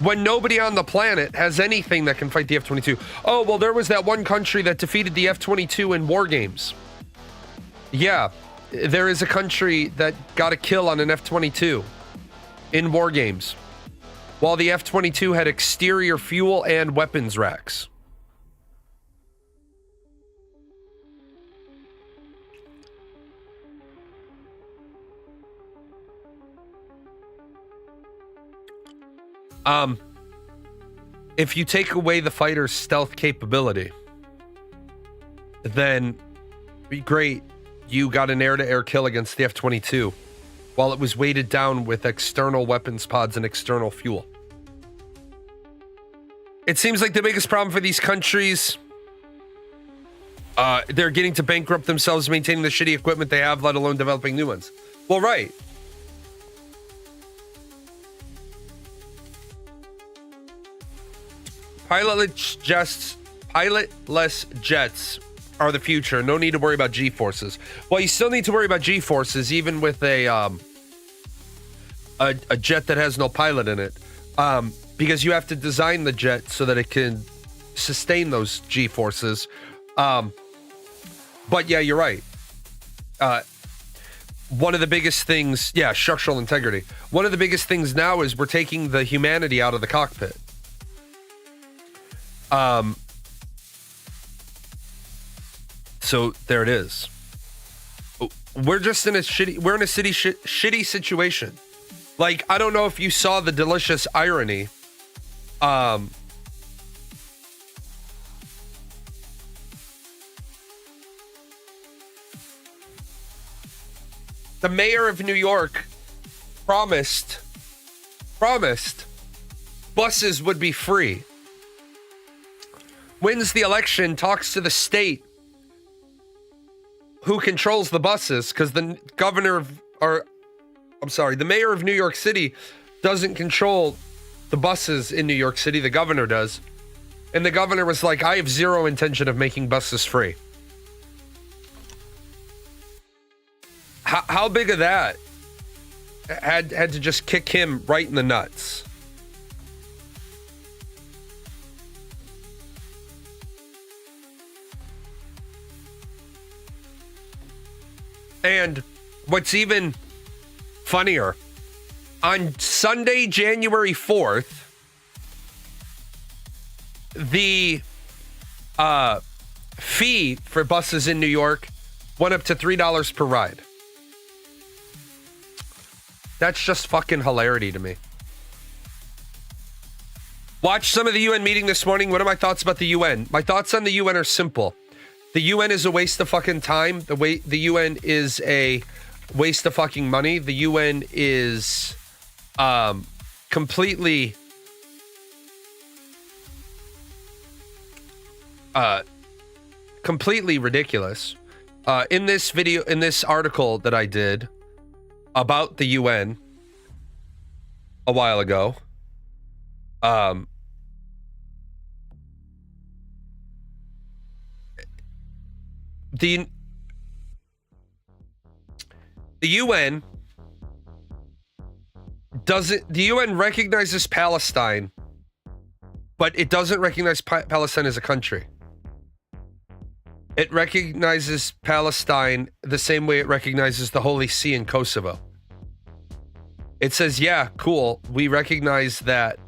When nobody on the planet has anything that can fight the F-22. Oh, well, there was that one country that defeated the F-22 in war games. Yeah, there is a country that got a kill on an F-22 in war games, while the F-22 had exterior fuel and weapons racks. If you take away the fighter's stealth capability, then great, you got an air-to-air kill against the F-22 while it was weighted down with external weapons pods and external fuel. It seems like the biggest problem for these countries, they're getting to bankrupt themselves maintaining the shitty equipment they have, let alone developing new ones. Well, right. Pilotless jets are the future. No need to worry about G-forces. Well, you still need to worry about G-forces even with a jet that has no pilot in it, because you have to design the jet so that it can sustain those G-forces. But yeah, you're right. One of the biggest things, structural integrity. One of the biggest things now is we're taking the humanity out of the cockpit. So there it is. We're just in a shitty situation. Like, I don't know if you saw the delicious irony. The mayor of New York promised buses would be free. Wins the election, talks to the state who controls the buses, because the mayor of New York City doesn't control the buses in New York City. The governor does. And the governor was like, I have zero intention of making buses free. How big of that had to just kick him right in the nuts? And what's even funnier, on Sunday, January 4th, the fee for buses in New York went up to $3 per ride. That's just fucking hilarity to me. Watched some of the UN meeting this morning. What are my thoughts about the UN? My thoughts on the UN are simple. The UN is a waste of fucking time. The UN is a waste of fucking money. The UN is completely ridiculous. In this article that I did about the UN a while ago, the UN recognizes Palestine, but it doesn't recognize Palestine as a country. It recognizes Palestine the same way it recognizes the Holy See in Kosovo. It says, yeah, cool, we recognize that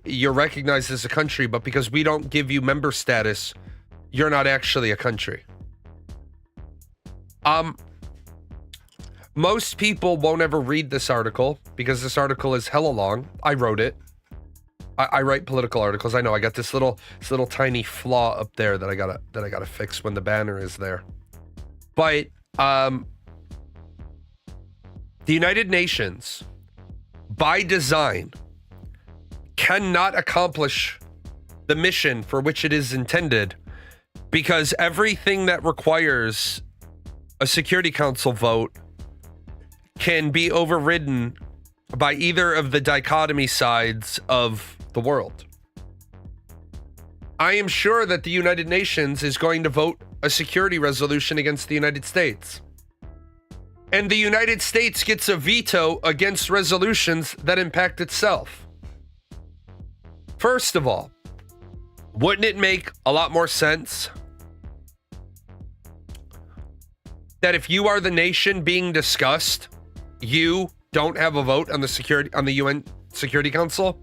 you're recognized as a country, but because we don't give you member status, you're not actually a country. Most people won't ever read this article because this article is hella long. I wrote it. I write political articles. I know I got this little tiny flaw up there that I gotta fix when the banner is there. But the United Nations, by design, cannot accomplish the mission for which it is intended, because everything that requires a Security Council vote can be overridden by either of the dichotomy sides of the world. I am sure that the United Nations is going to vote a security resolution against the United States. And the United States gets a veto against resolutions that impact itself. First of all, wouldn't it make a lot more sense that if you are the nation being discussed, you don't have a vote on the UN Security Council?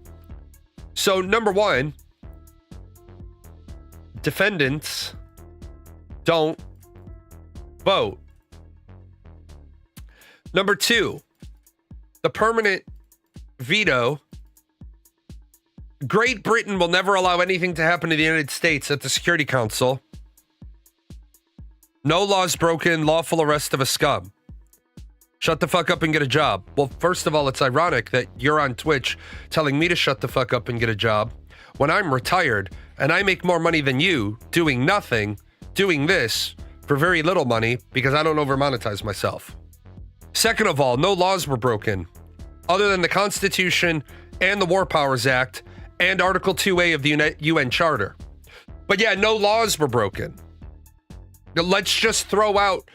So number one, defendants don't vote. Number two, the permanent veto. Great Britain will never allow anything to happen to the United States at the Security Council. No laws broken, lawful arrest of a scum. Shut the fuck up and get a job. Well, first of all, it's ironic that you're on Twitch telling me to shut the fuck up and get a job when I'm retired and I make more money than you doing nothing, doing this for very little money because I don't over monetize myself. Second of all, no laws were broken other than the Constitution and the War Powers Act and Article 2A of the UN Charter. But yeah, no laws were broken. Let's just throw out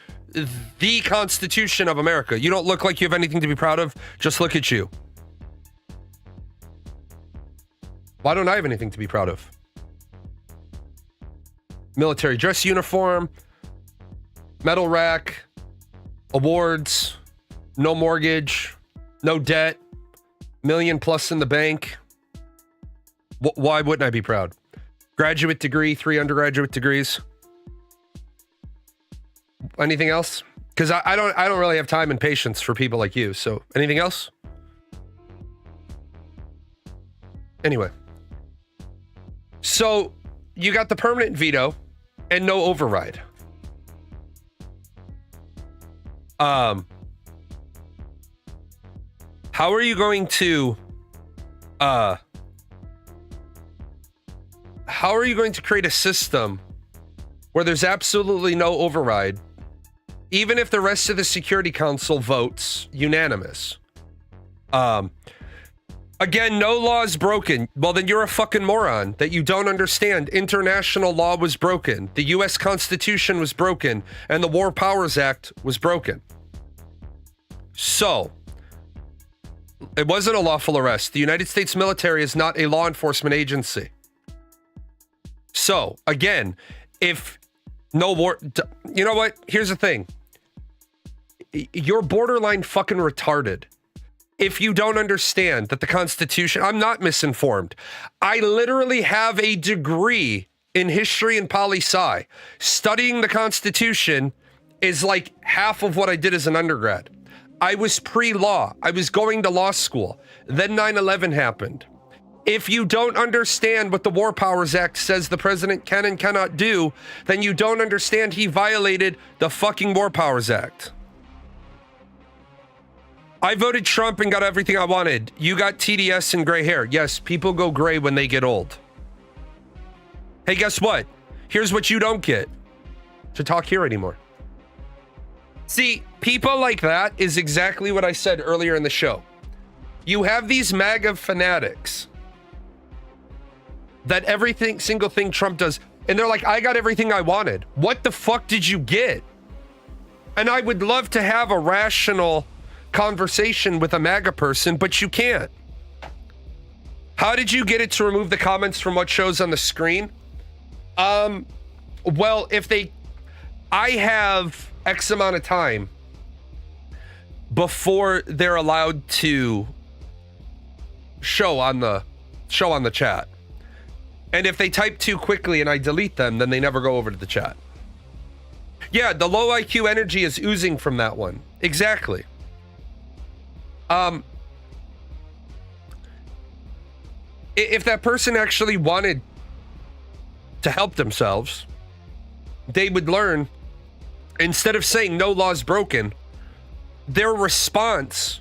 the Constitution of America. You don't look like you have anything to be proud of. Just look at you. Why don't I have anything to be proud of? Military dress uniform, medal rack, awards, no mortgage, no debt, $1 million plus in the bank. Why wouldn't I be proud? Graduate degree, 3 undergraduate degrees. Anything else? Because I don't really have time and patience for people like you. So anything else? Anyway. So you got the permanent veto and no override. How are you going to create a system where there's absolutely no override, even if the rest of the Security Council votes unanimous? Again, no law is broken. Well, then you're a fucking moron that you don't understand. International law was broken. The U.S. Constitution was broken. And the War Powers Act was broken. So, it wasn't a lawful arrest. The United States military is not a law enforcement agency. So, again, if no war... You know what? Here's the thing. You're borderline fucking retarded. If you don't understand that the Constitution... I'm not misinformed. I literally have a degree in history and poli-sci. Studying the Constitution is like half of what I did as an undergrad. I was pre-law. I was going to law school. Then 9/11 happened. If you don't understand what the War Powers Act says the president can and cannot do, then you don't understand he violated the fucking War Powers Act. I voted Trump and got everything I wanted. You got TDS and gray hair. Yes, people go gray when they get old. Hey, guess what? Here's what you don't get. To talk here anymore. See, people like that is exactly what I said earlier in the show. You have these MAGA fanatics that single thing Trump does, and they're like, I got everything I wanted. What the fuck did you get? And I would love to have a rational conversation with a MAGA person, but you can't. How did you get it to remove the comments from what shows on the screen? Well, I have X amount of time before they're allowed to show on the chat. And if they type too quickly and I delete them, then they never go over to the chat. Yeah, the low IQ energy is oozing from that one. Exactly. If that person actually wanted to help themselves, they would learn, instead of saying no law's broken, their response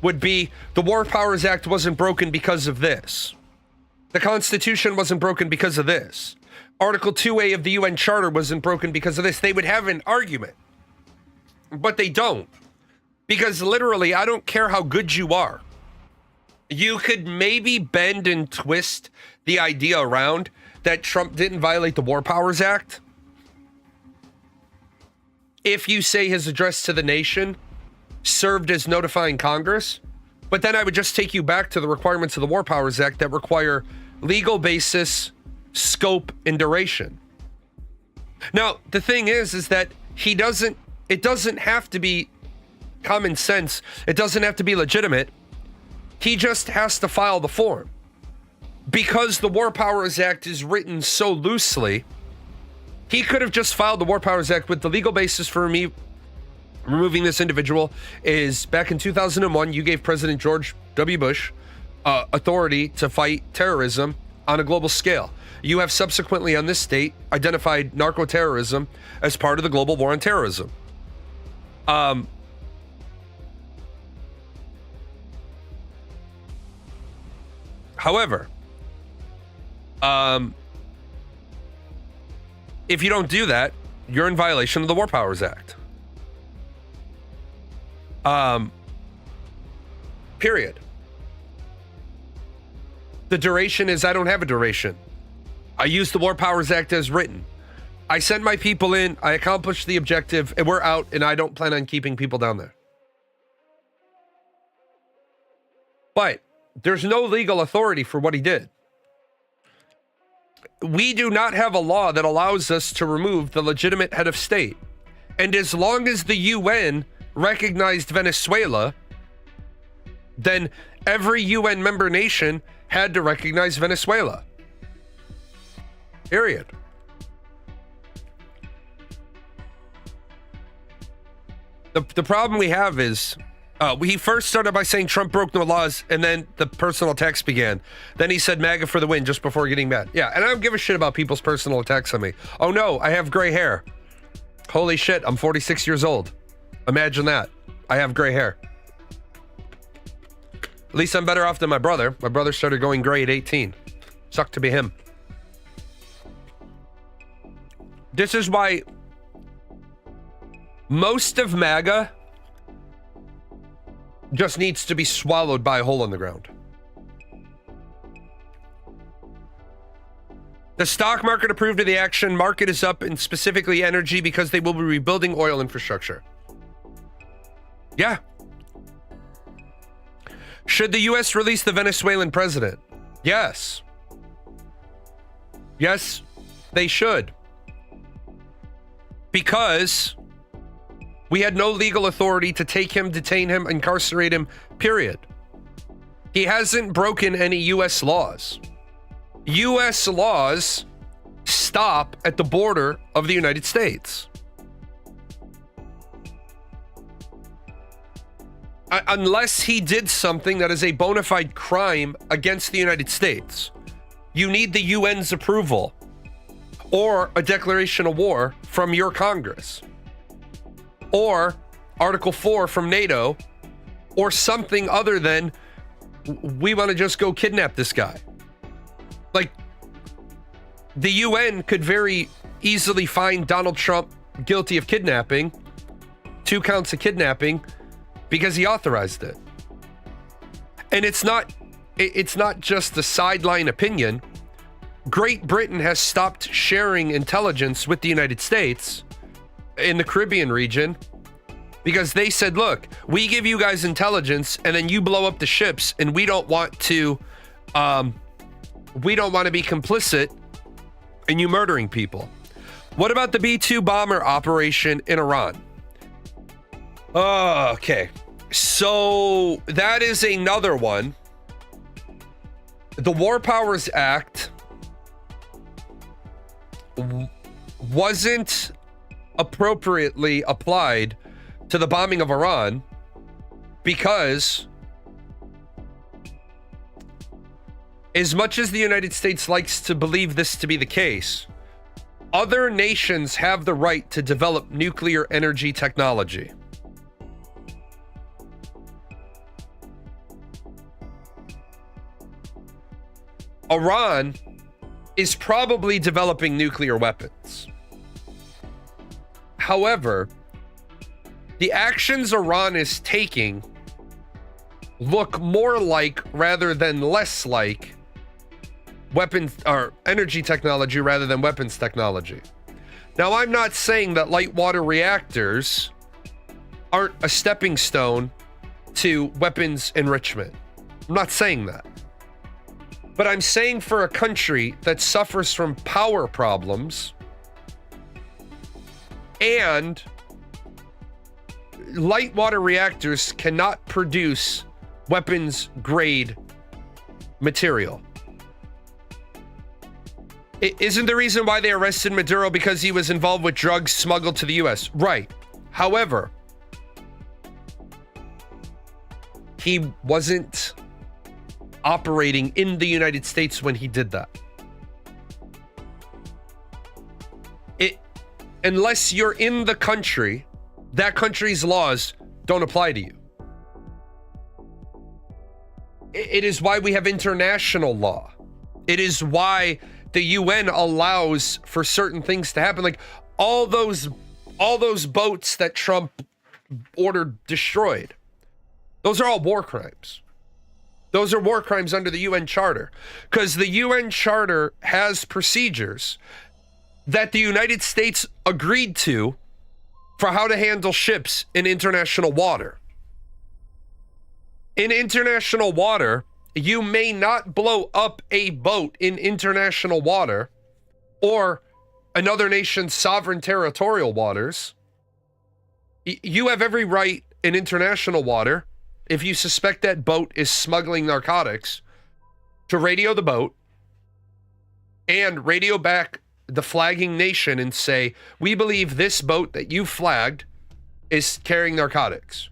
would be the War Powers Act wasn't broken because of this. The Constitution wasn't broken because of this. Article 2A of the UN Charter wasn't broken because of this. They would have an argument, but they don't. Because literally, I don't care how good you are. You could maybe bend and twist the idea around that Trump didn't violate the War Powers Act if you say his address to the nation served as notifying Congress, but then I would just take you back to the requirements of the War Powers Act that require legal basis, scope, and duration. Now, the thing is that it doesn't have to be common sense. It doesn't have to be legitimate. He just has to file the form. Because the War Powers Act is written so loosely, he could have just filed the War Powers Act with the legal basis for me removing this individual is back in 2001, you gave President George W. Bush authority to fight terrorism on a global scale. You have subsequently on this state identified narco-terrorism as part of the global war on terrorism. However, if you don't do that, you're in violation of the War Powers Act. Period. The duration is I don't have a duration. I use the War Powers Act as written. I send my people in, I accomplish the objective, and we're out, and I don't plan on keeping people down there. But there's no legal authority for what he did. We do not have a law that allows us to remove the legitimate head of state. And as long as the UN recognized Venezuela, then every UN member nation had to recognize Venezuela. Period. The problem we have is he first started by saying Trump broke no laws, and then the personal attacks began. Then he said MAGA for the win just before getting mad. Yeah, and I don't give a shit about people's personal attacks on me. Oh no, I have gray hair. Holy shit, I'm 46 years old. Imagine that. I have gray hair. At least I'm better off than my brother. My brother started going gray at 18. Sucked to be him. This is why most of MAGA just needs to be swallowed by a hole in the ground. The stock market approved of the action. Market is up, and specifically energy, because they will be rebuilding oil infrastructure. Yeah. Should the U.S. release the Venezuelan president? Yes. Yes, they should. Because we had no legal authority to take him, detain him, incarcerate him, period. He hasn't broken any U.S. laws. U.S. laws stop at the border of the United States. Unless he did something that is a bona fide crime against the United States. You need the UN's approval or a declaration of war from your Congress, or Article 4 from NATO, or something other than we want to just go kidnap this guy. Like, the UN could very easily find Donald Trump guilty of kidnapping, 2 counts of kidnapping, because he authorized it. And it's not just a sideline opinion. Great Britain has stopped sharing intelligence with the United States in the Caribbean region because they said, look, we give you guys intelligence and then you blow up the ships, and we don't want to be complicit in you murdering people. What about the B-2 bomber operation in Iran? Okay, so that is another one. The War Powers Act wasn't appropriately applied to the bombing of Iran because, as much as the United States likes to believe this to be the case, other nations have the right to develop nuclear energy technology. Iran is probably developing nuclear weapons. However, the actions Iran is taking look more like, rather than less like, weapons or energy technology rather than weapons technology. Now, I'm not saying that light water reactors aren't a stepping stone to weapons enrichment. I'm not saying that. But I'm saying for a country that suffers from power problems and light water reactors cannot produce weapons grade material. Isn't the reason why they arrested Maduro because he was involved with drugs smuggled to the US? Right. However, he wasn't operating in the United States when he did that. Unless you're in the country, that country's laws don't apply to you. It is why we have international law. It is why the UN allows for certain things to happen. Like all those boats that Trump ordered destroyed. Those are all war crimes. Those are war crimes under the UN Charter, because the UN Charter has procedures that the United States agreed to for how to handle ships in international water. In international water, you may not blow up a boat in international water or another nation's sovereign territorial waters. You have every right in international water, if you suspect that boat is smuggling narcotics, to radio the boat and radio back the flagging nation and say, we believe this boat that you flagged is carrying narcotics.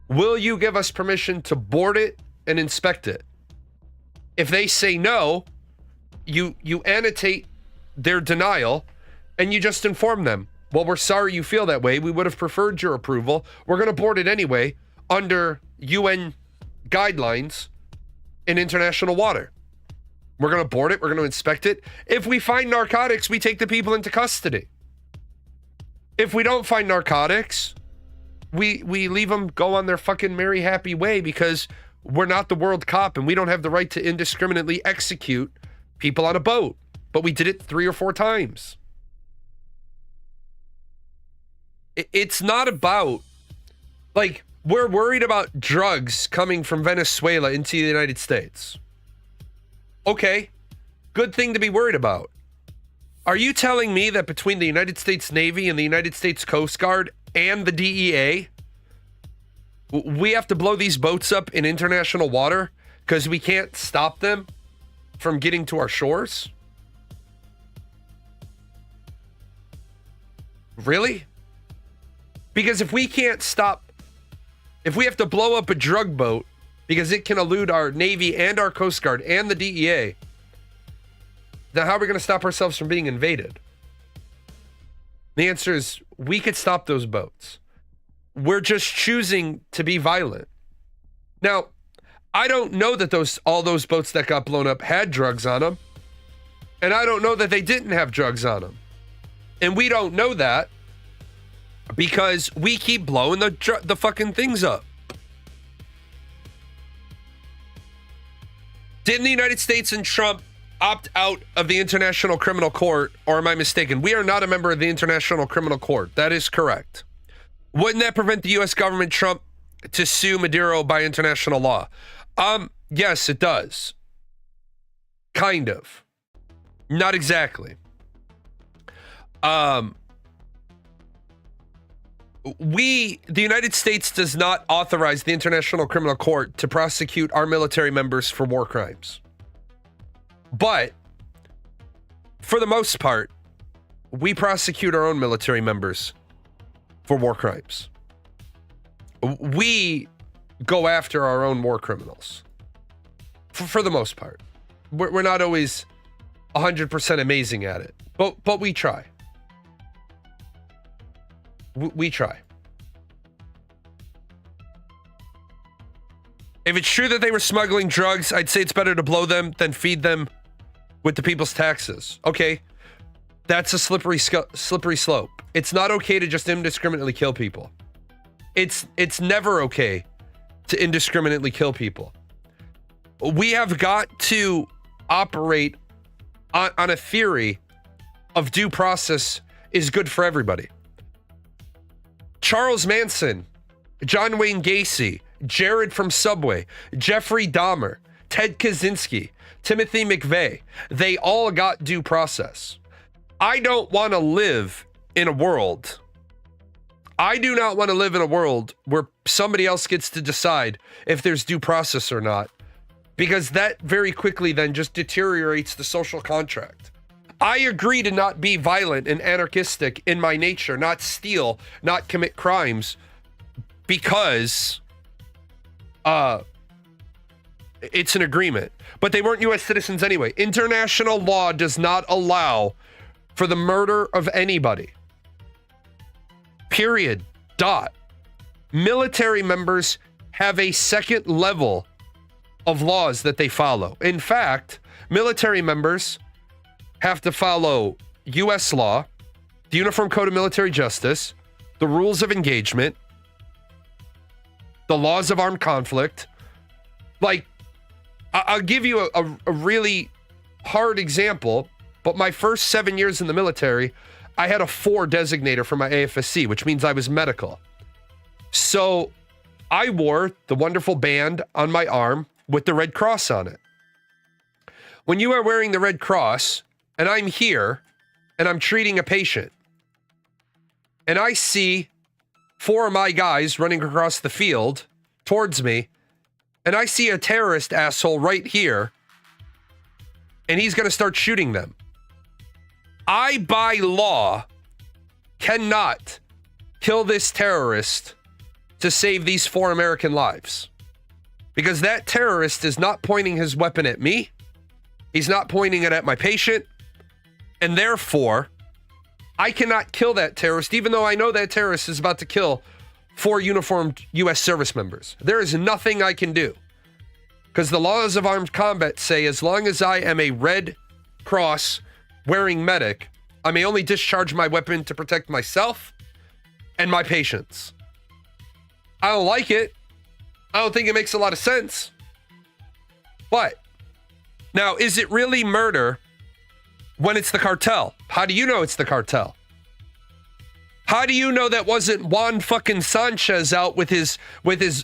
Will you give us permission to board it and inspect it? If they say no, you annotate their denial and you just inform them, well, we're sorry you feel that way. We would have preferred your approval. We're going to board it anyway under UN guidelines in international water. We're going to board it. We're going to inspect it. If we find narcotics, we take the people into custody. If we don't find narcotics, we leave them go on their fucking merry, happy way, because we're not the world cop and we don't have the right to indiscriminately execute people on a boat. But we did it 3 or 4 times. It's not about, like, we're worried about drugs coming from Venezuela into the United States. Okay, good thing to be worried about. Are you telling me that between the United States Navy and the United States Coast Guard and the DEA, we have to blow these boats up in international water because we can't stop them from getting to our shores? Really? Because if we can't stop, if we have to blow up a drug boat because it can elude our Navy and our Coast Guard and the DEA, then how are we going to stop ourselves from being invaded? The answer is we could stop those boats. We're just choosing to be violent. Now, I don't know that all those boats that got blown up had drugs on them. And I don't know that they didn't have drugs on them. And we don't know that because we keep blowing the fucking things up. Didn't the United States and Trump opt out of the International Criminal Court, or am I mistaken? We are not a member of the International Criminal Court. That is correct. Wouldn't that prevent the U.S. government, Trump, to sue Maduro by international law? Yes, it does. Kind of. Not exactly. The United States does not authorize the International Criminal Court to prosecute our military members for war crimes. But for the most part, we prosecute our own military members for war crimes. We go after our own war criminals. For the most part. We're not always 100% amazing at it, but we try. We try. If it's true that they were smuggling drugs, I'd say it's better to blow them than feed them with the people's taxes. Okay, that's a slippery slope. It's not okay to just indiscriminately kill people. It's never okay to indiscriminately kill people. We have got to operate on a theory of due process is good for everybody. Charles Manson John Wayne Gacy, Jared from Subway, Jeffrey Dahmer, Ted Kaczynski, Timothy McVeigh. They all got due process. I don't want to live in a world. I do not want to live in a world where somebody else gets to decide if there's due process or not, because that very quickly then just deteriorates the social contract. I agree to not be violent and anarchistic in my nature, not steal, not commit crimes, because it's an agreement. But they weren't U.S. citizens anyway. International law does not allow for the murder of anybody. Period. Dot. Military members have a second level of laws that they follow. In fact, military members have to follow U.S. law, the Uniform Code of Military Justice, the rules of engagement, the laws of armed conflict. Like, I'll give you a really hard example, but my first 7 years in the military, I had a 4 designator for my AFSC, which means I was medical. So I wore the wonderful band on my arm with the Red Cross on it. When you are wearing the Red Cross, and I'm here, and I'm treating a patient, and I see 4 of my guys running across the field towards me, and I see a terrorist asshole right here, and he's going to start shooting them. I, by law, cannot kill this terrorist to save these 4 American lives. Because that terrorist is not pointing his weapon at me. He's not pointing it at my patient. And therefore, I cannot kill that terrorist, even though I know that terrorist is about to kill 4 uniformed U.S. service members. There is nothing I can do. Because the laws of armed combat say as long as I am a Red Cross wearing medic, I may only discharge my weapon to protect myself and my patients. I don't like it. I don't think it makes a lot of sense. But now, is it really murder when it's the cartel? How do you know it's the cartel? How do you know that wasn't Juan fucking Sanchez out with his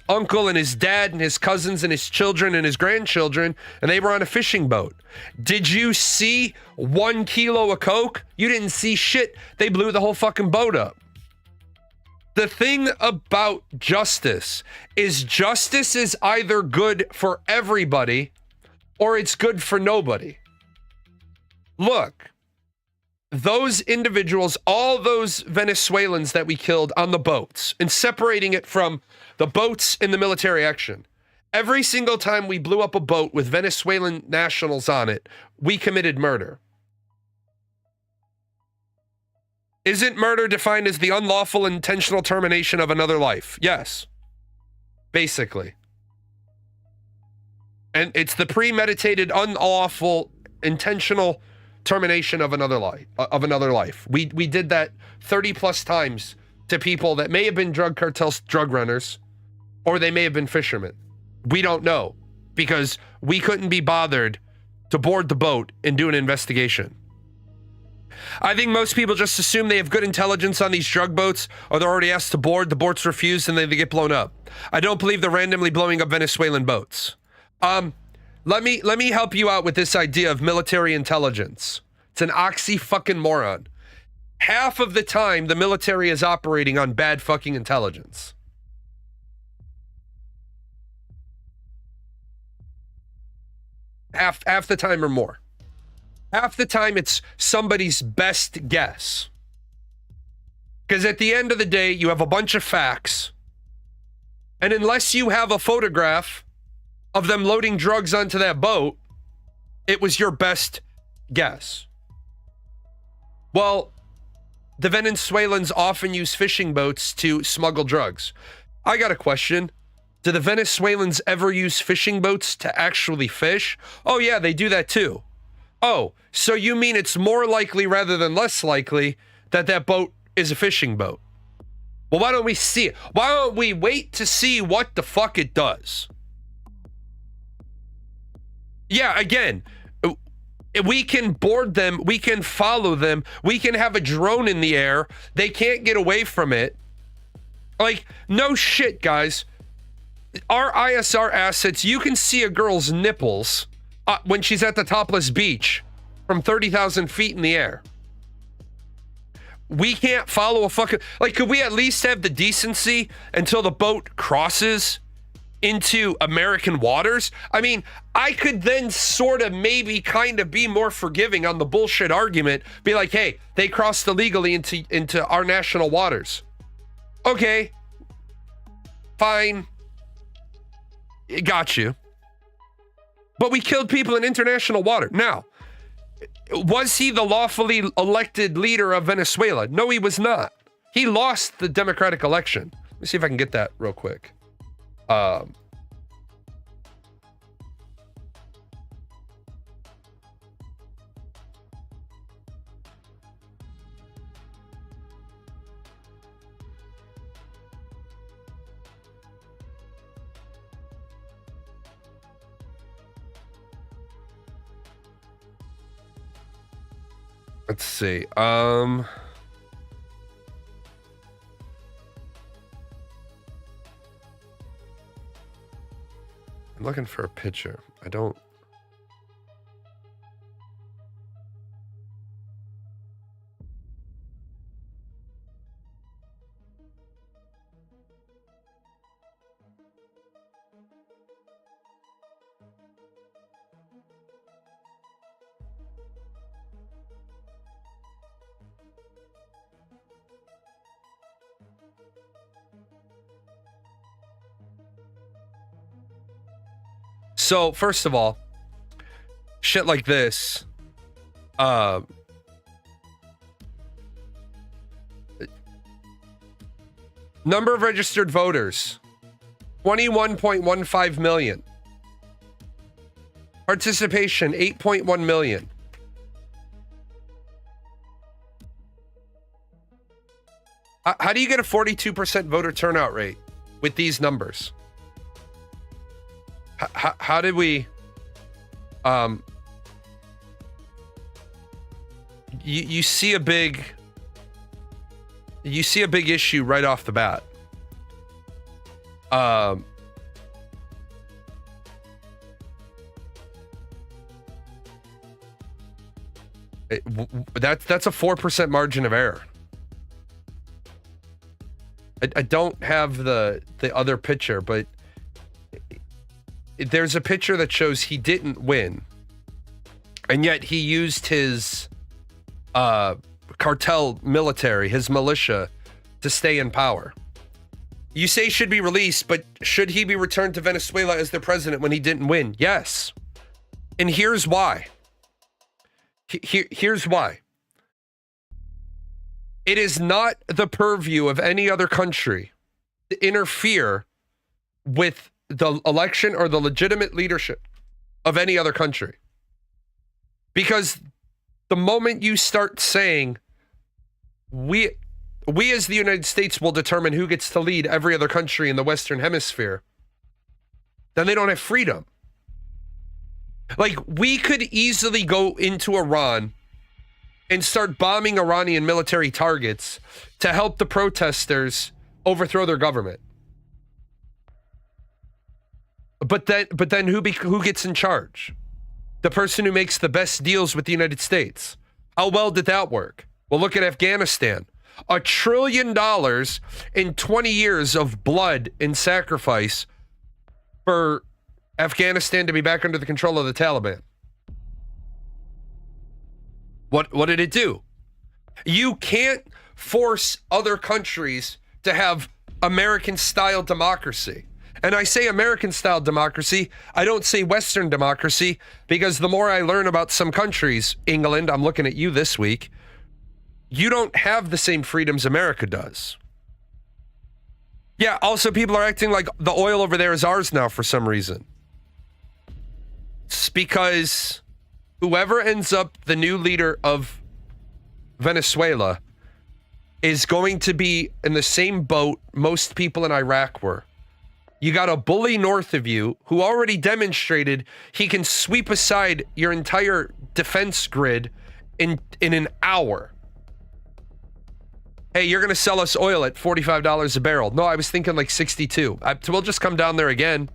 uncle and his dad and his cousins and his children and his grandchildren, and they were on a fishing boat? Did you see 1 kilo of coke? You didn't see shit. They blew the whole fucking boat up. The thing about justice is either good for everybody or it's good for nobody. Look, those individuals, all those Venezuelans that we killed on the boats, and separating it from the boats in the military action, every single time we blew up a boat with Venezuelan nationals on it, we committed murder. Isn't murder defined as the unlawful intentional termination of another life? Yes. Basically. And it's the premeditated, unlawful, intentional termination of another life. We did that 30 plus times to people that may have been drug cartels, drug runners, or they may have been fishermen. We don't know, because we couldn't be bothered to board the boat and do an investigation. I think most people just assume they have good intelligence on these drug boats, or they're already asked to board, the boats refuse, and then they get blown up. I don't believe they're randomly blowing up Venezuelan boats. Let me help you out with this idea of military intelligence. It's an oxy-fucking-moron. Half of the time, the military is operating on bad fucking intelligence. Half the time or more. Half the time, it's somebody's best guess. Because at the end of the day, you have a bunch of facts. And unless you have a photograph of them loading drugs onto that boat, it was your best guess. Well, the Venezuelans often use fishing boats to smuggle drugs. I got a question. Do the Venezuelans ever use fishing boats to actually fish? Oh yeah, they do that too. Oh, so you mean it's more likely rather than less likely that that boat is a fishing boat? Well, why don't we see it? Why don't we wait to see what the fuck it does? Yeah, again, we can board them, we can follow them, we can have a drone in the air, they can't get away from it. Like, no shit, guys. Our ISR assets, you can see a girl's nipples when she's at the topless beach from 30,000 feet in the air. We can't follow a fucking... Like, could we at least have the decency until the boat crosses into American waters? I mean, I could then sort of maybe kind of be more forgiving on the bullshit argument. Be like, hey, they crossed illegally into our national waters. Okay. Fine. Got you. But we killed people in international water. Now, was he the lawfully elected leader of Venezuela? No, he was not. He lost the democratic election. Let me see if I can get that real quick. Let's see. I'm looking for a picture. I don't. So, first of all, shit like this, number of registered voters, 21.15 million. Participation, 8.1 million. How do you get a 42% voter turnout rate with these numbers? How did we, you see a big issue right off the bat. That's a 4% margin of error. I don't have the other picture, but there's a picture that shows he didn't win, and yet he used his cartel military, his militia, to stay in power. You say he should be released, but should he be returned to Venezuela as their president when he didn't win? Yes. And here's why. Here's why. It is not the purview of any other country to interfere with the election or the legitimate leadership of any other country. Because the moment you start saying, we as the United States will determine who gets to lead every other country in the Western Hemisphere, then they don't have freedom. Like, we could easily go into Iran and start bombing Iranian military targets to help the protesters overthrow their government. But then who gets in charge? The person who makes the best deals with the United States. How well did that work? Well, look at Afghanistan. $1 trillion in 20 years of blood and sacrifice for Afghanistan to be back under the control of the Taliban. What did it do? You can't force other countries to have American-style democracy. And I say American-style democracy, I don't say Western democracy, because the more I learn about some countries, England, I'm looking at you this week, you don't have the same freedoms America does. Yeah, also people are acting like the oil over there is ours now for some reason. It's because whoever ends up the new leader of Venezuela is going to be in the same boat most people in Iraq were. You got a bully north of you who already demonstrated he can sweep aside your entire defense grid in an hour. Hey, you're going to sell us oil at $45 a barrel. No, I was thinking like 62. We'll just come down there again.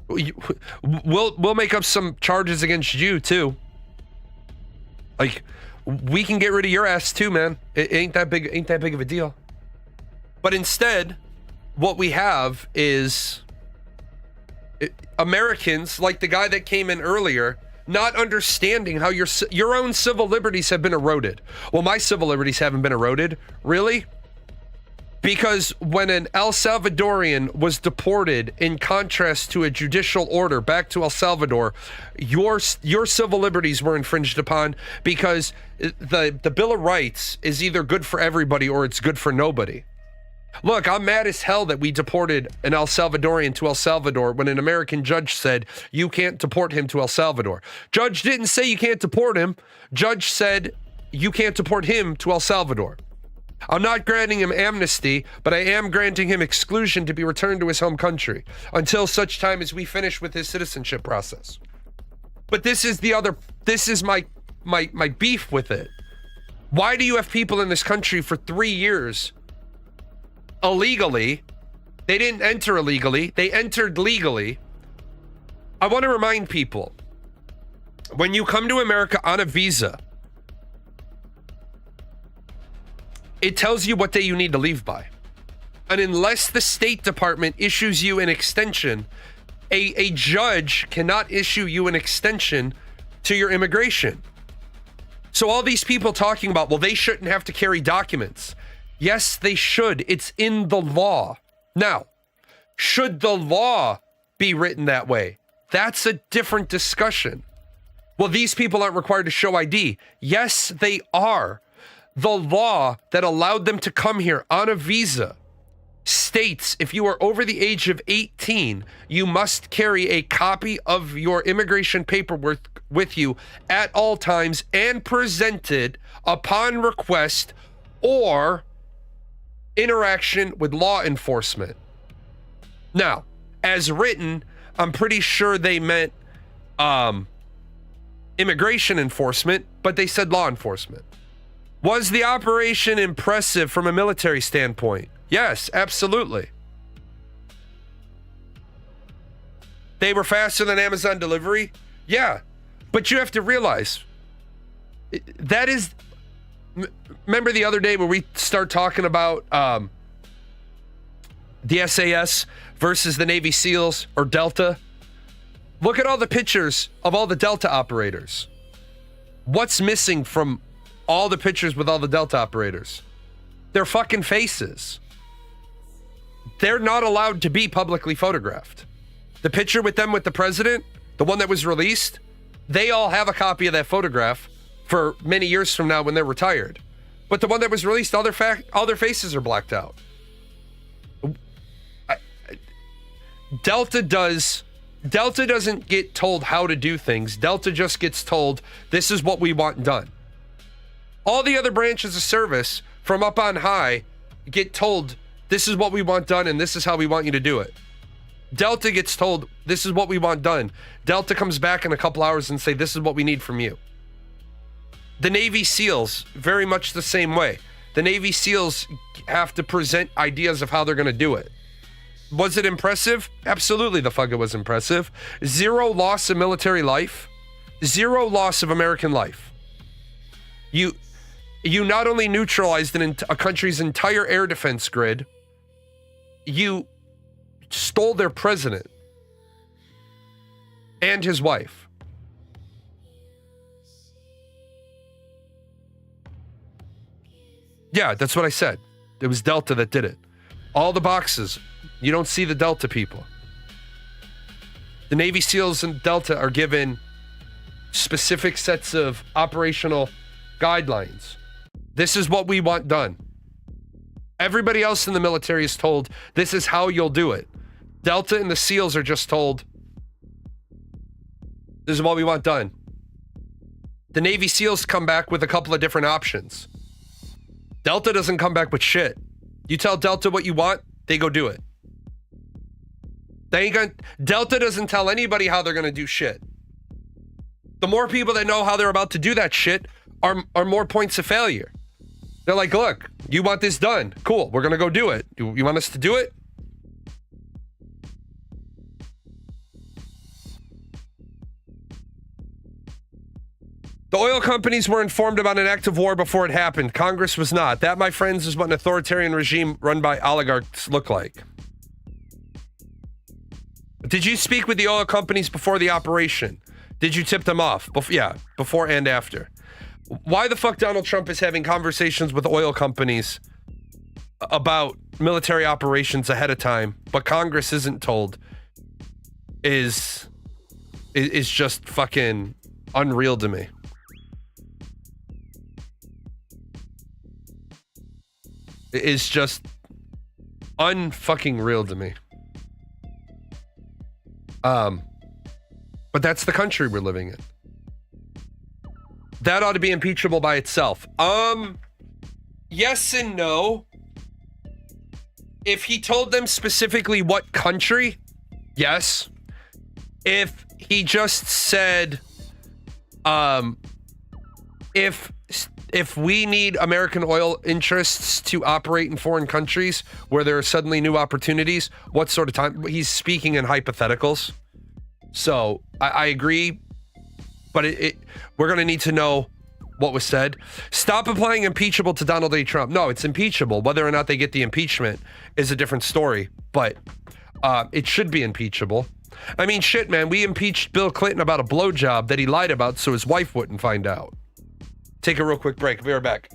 We'll make up some charges against you too. Like, we can get rid of your ass too, man. It ain't that big of a deal. But instead, what we have is Americans, like the guy that came in earlier, not understanding how your own civil liberties have been eroded. Well, my civil liberties haven't been eroded. Really? Because when an El Salvadorian was deported, in contrast to a judicial order back to El Salvador, your civil liberties were infringed upon, because the Bill of Rights is either good for everybody or it's good for nobody. Look, I'm mad as hell that we deported an El Salvadorian to El Salvador when an American judge said you can't deport him to El Salvador. Judge didn't say you can't deport him. Judge said you can't deport him to El Salvador. I'm not granting him amnesty, but I am granting him exclusion to be returned to his home country until such time as we finish with his citizenship process. But this is my beef with it. Why do you have people in this country for 3 years illegally? They didn't enter illegally, they entered legally. I want to remind people, when you come to America on a visa, it tells you what day you need to leave by. And unless the State Department issues you an extension, a judge cannot issue you an extension to your immigration. So all these people talking about, well, they shouldn't have to carry documents. Yes, they should. It's in the law. Now, should the law be written that way? That's a different discussion. Well, these people aren't required to show ID. Yes, they are. The law that allowed them to come here on a visa states if you are over the age of 18, you must carry a copy of your immigration paperwork with you at all times and present it upon request or interaction with law enforcement. Now, as written, I'm pretty sure they meant immigration enforcement, but they said law enforcement. Was the operation impressive from a military standpoint? Yes, absolutely. They were faster than Amazon delivery? Yeah. But you have to realize, that is... Remember the other day where we start talking about the SAS versus the Navy SEALs or Delta? Look at all the pictures of all the Delta operators. What's missing from all the pictures with all the Delta operators? Their fucking faces. They're not allowed to be publicly photographed. The picture with them with the president, the one that was released, they all have a copy of that photograph for many years from now when they're retired. But the one that was released, all their faces are blacked out. Delta doesn't get told how to do things. Delta just gets told, this is what we want done. All the other branches of service from up on high get told, this is what we want done and this is how we want you to do it. Delta gets told, this is what we want done. Delta comes back in a couple hours and say, this is what we need from you. The Navy SEALs, very much the same way. The Navy SEALs have to present ideas of how they're going to do it. Was it impressive? Absolutely the fuck it was impressive. Zero loss of military life. Zero loss of American life. You not only neutralized a country's entire air defense grid, you stole their president and his wife. Yeah, that's what I said. It was Delta that did it. All the boxes, you don't see the Delta people. The Navy SEALs and Delta are given specific sets of operational guidelines. This is what we want done. Everybody else in the military is told, this is how you'll do it. Delta and the SEALs are just told, this is what we want done. The Navy SEALs come back with a couple of different options. Delta doesn't come back with shit. You tell Delta what you want, they go do it. Delta doesn't tell anybody how they're gonna do shit. The more people that know how they're about to do that shit are more points of failure. They're like, look, you want this done. Cool. We're going to go do it. You want us to do it? The oil companies were informed about an act of war before it happened. Congress was not. That, my friends, is what an authoritarian regime run by oligarchs look like. Did you speak with the oil companies before the operation? Did you tip them off? Yeah, before and after. Why the fuck Donald Trump is having conversations with oil companies about military operations ahead of time, but Congress isn't told is just fucking unreal to me. It's just unfucking real to me. But that's the country we're living in. That ought to be impeachable by itself. Yes and no. If he told them specifically what country, yes. If he just said, if we need American oil interests to operate in foreign countries where there are suddenly new opportunities, what sort of time? He's speaking in hypotheticals. So I agree, but we're going to need to know what was said. Stop applying impeachable to Donald J. Trump. No, it's impeachable. Whether or not they get the impeachment is a different story, but it should be impeachable. I mean, shit, man, we impeached Bill Clinton about a blowjob that he lied about so his wife wouldn't find out. Take a real quick break. Be right back.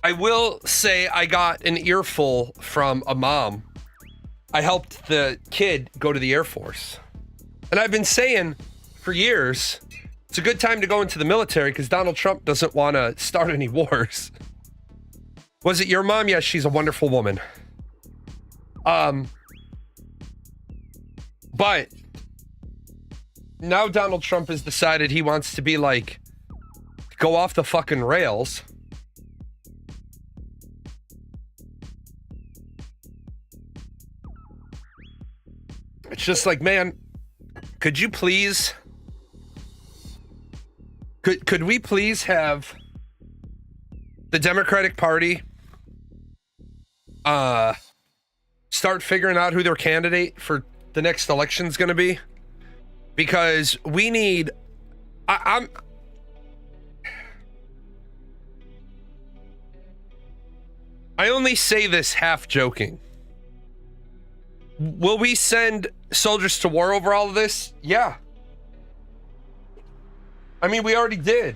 I will say I got an earful from a mom. I helped the kid go to the Air Force. And I've been saying for years, it's a good time to go into the military because Donald Trump doesn't want to start any wars. Was it your mom? Yes, she's a wonderful woman. But now Donald Trump has decided he wants to be like, go off the fucking rails. It's just like, man, could you please, could we please have the Democratic Party start figuring out who their candidate for the next election is going to be? Because we need, I only say this half joking. Will we send soldiers to war over all of this? Yeah. I mean, we already did.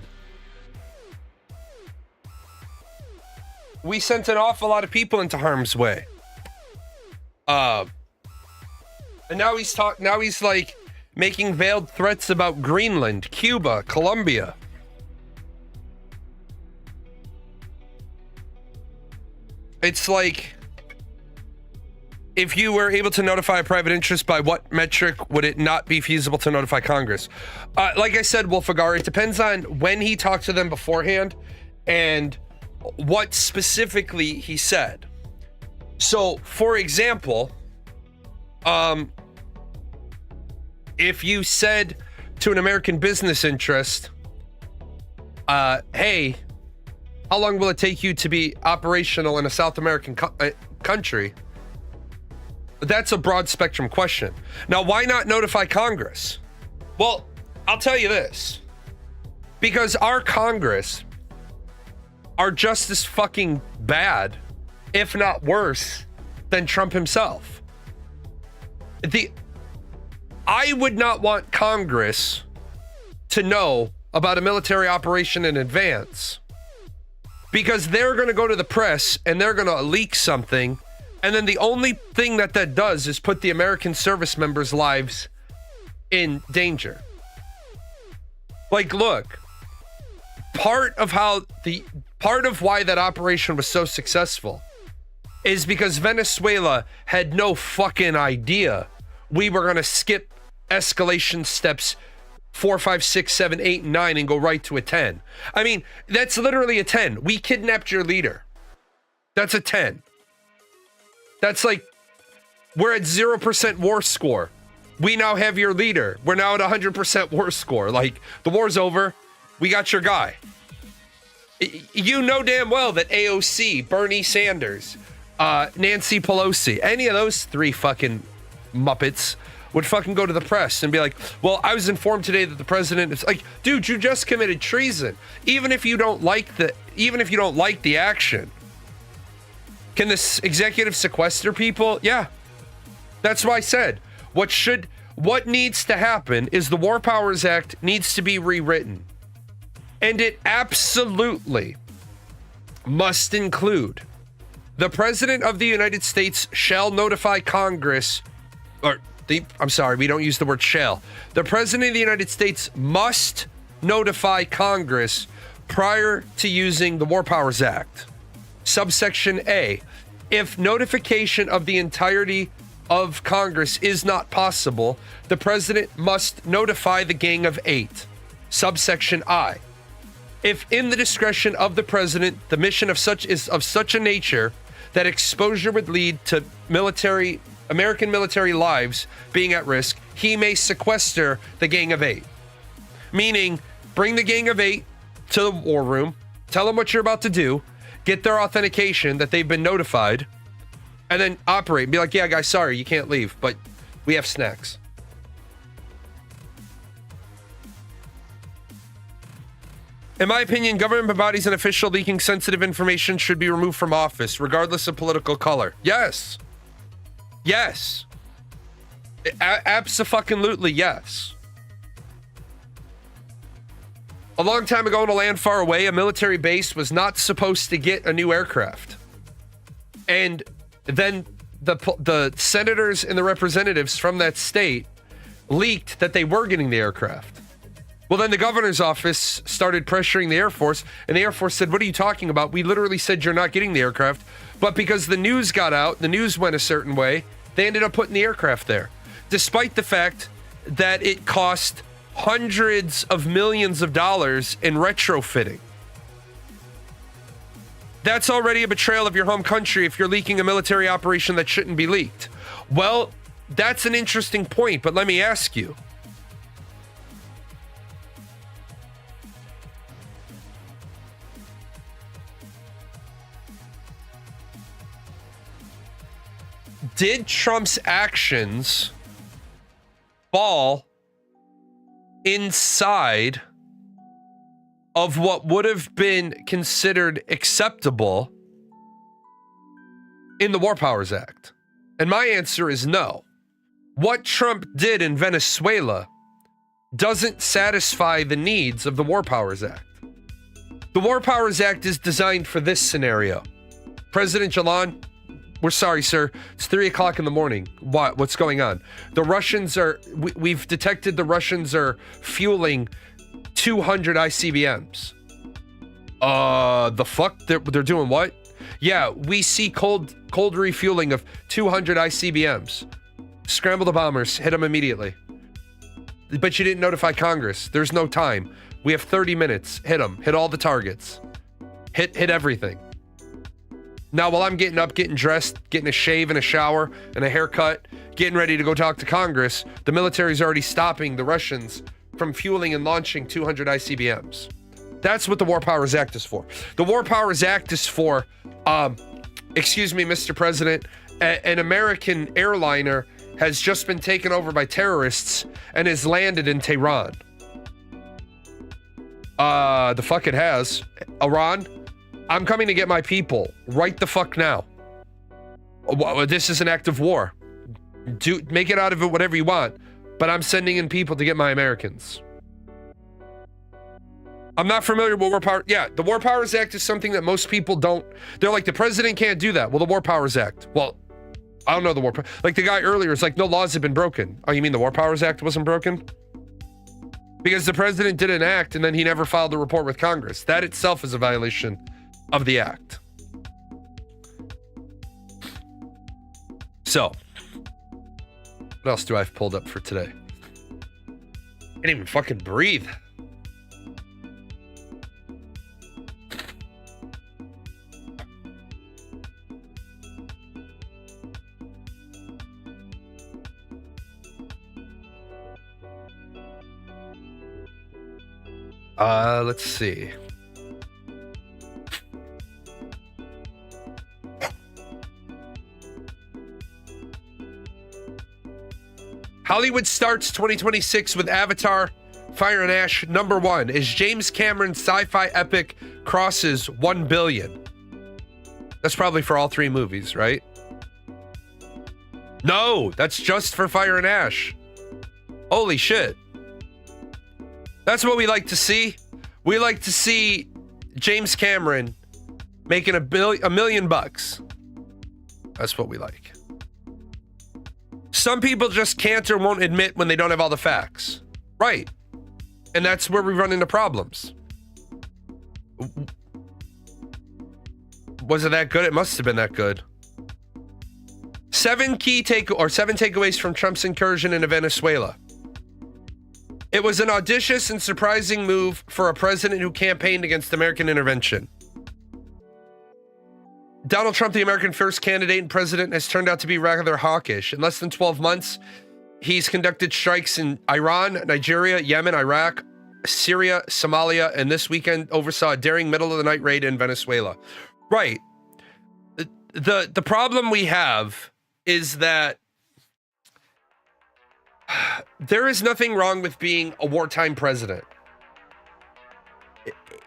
We sent an awful lot of people into harm's way. And now he's like making veiled threats about Greenland, Cuba, Colombia. It's like, if you were able to notify a private interest, by what metric would it not be feasible to notify Congress? Like I said, Wolfgar, it depends on when he talked to them beforehand and what specifically he said. So, for example, if you said to an American business interest, hey, how long will it take you to be operational in a South American country? That's a broad spectrum question. Now, why not notify Congress? Well, I'll tell you this. Because our Congress are just as fucking bad, if not worse, than Trump himself. I would not want Congress to know about a military operation in advance, because they're going to go to the press and they're going to leak something, and then the only thing that does is put the American service members' lives in danger. Like, look, part of why that operation was so successful is because Venezuela had no fucking idea we were going to skip escalation steps 4, 5, 6, 7, 8, and 9 and go right to a 10. I mean, that's literally a 10. We kidnapped your leader. That's a 10. That's like, we're at 0% war score. We now have your leader. We're now at 100% war score. Like, the war's over. We got your guy. You know damn well that AOC, Bernie Sanders, Nancy Pelosi, any of those three fucking Muppets would fucking go to the press and be like, well, I was informed today that the president is like, dude, you just committed treason. Even if you don't like the action, can this executive sequester people? Yeah. That's why I said, what needs to happen is the War Powers Act needs to be rewritten. And it absolutely must include the President of the United States shall notify Congress, we don't use the word shall. The President of the United States must notify Congress prior to using the War Powers Act. Subsection A, if notification of the entirety of Congress is not possible, the President must notify the Gang of Eight. Subsection I, if in the discretion of the President, the mission is of such a nature that exposure would lead to American military lives being at risk, he may sequester the Gang of Eight. Meaning, bring the Gang of Eight to the war room, tell them what you're about to do, get their authentication that they've been notified, and then operate. Be like, yeah, guys, sorry, you can't leave, but we have snacks. In my opinion, government bodies and officials leaking sensitive information should be removed from office, regardless of political color. Yes. Yes. Abso-fucking-lutely, yes. A long time ago in a land far away, a military base was not supposed to get a new aircraft. And then the senators and the representatives from that state leaked that they were getting the aircraft. Well, then the governor's office started pressuring the Air Force, and the Air Force said, what are you talking about? We literally said you're not getting the aircraft. But because the news got out, the news went a certain way, they ended up putting the aircraft there, despite the fact that it cost hundreds of millions of dollars in retrofitting. That's already a betrayal of your home country if you're leaking a military operation that shouldn't be leaked. Well, that's an interesting point, but let me ask you. Did Trump's actions fall inside of what would have been considered acceptable in the War Powers Act? And my answer is no. What Trump did in Venezuela doesn't satisfy the needs of the War Powers Act. The War Powers Act is designed for this scenario. President Jalan, we're sorry, sir. It's 3 o'clock in the morning. What's going on? The Russians we've detected the Russians are fueling 200 ICBMs. The fuck? They're doing what? Yeah, we see cold refueling of 200 ICBMs. Scramble the bombers. Hit them immediately. But you didn't notify Congress. There's no time. We have 30 minutes. Hit them. Hit all the targets. Hit everything. Now, while I'm getting up, getting dressed, getting a shave and a shower and a haircut, getting ready to go talk to Congress, the military's already stopping the Russians from fueling and launching 200 ICBMs. That's what the War Powers Act is for. The War Powers Act is for, excuse me, Mr. President, an American airliner has just been taken over by terrorists and has landed in Tehran. The fuck it has. Iran, I'm coming to get my people right the fuck now. This is an act of war. Make it out of it whatever you want, but I'm sending in people to get my Americans. I'm not familiar with War Powers. Yeah, the War Powers Act is something that most people don't. They're like, the president can't do that. Well, the War Powers Act. Well, I don't know the War Powers. Like the guy earlier is like, no laws have been broken. Oh, you mean the War Powers Act wasn't broken? Because the president did an act and then he never filed a report with Congress. That itself is a violation of the act. So, what else do I have pulled up for today? I can't even fucking breathe. Let's see. Hollywood starts 2026 with Avatar, Fire and Ash #1 as James Cameron's sci-fi epic crosses 1 billion. That's probably for all 3 movies, right? No, that's just for Fire and Ash. Holy shit. That's what we like to see. We like to see James Cameron making $1 million. That's what we like. Some people just can't or won't admit when they don't have all the facts. Right. And that's where we run into problems. Was it that good? It must have been that good. 7 takeaways from Trump's incursion into Venezuela. It was an audacious and surprising move for a president who campaigned against American intervention. Donald Trump, the American first candidate and president, has turned out to be rather hawkish. In less than 12 months, he's conducted strikes in Iran, Nigeria, Yemen, Iraq, Syria, Somalia, and this weekend oversaw a daring middle-of-the-night raid in Venezuela. Right. The problem we have is that there is nothing wrong with being a wartime president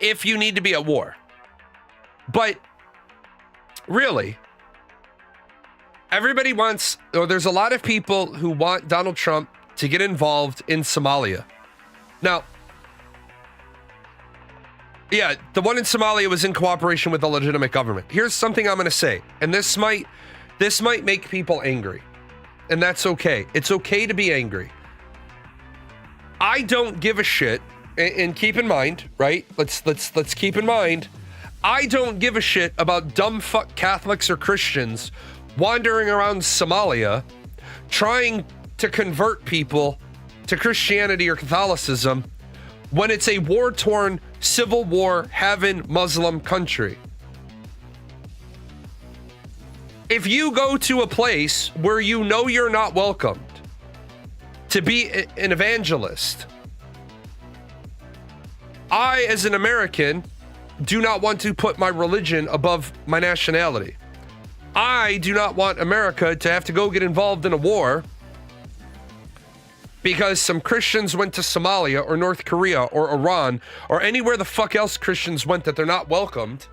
if you need to be at war. But really, everybody wants, or there's a lot of people who want Donald Trump to get involved in Somalia. Now, yeah, the one in Somalia was in cooperation with a legitimate government. Here's something I'm going to say, and this might make people angry. And that's okay. It's okay to be angry. I don't give a shit. And keep in mind, right? Let's keep in mind. I don't give a shit about dumb fuck Catholics or Christians wandering around Somalia trying to convert people to Christianity or Catholicism when it's a war-torn, civil war-having Muslim country. If you go to a place where you know you're not welcomed to be an evangelist, I, as an American, do not want to put my religion above my nationality. I do not want America to have to go get involved in a war because some Christians went to Somalia or North Korea or Iran or anywhere the fuck else Christians went that they're not welcomed.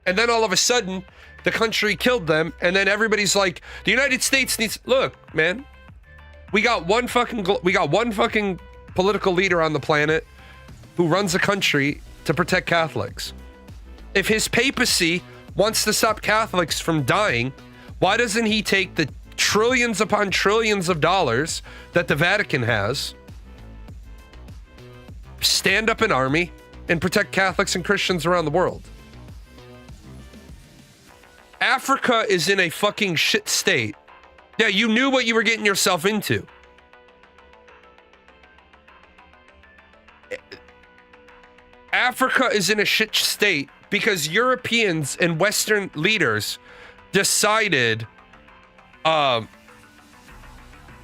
And then all of a sudden, the country killed them, and then everybody's like, the United States needs... Look, man, we got one fucking political leader on the planet who runs a country to protect Catholics. If his papacy wants to stop Catholics from dying, why doesn't he take the trillions upon trillions of dollars that the Vatican has, stand up an army, and protect Catholics and Christians around the world? Africa is in a fucking shit state. Yeah, you knew what you were getting yourself into. Africa is in a shit state because Europeans and Western leaders decided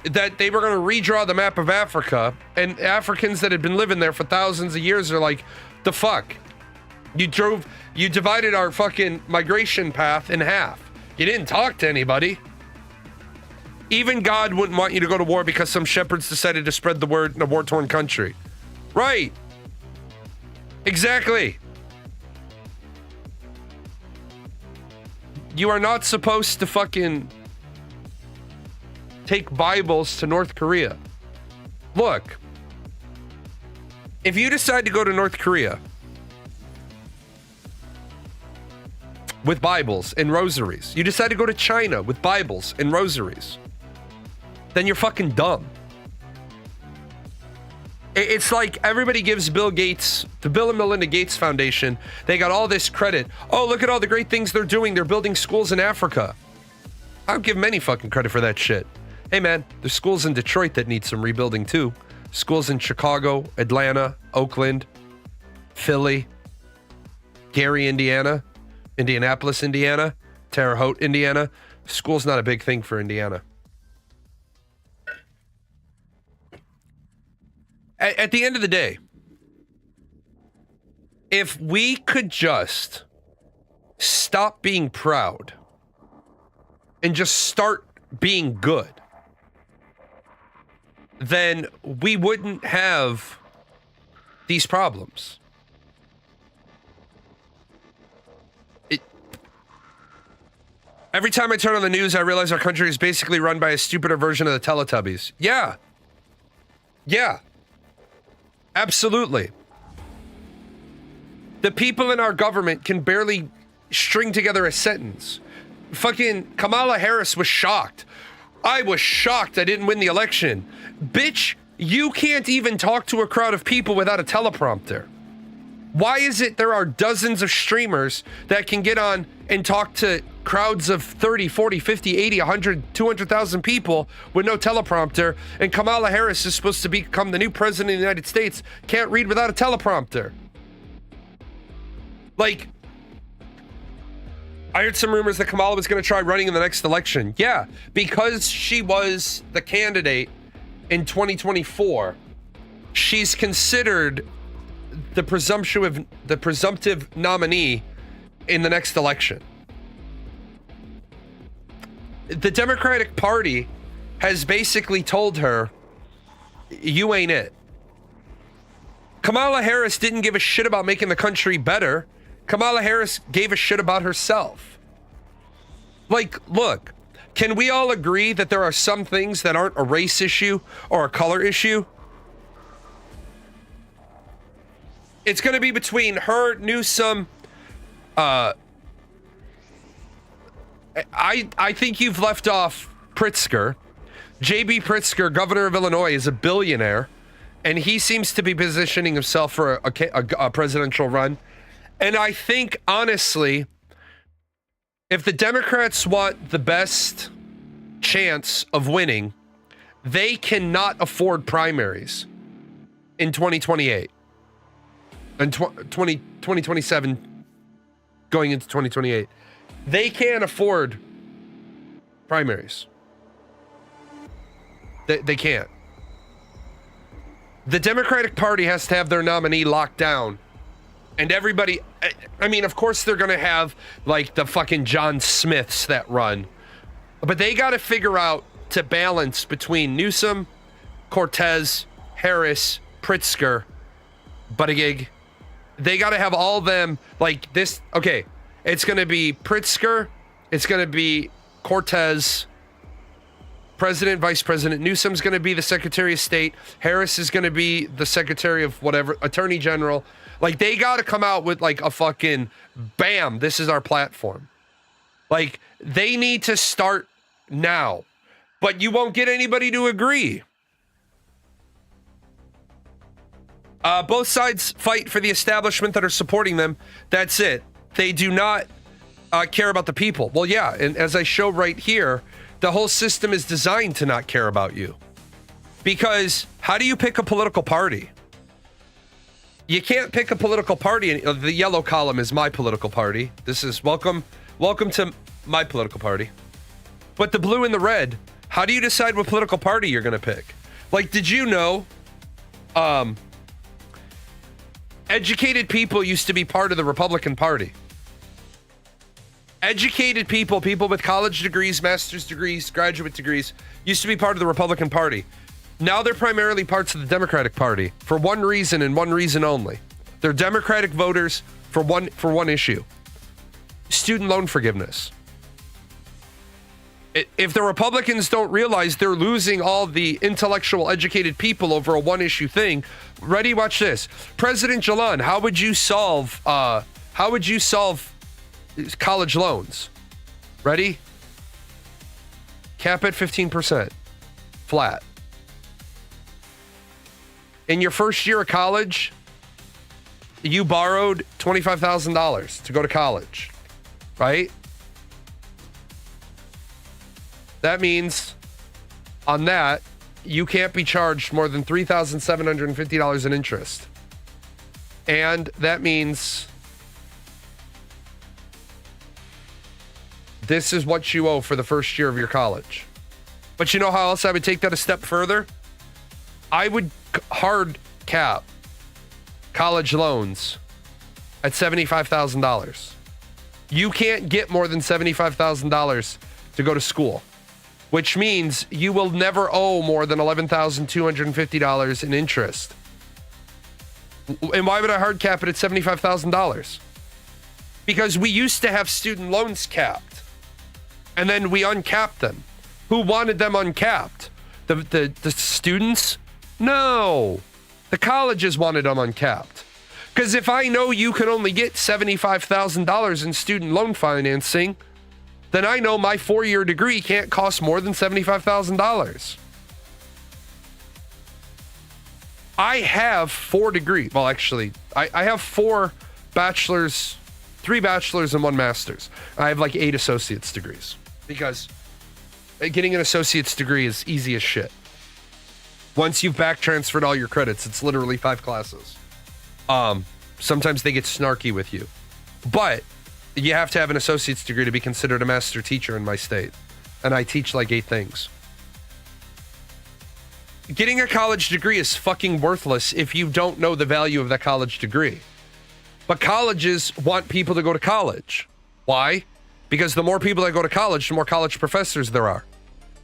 that they were going to redraw the map of Africa, and Africans that had been living there for thousands of years are like, the fuck? You divided our fucking migration path in half. You didn't talk to anybody. Even God wouldn't want you to go to war because some shepherds decided to spread the word in a war-torn country. Right. Exactly. You are not supposed to fucking take Bibles to North Korea. Look, if you decide to go to North Korea with Bibles and rosaries, you decide to go to China with Bibles and rosaries, then you're fucking dumb. It's like everybody gives Bill Gates, the Bill and Melinda Gates Foundation, they got all this credit. Oh, look at all the great things they're doing. They're building schools in Africa. I don't give them any fucking credit for that shit. Hey man, there's schools in Detroit that need some rebuilding too. Schools in Chicago, Atlanta, Oakland, Philly, Gary, Indiana, Indianapolis, Indiana, Terre Haute, Indiana. School's not a big thing for Indiana. At the end of the day, if we could just stop being proud and just start being good, then we wouldn't have these problems. Every time I turn on the news, I realize our country is basically run by a stupider version of the Teletubbies. Yeah. Yeah. Absolutely. The people in our government can barely string together a sentence. Fucking Kamala Harris was shocked. I was shocked I didn't win the election. Bitch, you can't even talk to a crowd of people without a teleprompter. Why is it there are dozens of streamers that can get on and talk to crowds of 30, 40, 50, 80, 100, 200,000 people with no teleprompter, and Kamala Harris is supposed to become the new president of the United States, can't read without a teleprompter? Like, I heard some rumors that Kamala was going to try running in the next election. Yeah, because she was the candidate in 2024, she's considered the presumptive nominee in the next election. The Democratic Party has basically told her, you ain't it. Kamala Harris didn't give a shit about making the country better. Kamala Harris gave a shit about herself. Like, look, can we all agree that there are some things that aren't a race issue or a color issue? It's going to be between her, Newsom. I think you've left off Pritzker. J.B. Pritzker, governor of Illinois, is a billionaire, and he seems to be positioning himself for a presidential run. And I think, honestly, if the Democrats want the best chance of winning, they cannot afford primaries in 2028. And 2027 going into 2028. They can't afford primaries. They can't. The Democratic Party has to have their nominee locked down. And everybody, I mean, of course they're going to have like the fucking John Smiths that run. But they got to figure out to balance between Newsom, Cortez, Harris, Pritzker, Buttigieg. They got to have all them like this. Okay, it's going to be Pritzker. It's going to be Cortez, President, Vice President. Newsom's going to be the Secretary of State. Harris is going to be the Secretary of whatever, Attorney General. Like, they got to come out with like a fucking bam. This is our platform. Like, they need to start now, but you won't get anybody to agree. Both sides fight for the establishment that are supporting them. That's it. They do not care about the people. Well, yeah, and as I show right here, the whole system is designed to not care about you. Because how do you pick a political party? You can't pick a political party. The yellow column is my political party. This is welcome to my political party. But the blue and the red, How do you decide what political party you're going to pick? Like, did you know educated people used to be part of the Republican Party? Educated people, people with college degrees, master's degrees, graduate degrees, used to be part of the Republican Party. Now they're primarily parts of the Democratic Party for one reason and one reason only. They're Democratic voters for one issue. Student loan forgiveness. If the Republicans don't realize they're losing all the intellectual, educated people over a one-issue thing, ready? Watch this. President Jalan, how would you solve college loans? Ready? Cap at 15%. Flat. In your first year of college, you borrowed $25,000 to go to college, right? That means on that, you can't be charged more than $3,750 in interest. And that means this is what you owe for the first year of your college. But you know how else I would take that a step further? I would hard cap college loans at $75,000. You can't get more than $75,000 to go to school, which means you will never owe more than $11,250 in interest. And why would I hard cap it at $75,000? Because we used to have student loans capped, and then we uncapped them. Who wanted them uncapped? The students? No. The colleges wanted them uncapped. Because if I know you can only get $75,000 in student loan financing, then I know my 4-year degree can't cost more than $75,000. I have 4 degrees. Well, actually, I have 4 bachelors, 3 bachelors and 1 master's. I have like 8 associate's degrees because getting an associate's degree is easy as shit. Once you've back transferred all your credits, it's literally 5 classes. Sometimes they get snarky with you, but you have to have an associate's degree to be considered a master teacher in my state. And I teach like 8 things. Getting a college degree is fucking worthless if you don't know the value of that college degree. But colleges want people to go to college. Why? Because the more people that go to college, the more college professors there are.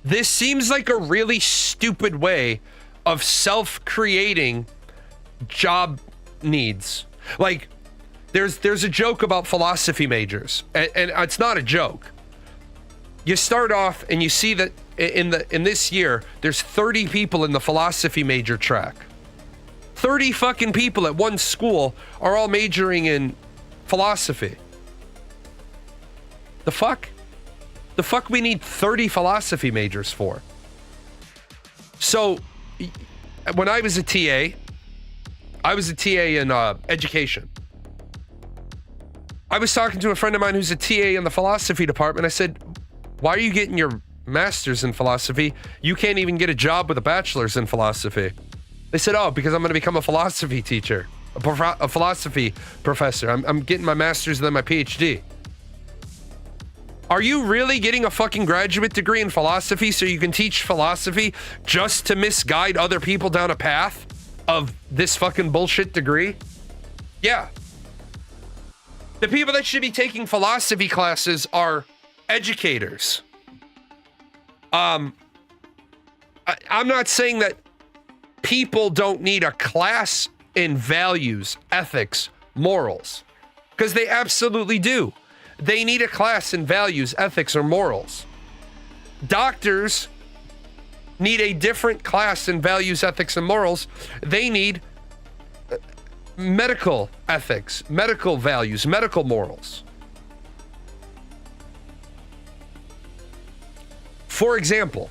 This seems like a really stupid way of self-creating job needs. Like, there's a joke about philosophy majors, and it's not a joke. You start off and you see that in this year there's 30 people in the philosophy major track. 30 fucking people at one school are all majoring in philosophy. The fuck we need 30 philosophy majors for? So when I was a TA in education. I was talking to a friend of mine who's a TA in the philosophy department. I said, why are you getting your master's in philosophy? You can't even get a job with a bachelor's in philosophy. They said, oh, because I'm going to become a philosophy teacher, a philosophy professor. I'm getting my master's and then my PhD. Are you really getting a fucking graduate degree in philosophy so you can teach philosophy just to misguide other people down a path of this fucking bullshit degree? Yeah. The people that should be taking philosophy classes are educators. I'm not saying that people don't need a class in values, ethics, morals, because they absolutely do. They need a class in values, ethics, or morals. Doctors need a different class in values, ethics, and morals. They need medical ethics, medical values, medical morals. For example,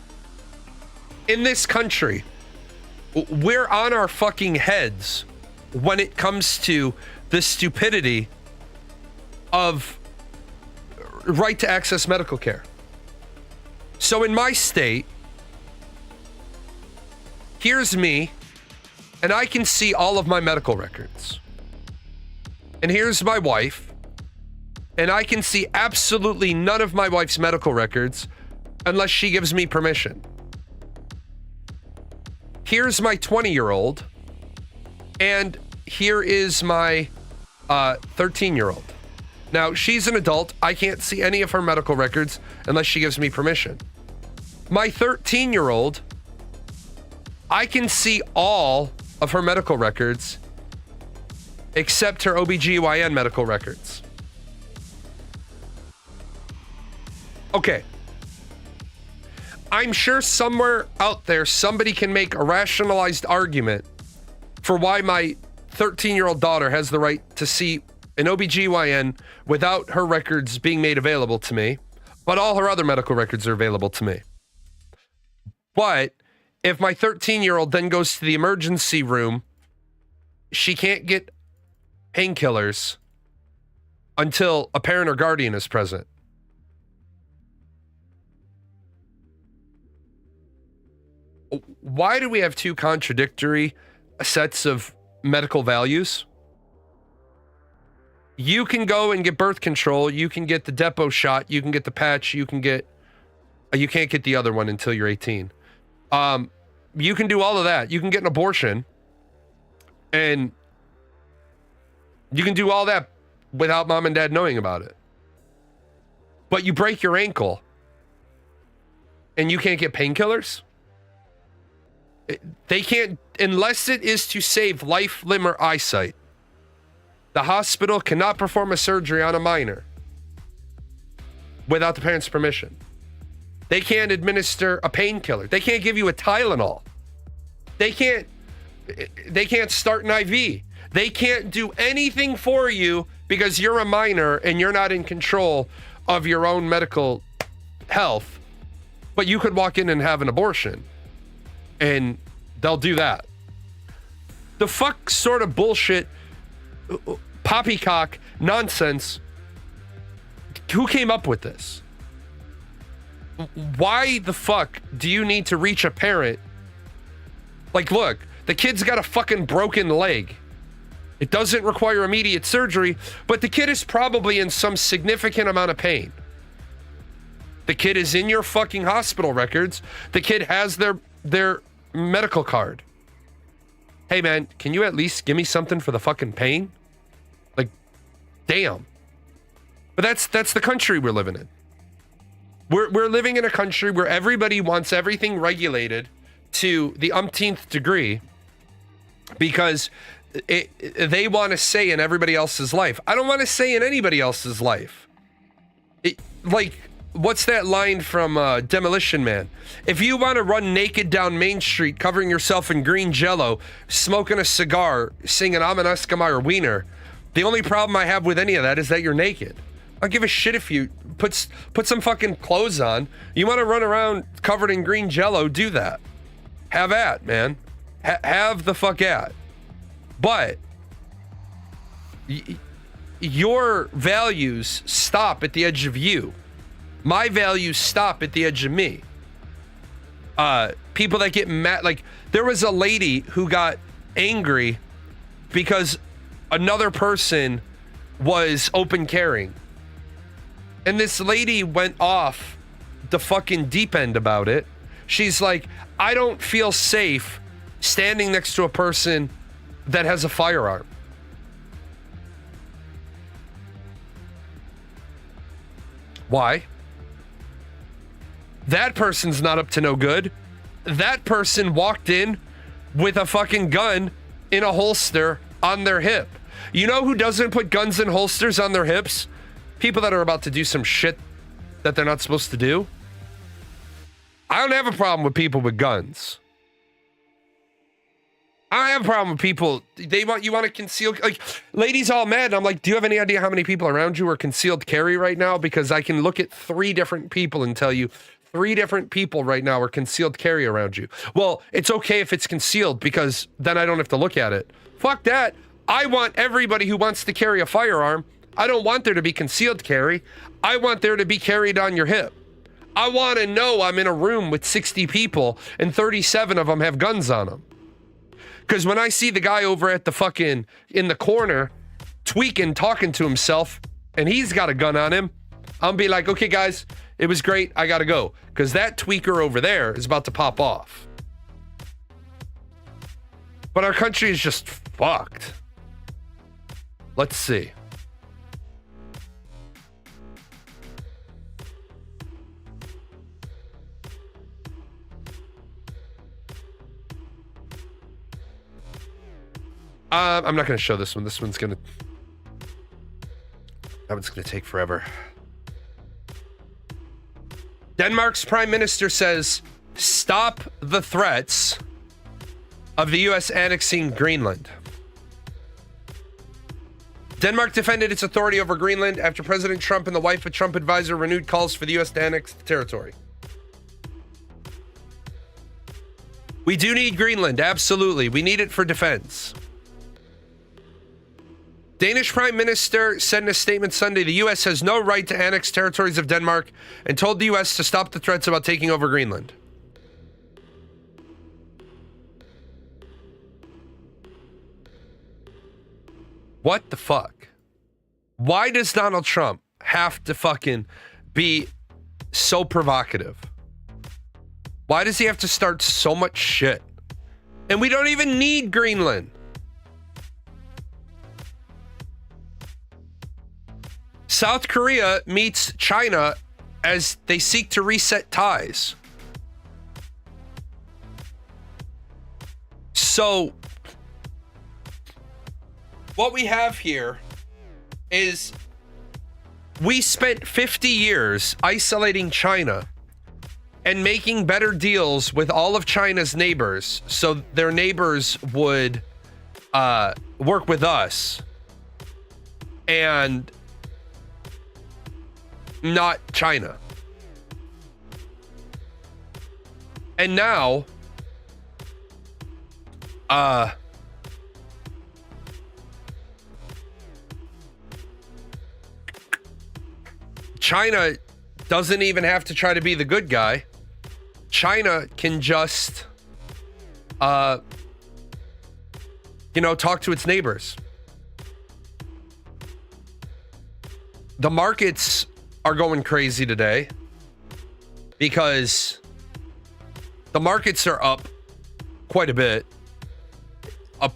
in this country, we're on our fucking heads when it comes to the stupidity of right to access medical care. So in my state, here's me, and I can see all of my medical records. And here's my wife, and I can see absolutely none of my wife's medical records, unless she gives me permission. Here's my 20-year-old, and here is my 13-year-old. Now, she's an adult. I can't see any of her medical records unless she gives me permission. My 13-year-old, I can see all of her medical records except her OBGYN medical records. Okay. I'm sure somewhere out there somebody can make a rationalized argument for why my 13-year-old daughter has the right to see an OBGYN without her records being made available to me, but all her other medical records are available to me. But if my 13-year-old then goes to the emergency room, she can't get painkillers until a parent or guardian is present. Why do we have two contradictory sets of medical values? You can go and get birth control. You can get the depot shot. You can get the patch. You can't get the other one until you're 18. You can do all of that. You can get an abortion, and you can do all that without mom and dad knowing about it. But you break your ankle and you can't get painkillers? They can't, unless it is to save life, limb, or eyesight. The hospital cannot perform a surgery on a minor without the parent's permission. They can't administer a painkiller. They can't give you a Tylenol. They can't start an IV. They can't do anything for you because you're a minor and you're not in control of your own medical health. But you could walk in and have an abortion, and they'll do that. The fuck sort of bullshit, poppycock nonsense. Who came up with this? Why the fuck do you need to reach a parent? Like, look, the kid's got a fucking broken leg. It doesn't require immediate surgery, but the kid is probably in some significant amount of pain. The kid is in your fucking hospital records. The kid has their medical card. Hey man, can you at least give me something for the fucking pain? Like, damn. But that's the country we're living in. We're living in a country where everybody wants everything regulated to the umpteenth degree because they want to say in everybody else's life. I don't want to say in anybody else's life. What's that line from Demolition Man? If you want to run naked down Main Street, covering yourself in green jello, smoking a cigar, singing I'm an Eskimo wiener, the only problem I have with any of that is that you're naked. I don't give a shit if you put some fucking clothes on. You want to run around covered in green jello, do that. Have at, man. Have the fuck at. But your values stop at the edge of you. My values stop at the edge of me. People that get mad, like there was a lady who got angry because another person was open carrying. And this lady went off the fucking deep end about it. She's like, I don't feel safe standing next to a person that has a firearm. Why? That person's not up to no good. That person walked in with a fucking gun in a holster on their hip. You know who doesn't put guns in holsters on their hips? People that are about to do some shit that they're not supposed to do. I don't have a problem with people with guns. I don't have a problem with people. You want to conceal, like, ladies all mad. And I'm like, do you have any idea how many people around you are concealed carry right now? Because I can look at 3 different people and tell you 3 different people right now are concealed carry around you. Well, it's okay if it's concealed because then I don't have to look at it. Fuck that. I want everybody who wants to carry a firearm. I don't want there to be concealed carry. I want there to be carried on your hip. I want to know I'm in a room with 60 people and 37 of them have guns on them. Because when I see the guy over at the fucking, in the corner, tweaking, talking to himself, and he's got a gun on him, I'll be like, okay, guys, It was great. I got to go because that tweaker over there is about to pop off. But our country is just fucked. Let's see. I'm not going to show this one. That one's going to take forever. Denmark's prime minister says, stop the threats of the U.S. annexing Greenland. Denmark defended its authority over Greenland after President Trump and the wife of Trump advisor renewed calls for the U.S. to annex the territory. We do need Greenland, absolutely. We need it for defense. Danish Prime Minister said in a statement Sunday, the U.S. has no right to annex territories of Denmark and told the U.S. to stop the threats about taking over Greenland. What the fuck? Why does Donald Trump have to fucking be so provocative? Why does he have to start so much shit? And we don't even need Greenland. South Korea meets China as they seek to reset ties. So, what we have here is we spent 50 years isolating China and making better deals with all of China's neighbors so their neighbors would work with us and not China. And now China doesn't even have to try to be the good guy. China can just talk to its neighbors. The markets are going crazy today because the markets are up quite a bit, up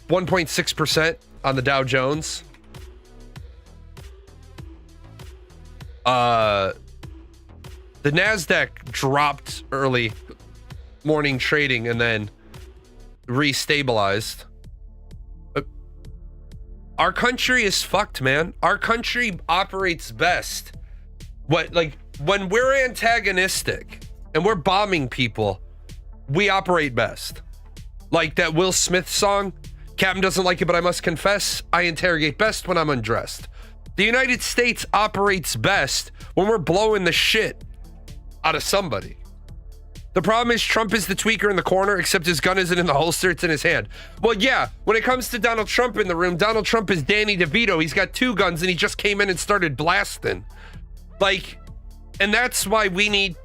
1.6% on the Dow Jones. The NASDAQ dropped early morning trading and then restabilized. Our country is fucked, man. Our country operates best when we're antagonistic and we're bombing people, we operate best. Like that Will Smith song, Captain doesn't like it, but I must confess, I interrogate best when I'm undressed. The United States operates best when we're blowing the shit out of somebody. The problem is Trump is the tweaker in the corner, except his gun isn't in the holster, it's in his hand. Well, yeah, when it comes to Donald Trump in the room, Donald Trump is Danny DeVito. He's got two guns and he just came in and started blasting. And that's why we need,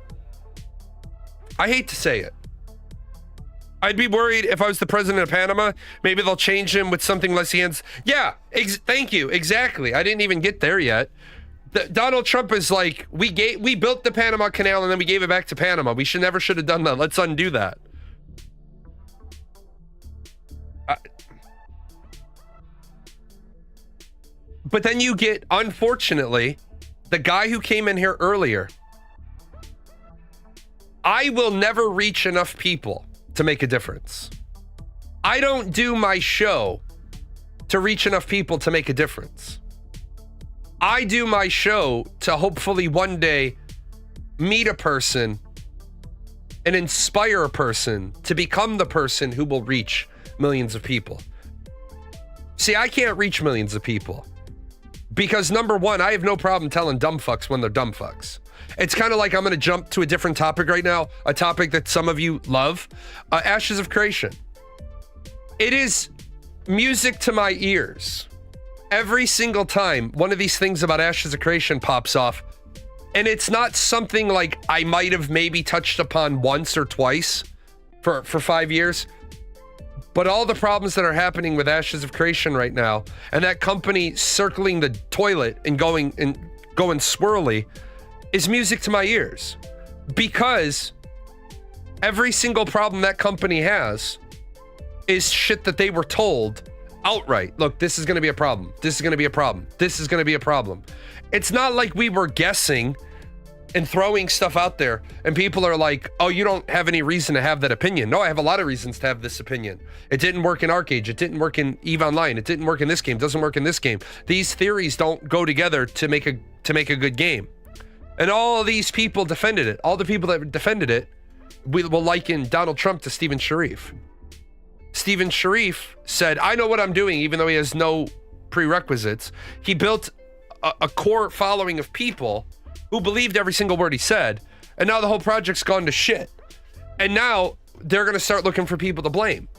I hate to say it, I'd be worried if I was the president of Panama. Maybe they'll change him with something less hands. Yeah, thank you. Exactly. I didn't even get there yet. Donald Trump is like, we built the Panama Canal and then we gave it back to Panama. We should have done that. Let's undo that. But then you get, unfortunately, the guy who came in here earlier. I will never reach enough people to make a difference. I don't do my show to reach enough people to make a difference. I do my show to hopefully one day meet a person and inspire a person to become the person who will reach millions of people. See, I can't reach millions of people because number one, I have no problem telling dumb fucks when they're dumb fucks. It's kind of like I'm going to jump to a different topic right now, a topic that some of you love, Ashes of Creation. It is music to my ears. Every single time one of these things about Ashes of Creation pops off, and it's not something like I might have maybe touched upon once or twice for 5 years, but all the problems that are happening with Ashes of Creation right now, and that company circling the toilet and going swirly, is music to my ears, because every single problem that company has is shit that they were told outright. Look, this is going to be a problem. This is going to be a problem. This is going to be a problem. It's not like we were guessing and throwing stuff out there and people are like, oh, you don't have any reason to have that opinion. No, I have a lot of reasons to have this opinion. It didn't work in ArcAge. It didn't work in EVE Online. It didn't work in this game. It doesn't work in this game. These theories don't go together to make a good game. And all of these people defended it. All the people that defended it, we will liken Donald Trump to Steven Sharif. Steven Sharif said, I know what I'm doing, even though he has no prerequisites. He built a core following of people who believed every single word he said, and now the whole project's gone to shit. And now they're gonna start looking for people to blame.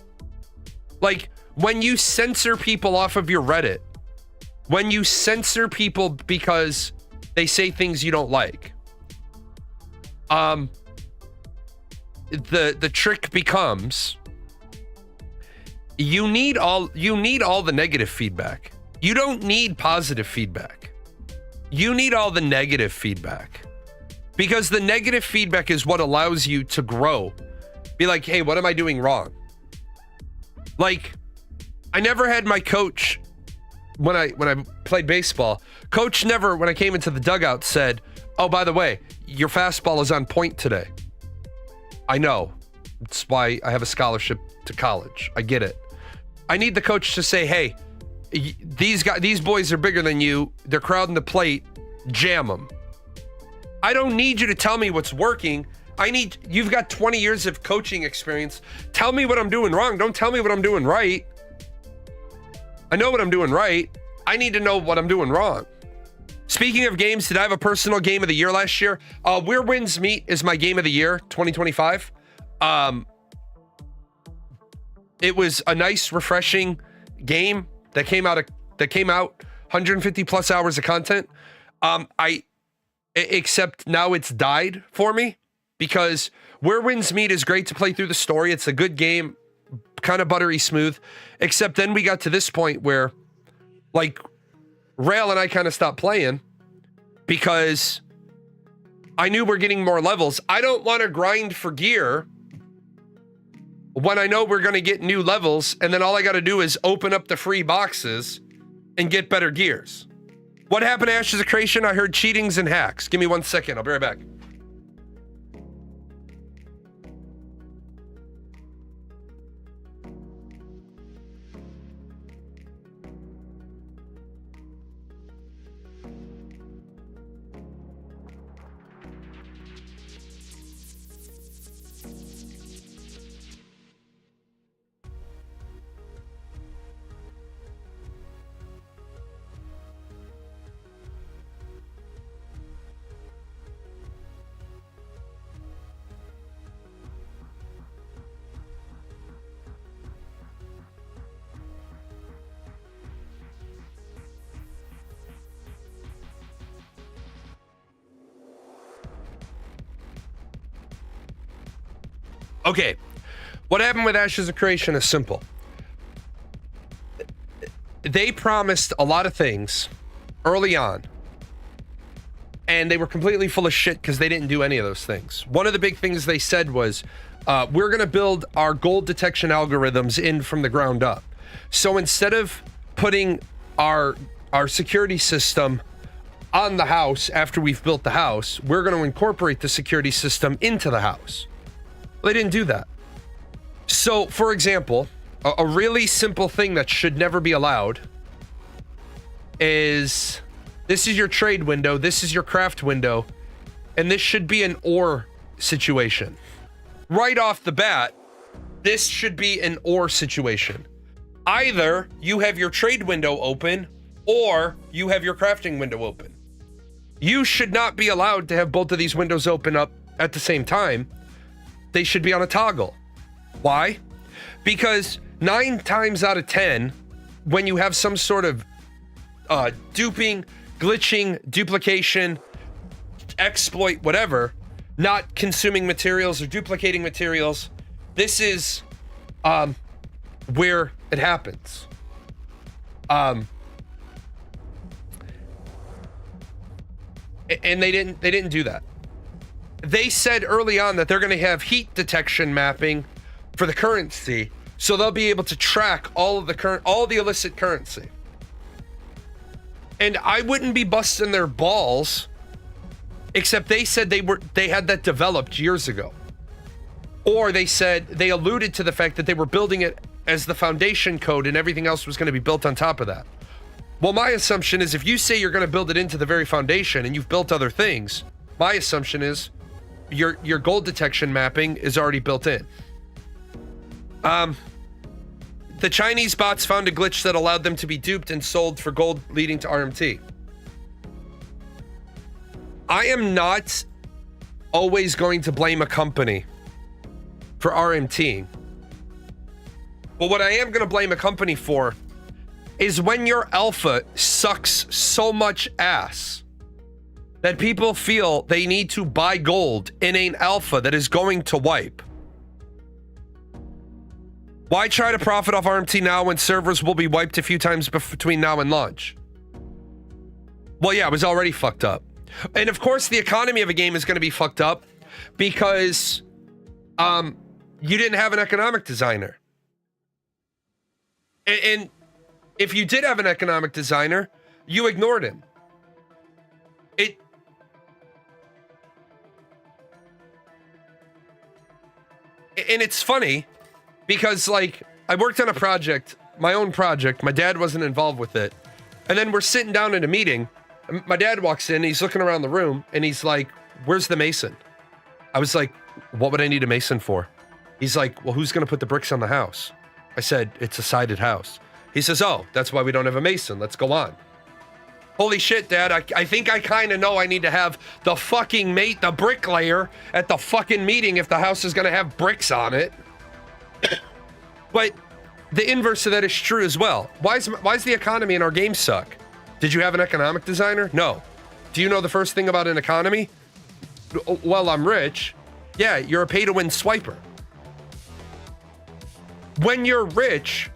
Like, when you censor people off of your Reddit, when you censor people because they say things you don't like, the trick becomes you need all the negative feedback. You don't need positive feedback. You need all the negative feedback, because the negative feedback is what allows you to grow. Be like, hey, what am I doing wrong? Like, I never had my coach when I played baseball. Coach never, when I came into the dugout, said, oh, by the way, your fastball is on point today. I know. It's why I have a scholarship to college. I get it. I need the coach to say, hey, these boys are bigger than you. They're crowding the plate. Jam them. I don't need you to tell me what's working. You've got 20 years of coaching experience. Tell me what I'm doing wrong. Don't tell me what I'm doing right. I know what I'm doing right. I need to know what I'm doing wrong. Speaking of games, did I have a personal game of the year last year? Where Winds Meet is my game of the year, 2025. It was a nice, refreshing game that came out 150 plus hours of content. Except now it's died for me, because Where Winds Meet is great to play through the story. It's a good game, kind of buttery smooth, except then we got to this point where, like, Rail and I kind of stopped playing because I knew we're getting more levels. I don't want to grind for gear when I know we're going to get new levels, and then all I got to do is open up the free boxes and get better gears. What happened to Ashes of Creation? I heard cheatings and hacks. Give me 1 second. I'll be right back. Okay, what happened with Ashes of Creation is simple. They promised a lot of things early on, and they were completely full of shit because they didn't do any of those things. One of the big things they said was, we're going to build our gold detection algorithms in from the ground up. So instead of putting our security system on the house after we've built the house, we're going to incorporate the security system into the house. They didn't do that. So, for example, a really simple thing that should never be allowed is, this is your trade window, this is your craft window, and this should be an or situation. Right off the bat, this should be an or situation. Either you have your trade window open, or you have your crafting window open. You should not be allowed to have both of these windows open up at the same time. They should be on a toggle. Why? Because 9 times out of 10, when you have some sort of duping, glitching, duplication, exploit, whatever, not consuming materials or duplicating materials, this is where it happens. And they didn't do that. They said early on that they're going to have heat detection mapping for the currency, so they'll be able to track all the illicit currency. And I wouldn't be busting their balls, except they said they had that developed years ago. Or they said they alluded to the fact that they were building it as the foundation code and everything else was going to be built on top of that. Well, my assumption is if you say you're going to build it into the very foundation and you've built other things, my assumption is your gold detection mapping is already built in. The Chinese bots found a glitch that allowed them to be duped and sold for gold, leading to RMT. I am not always going to blame a company for RMTing. But what I am going to blame a company for is when your alpha sucks so much ass that people feel they need to buy gold in an alpha that is going to wipe. Why try to profit off RMT now when servers will be wiped a few times between now and launch? Well, yeah, it was already fucked up. And of course, the economy of a game is going to be fucked up because you didn't have an economic designer. And if you did have an economic designer, you ignored him. And it's funny because, like, I worked on a project, my own project. My dad wasn't involved with it. And then we're sitting down in a meeting. My dad walks in, he's looking around the room, and he's like, "Where's the mason?" I was like, "What would I need a mason for?" He's like, "Well, who's going to put the bricks on the house?" I said, "It's a sided house." He says, "Oh, that's why we don't have a mason. Let's go on." Holy shit, Dad. I think I kind of know I need to have the fucking the bricklayer at the fucking meeting if the house is going to have bricks on it. But the inverse of that is true as well. Why is the economy in our game suck? Did you have an economic designer? No. Do you know the first thing about an economy? Well, I'm rich. Yeah, you're a pay-to-win swiper. When you're rich,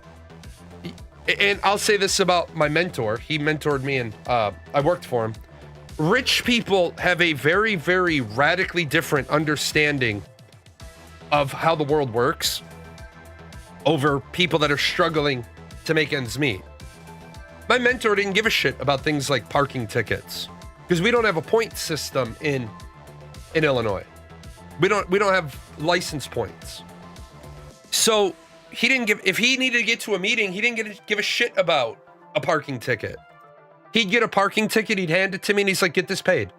and I'll say this about my mentor. He mentored me and I worked for him. Rich people have a very, very radically different understanding of how the world works over people that are struggling to make ends meet. My mentor didn't give a shit about things like parking tickets because we don't have a point system in Illinois. We don't have license points. So he didn't give, if he needed to get to a meeting, he didn't give a shit about a parking ticket. He'd get a parking ticket, he'd hand it to me, and he's like, "Get this paid."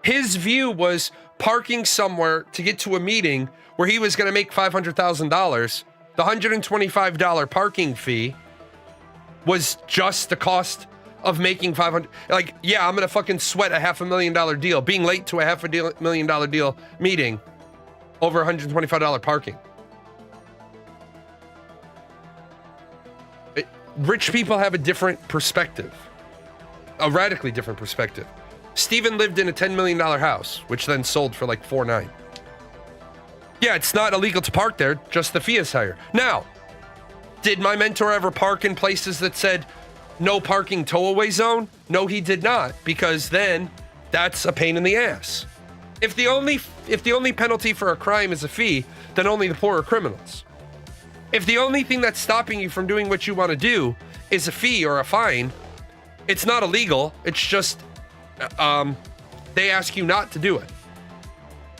His view was parking somewhere to get to a meeting where he was going to make $500,000. The $125 parking fee was just the cost of making $500. Like, yeah, I'm going to fucking sweat a $500,000 deal, being late to a $500,000 deal meeting over $125 parking. Rich people have a different perspective, a radically different perspective. Steven lived in a $10 million house, which then sold for like $4.9 million. Yeah, it's not illegal to park there, just the fee is higher. Now, did my mentor ever park in places that said no parking tow-away zone? No, he did not, because then that's a pain in the ass. If the only penalty for a crime is a fee, then only the poor are criminals. If the only thing that's stopping you from doing what you want to do is a fee or a fine, it's not illegal. It's just they ask you not to do it.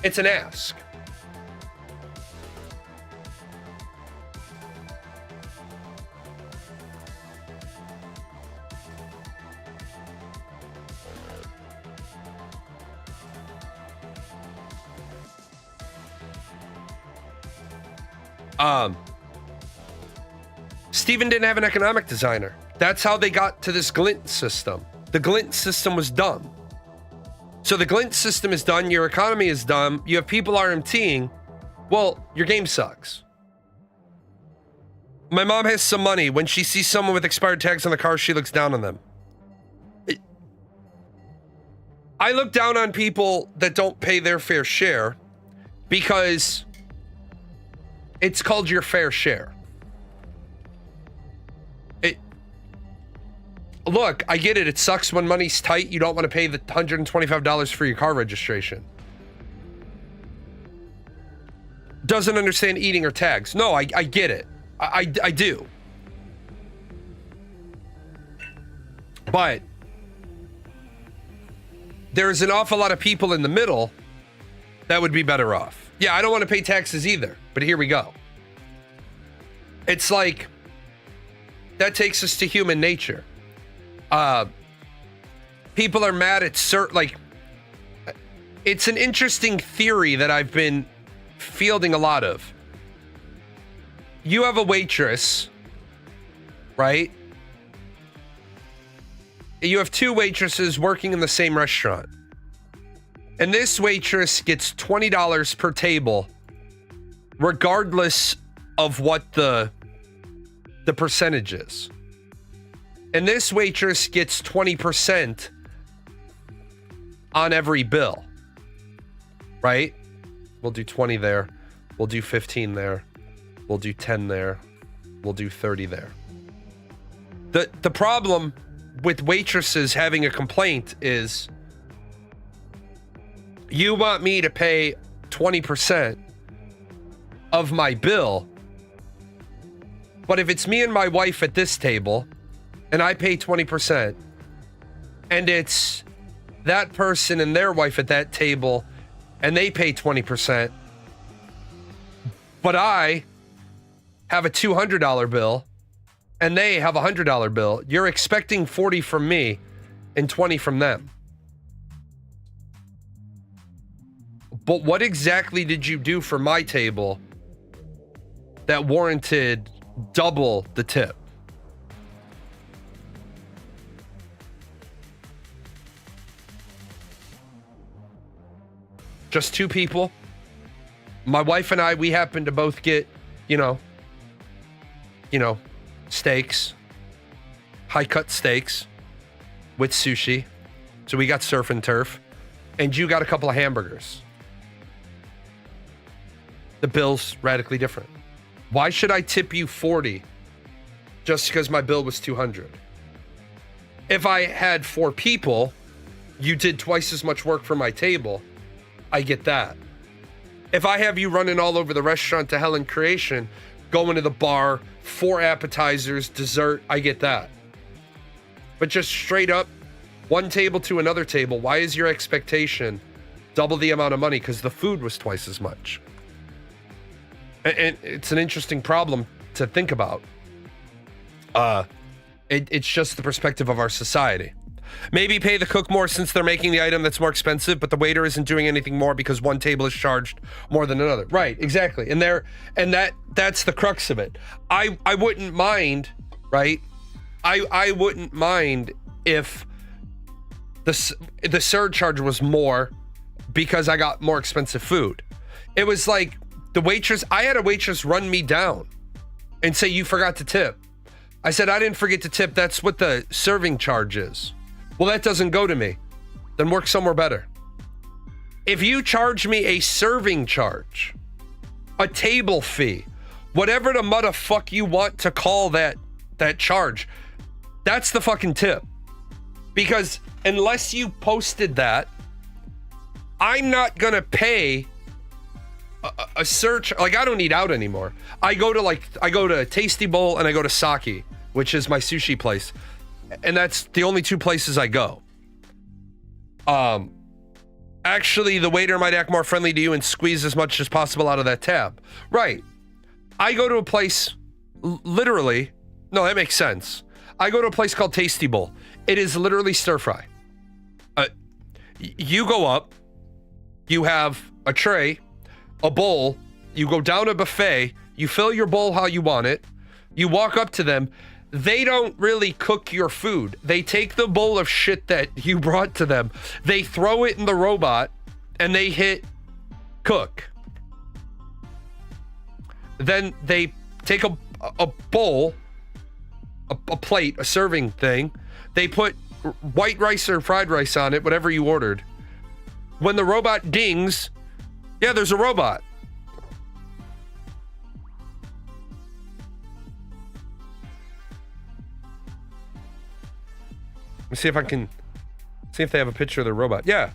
It's an ask. Steven didn't have an economic designer. That's how they got to this glint system. The glint system was dumb. So the glint system is done, your economy is dumb, you have people RMTing, well, your game sucks. My mom has some money. When she sees someone with expired tags on the car, she looks down on them. I look down on people that don't pay their fair share because it's called your fair share. look, I get it. It sucks when money's tight. You don't want to pay the $125 for your car registration. Doesn't understand eating or tags. No, I get it. I do. But there's an awful lot of people in the middle that would be better off. Yeah, I don't want to pay taxes either, but here we go. It's like, that takes us to human nature. People are mad at it's an interesting theory that I've been fielding a lot of. You have a waitress, right? You have two waitresses working in the same restaurant. And this waitress gets $20 per table, regardless of what the percentage is. And this waitress gets 20% on every bill, right? We'll do 20 there. We'll do 15 there. We'll do 10 there. We'll do 30 there. The problem with waitresses having a complaint is you want me to pay 20% of my bill, but if it's me and my wife at this table and I pay 20% and it's that person and their wife at that table and they pay 20%, but I have a $200 bill and they have a $100 bill, you're expecting 40 from me and 20 from them. But what exactly did you do for my table that warranted double the tip? Just two people. My wife and I, we happen to both get, steaks, high cut steaks with sushi. So we got surf and turf, and you got a couple of hamburgers. The bill's radically different. Why should I tip you 40 just because my bill was 200? If I had 4 people, you did twice as much work for my table. I get that. If I have you running all over the restaurant to hell in creation, going to the bar, 4 appetizers, dessert, I get that. But just straight up, one table to another table, why is your expectation double the amount of money? Because the food was twice as much. And it's an interesting problem to think about. It's just the perspective of our society. Maybe pay the cook more since they're making the item that's more expensive, but the waiter isn't doing anything more because one table is charged more than another. Right, exactly. And that's the crux of it. I wouldn't mind, right? I wouldn't mind if the surcharge was more because I got more expensive food. It was like I had a waitress run me down and say, "You forgot to tip." I said, "I didn't forget to tip. That's what the serving charge is." Well, that doesn't go to me. Then work somewhere better. If you charge me a serving charge, a table fee, whatever the motherfuck you want to call that charge, that's the fucking tip. Because unless you posted that, I'm not gonna pay a search. Like, I don't eat out anymore. I go to Tasty Bowl and I go to Saki, which is my sushi place. And that's the only 2 places I go. Actually, the waiter might act more friendly to you and squeeze as much as possible out of that tab. Right. I go to a place, literally, no, that makes sense. I go to a place called Tasty Bowl. It is literally stir fry. You go up, you have a tray, a bowl, you go down a buffet, you fill your bowl how you want it, you walk up to them. They don't really cook your food. They take the bowl of shit that you brought to them, they throw it in the robot, and they hit cook. Then they take a bowl, a plate, a serving thing. They put white rice or fried rice on it, whatever you ordered. When the robot dings, yeah, there's a robot. Let me see if I can see if they have a picture of the robot. Yeah.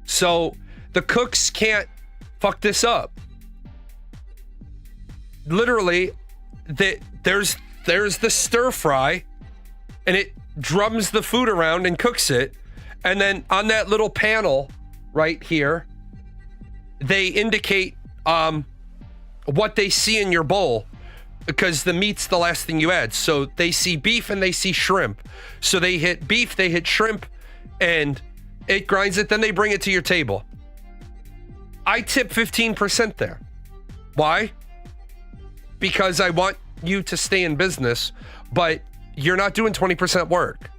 So the cooks can't fuck this up. Literally, there's the stir fry, and it drums the food around and cooks it. And then on that little panel right here, they indicate what they see in your bowl, because the meat's the last thing you add. So they see beef and they see shrimp. So they hit beef, they hit shrimp, and it grinds it, then they bring it to your table. I tip 15% there. Why? Because I want you to stay in business, but you're not doing 20% work.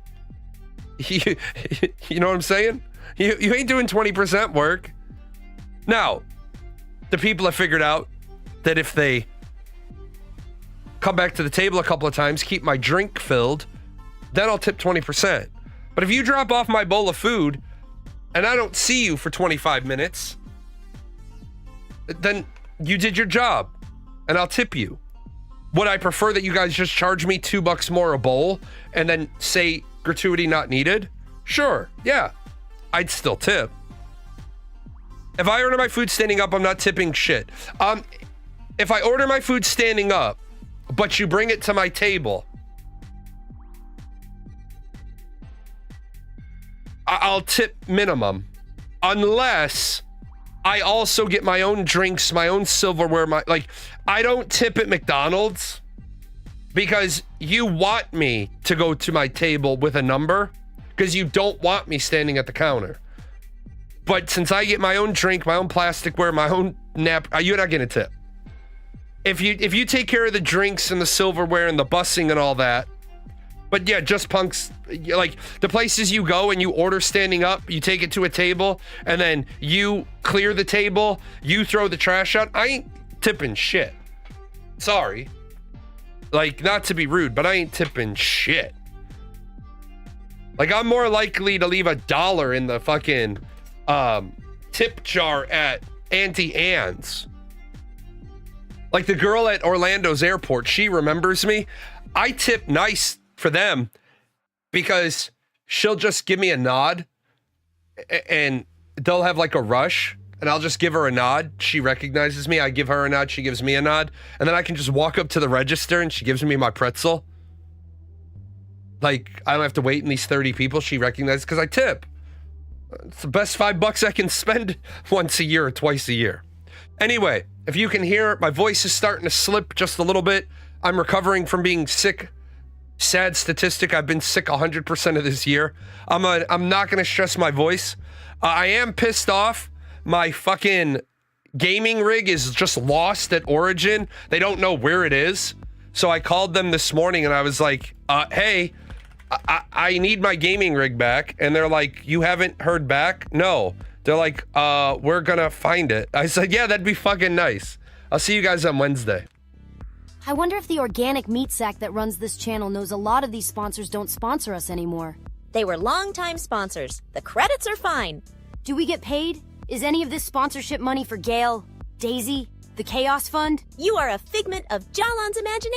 You know what I'm saying? You ain't doing 20% work. Now, the people have figured out that if they come back to the table a couple of times, keep my drink filled, then I'll tip 20%. But if you drop off my bowl of food and I don't see you for 25 minutes, then you did your job and I'll tip you. Would I prefer that you guys just charge me $2 more a bowl and then say gratuity not needed? Sure, yeah, I'd still tip. If I order my food standing up, I'm not tipping shit. If I order my food standing up, but you bring it to my table, I'll tip minimum, unless I also get my own drinks, my own silverware, I don't tip at McDonald's because you want me to go to my table with a number because you don't want me standing at the counter. But since I get my own drink, my own plasticware, my own nap, you're not getting a tip. If you take care of the drinks and the silverware and the busing and all that, but yeah, Just Punks, like the places you go and you order standing up, you take it to a table and then you clear the table, you throw the trash out. I ain't tipping shit. Sorry. Like, not to be rude, but I ain't tipping shit. Like, I'm more likely to leave $1 in the fucking tip jar at Auntie Anne's. Like the girl at Orlando's airport, she remembers me. I tip nice for them because she'll just give me a nod and they'll have like a rush and I'll just give her a nod. She recognizes me. I give her a nod. She gives me a nod. And then I can just walk up to the register and she gives me my pretzel. Like, I don't have to wait in these 30 people. She recognizes because I tip. It's the best $5 I can spend once a year or twice a year. Anyway, if you can hear, my voice is starting to slip just a little bit. I'm recovering from being sick. Sad statistic, I've been sick 100% of this year. I'm not going to stress my voice. I am pissed off. My fucking gaming rig is just lost at Origin. They don't know where it is. So I called them this morning and I was like, hey, I need my gaming rig back. And they're like, you haven't heard back? No. They're like, we're gonna find it. I said, yeah, that'd be fucking nice. I'll see you guys on Wednesday. I wonder if the organic meat sack that runs this channel knows a lot of these sponsors don't sponsor us anymore. They were longtime sponsors. The credits are fine. Do we get paid? Is any of this sponsorship money for Gail, Daisy, the Chaos Fund? You are a figment of Jalan's imagination.